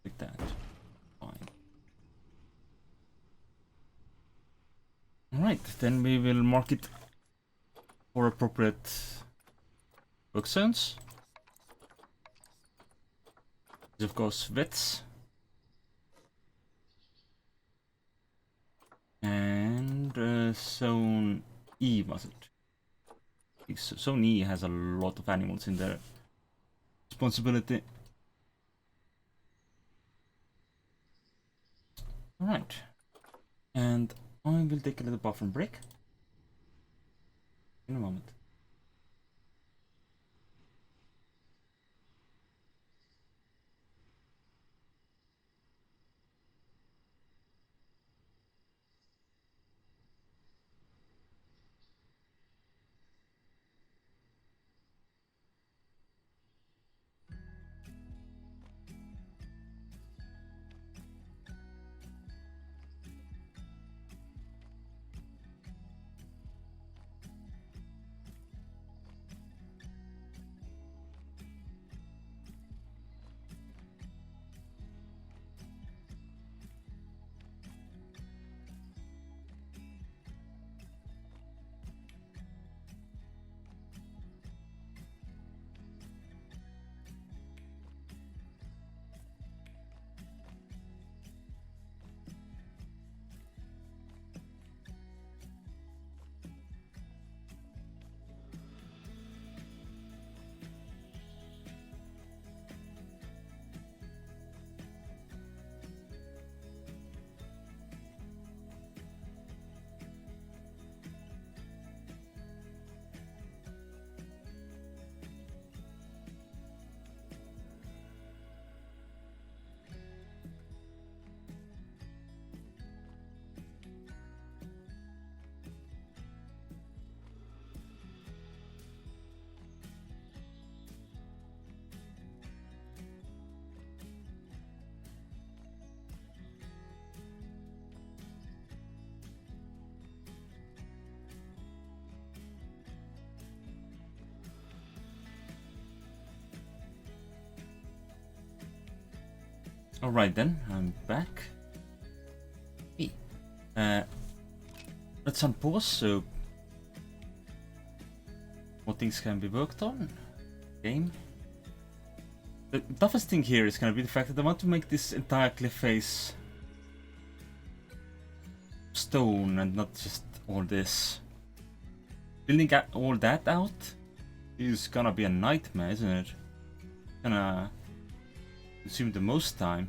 Like that. Fine. Alright, then we will mark it for appropriate work zones. Of course, vets. And zone E, was it? Zone E has a lot of animals in their responsibility. Alright. And I will take a little bathroom break. in a moment. Alright then, I'm back. Hey. Let's unpause so more things can be worked on. Game. The toughest thing here is gonna be the fact that I want to make this entire cliff face stone and not just all this. Building all that out is gonna be a nightmare, isn't it? Gonna consume the most time.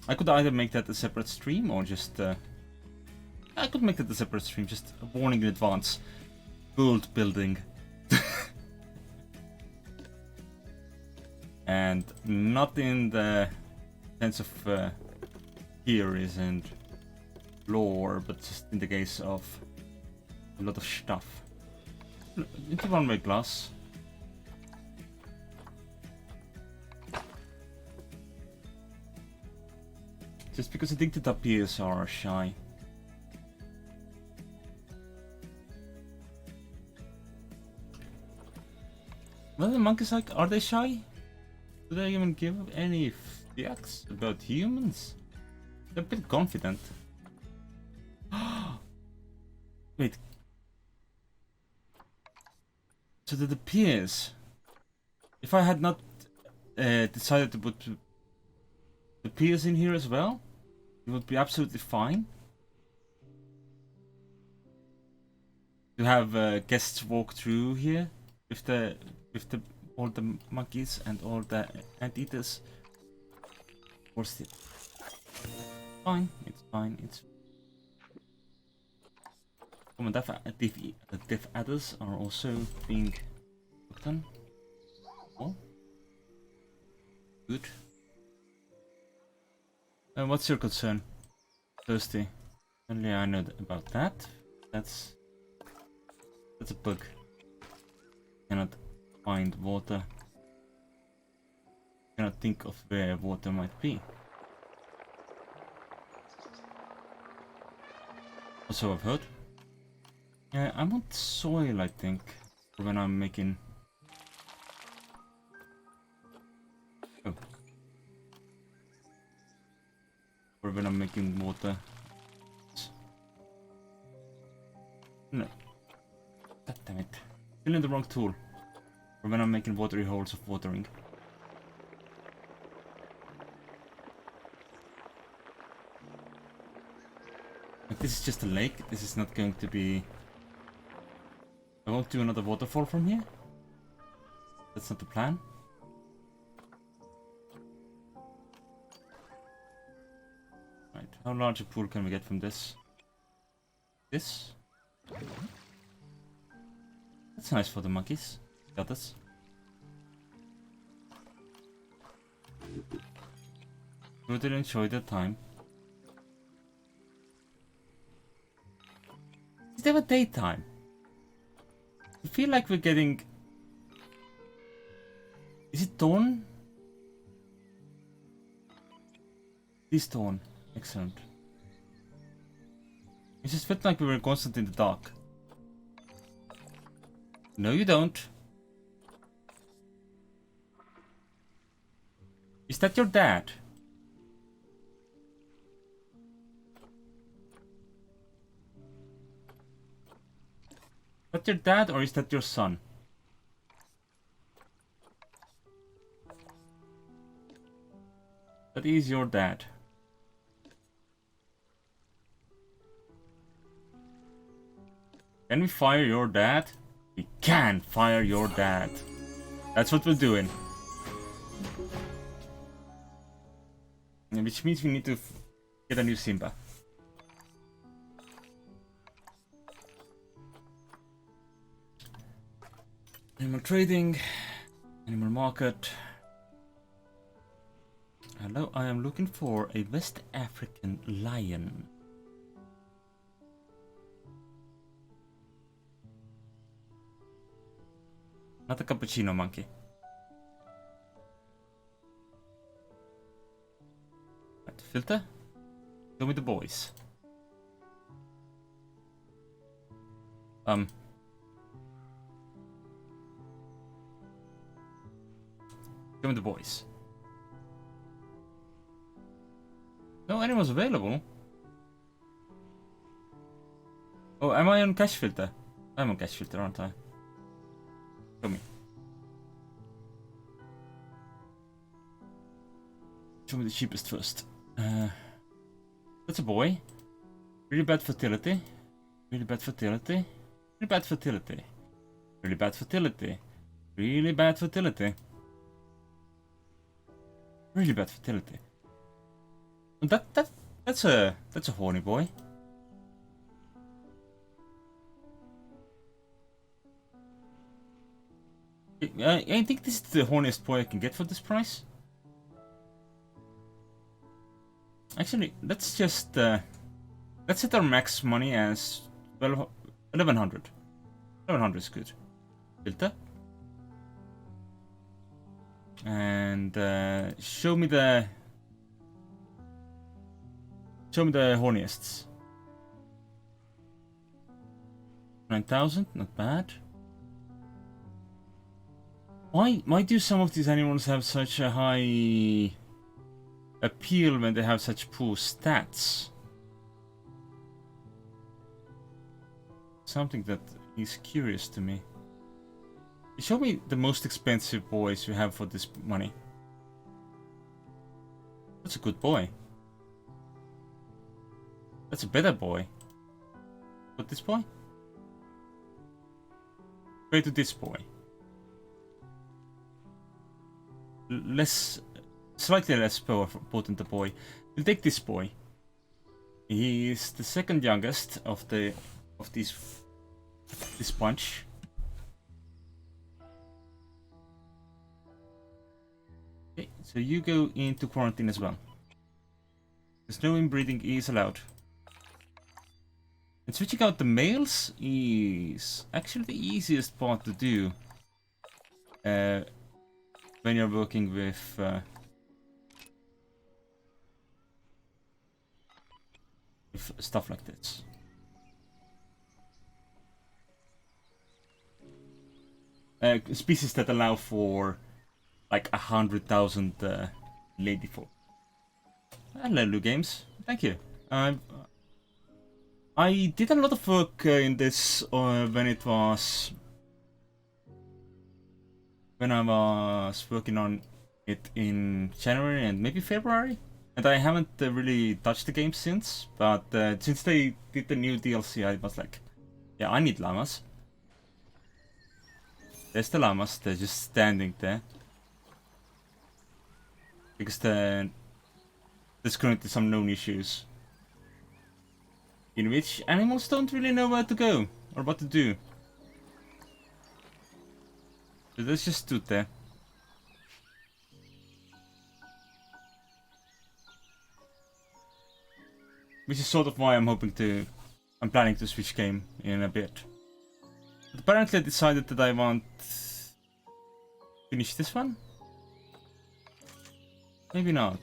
I could either make that a separate stream or just I could make that a separate stream, just a warning in advance. World building. And not in the sense of theories and lore, but just in the case of a lot of stuff. Into one-way glass. Just because I think the tapirs are shy. Well, the monkeys, like, are they shy? Do they even give any fucks about humans? They're a bit confident. Wait. So that appears, if I had not decided to put the peers in here as well, it would be absolutely fine to have guests walk through here with the all the monkeys and all the anteaters. Of course, it's fine. It's fine. It's common diff adders are also being worked on. Oh, good. What's your concern? Thirsty. Only I know about that. That's a bug. Cannot find water. Cannot think of where water might be. Also, I've heard. I want soil, I think, for when I'm making. Oh. Or when I'm making water. No. God damn it. Still in the wrong tool. Or when I'm making watery holes of watering. Like, this is just a lake. This is not going to be. I won't do another waterfall from here. That's not the plan. Right. How large a pool can we get from this? This? That's nice for the monkeys. Got this. Good and enjoy the time. Is there a daytime? I feel like we're getting... Is it dawn? It is dawn. Excellent. It just felt like we were constantly in the dark. No, you don't. Is that your dad? Is that your dad or is that your son? That is your dad. Can we fire your dad? We can fire your dad. That's what we're doing. Which means we need to get a new Simba. Animal trading. Animal market. Hello, I am looking for a West African lion. Not a cappuccino monkey. Right, filter. Show me the boys. Show me the boys. No animals available. Oh, am I on cash filter? I'm on cash filter, aren't I? Show me. Show me the cheapest first. That's a boy. Really bad fertility. Really bad fertility. Really bad fertility. Really bad fertility. Really bad fertility. Really bad fertility. That's a horny boy. I think this is the horniest boy I can get for this price. Actually, let's just let's set our max money as 1100. 1100 is good. Filter. And show me the horniest. 9,000, not bad. Why do some of these animals have such a high appeal when they have such poor stats? Something that is curious to me. Show me the most expensive boys you have for this money. That's a good boy. That's a better boy. But this boy? Go to this boy. Slightly less potent the boy. We'll take this boy. He is the second youngest of this bunch. Okay, so you go into quarantine as well. Because no inbreeding is allowed. And switching out the males is actually the easiest part to do when you're working with stuff like this. Species that allow for like 100,000 lady folk. Hello, Lu Games. Thank you. I did a lot of work in this when I was working on it in January and maybe February, and I haven't really touched the game since. But since they did the new DLC, I was like, yeah, I need llamas. There's the llamas. They're just standing there because there's currently some known issues in which animals don't really know where to go or what to do. So they just stood there. Which is sort of why I'm planning to switch game in a bit. But apparently I decided that I want finish this one? Maybe not.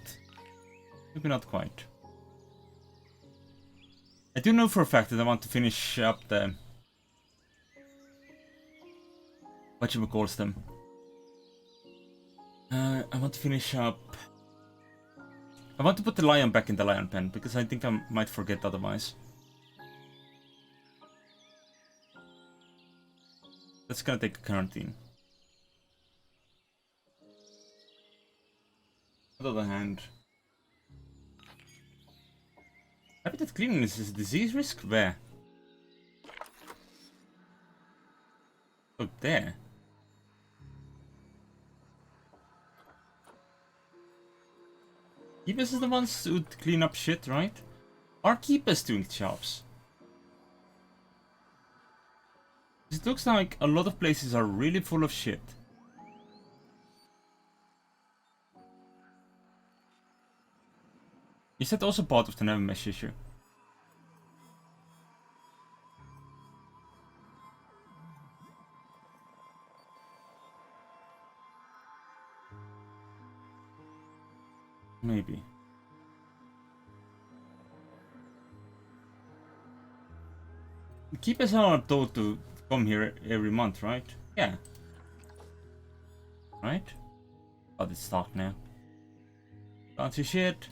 Maybe not quite. I do know for a fact that I want to finish up the... whatchamacalls them. I want to finish up... I want to put the lion back in the lion pen, because I think I might forget otherwise. That's gonna take a quarantine. On the other hand... habitat cleanliness is a disease risk? Where? Oh, there. Keepers are the ones who clean up shit, right? Are keepers doing jobs? It looks like a lot of places are really full of shit. Is that also part of the never mesh issue? Maybe. Keepers are told to come here every month, right? Yeah. Right? But it's dark now. Can't see shit.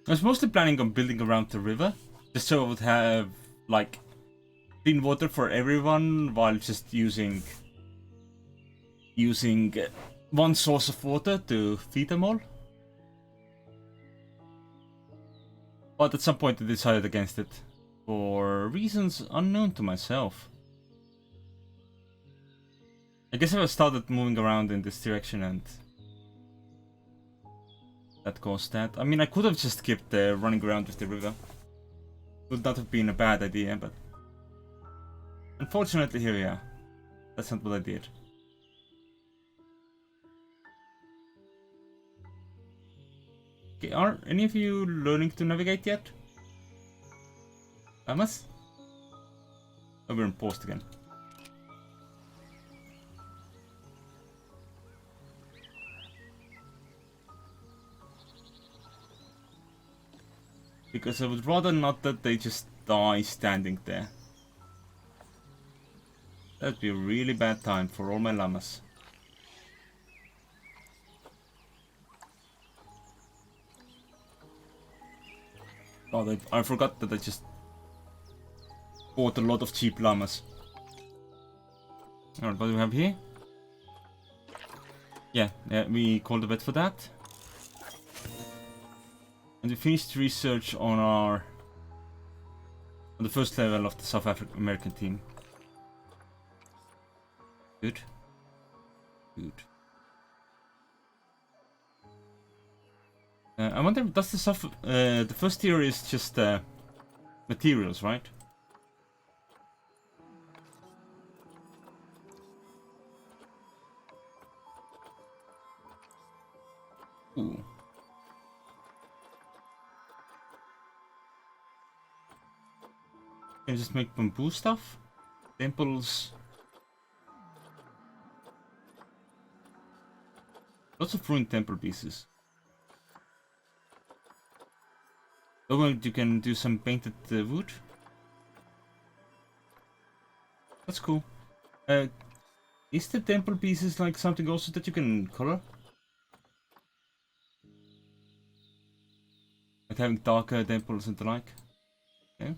I was mostly planning on building around the river, just so I would have, like, clean water for everyone while just using one source of water to feed them all. But at some point I decided against it, for reasons unknown to myself. I guess I started moving around in this direction and that caused that. I mean, I could have just kept running around with the river. Would not have been a bad idea, but unfortunately here we are. That's not what I did. Okay, are any of you learning to navigate yet? Llamas? Oh, we're in post again. Because I would rather not that they just die standing there. That'd be a really bad time for all my llamas. Oh, I forgot that I just bought a lot of cheap llamas. Alright, what do we have here? Yeah, we called a vet for that. And we finished research on the first level of the South American team. Good. Good. I wonder, does the first tier is just materials, right? Ooh. Can I just make bamboo stuff? Temples. Lots of ruined temple pieces. Oh, and you can do some painted wood. That's cool. Is the temple pieces like something also that you can color? Like having darker temples and the like? Okay.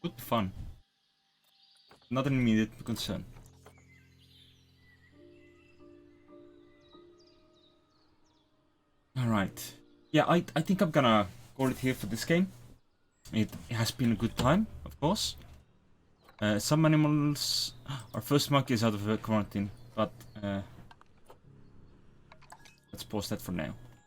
Would be fun. Not an immediate concern. Alright. Yeah, I think I'm gonna call it here for this game. It has been a good time, of course. Some animals... Our first monkey is out of quarantine, but let's pause that for now.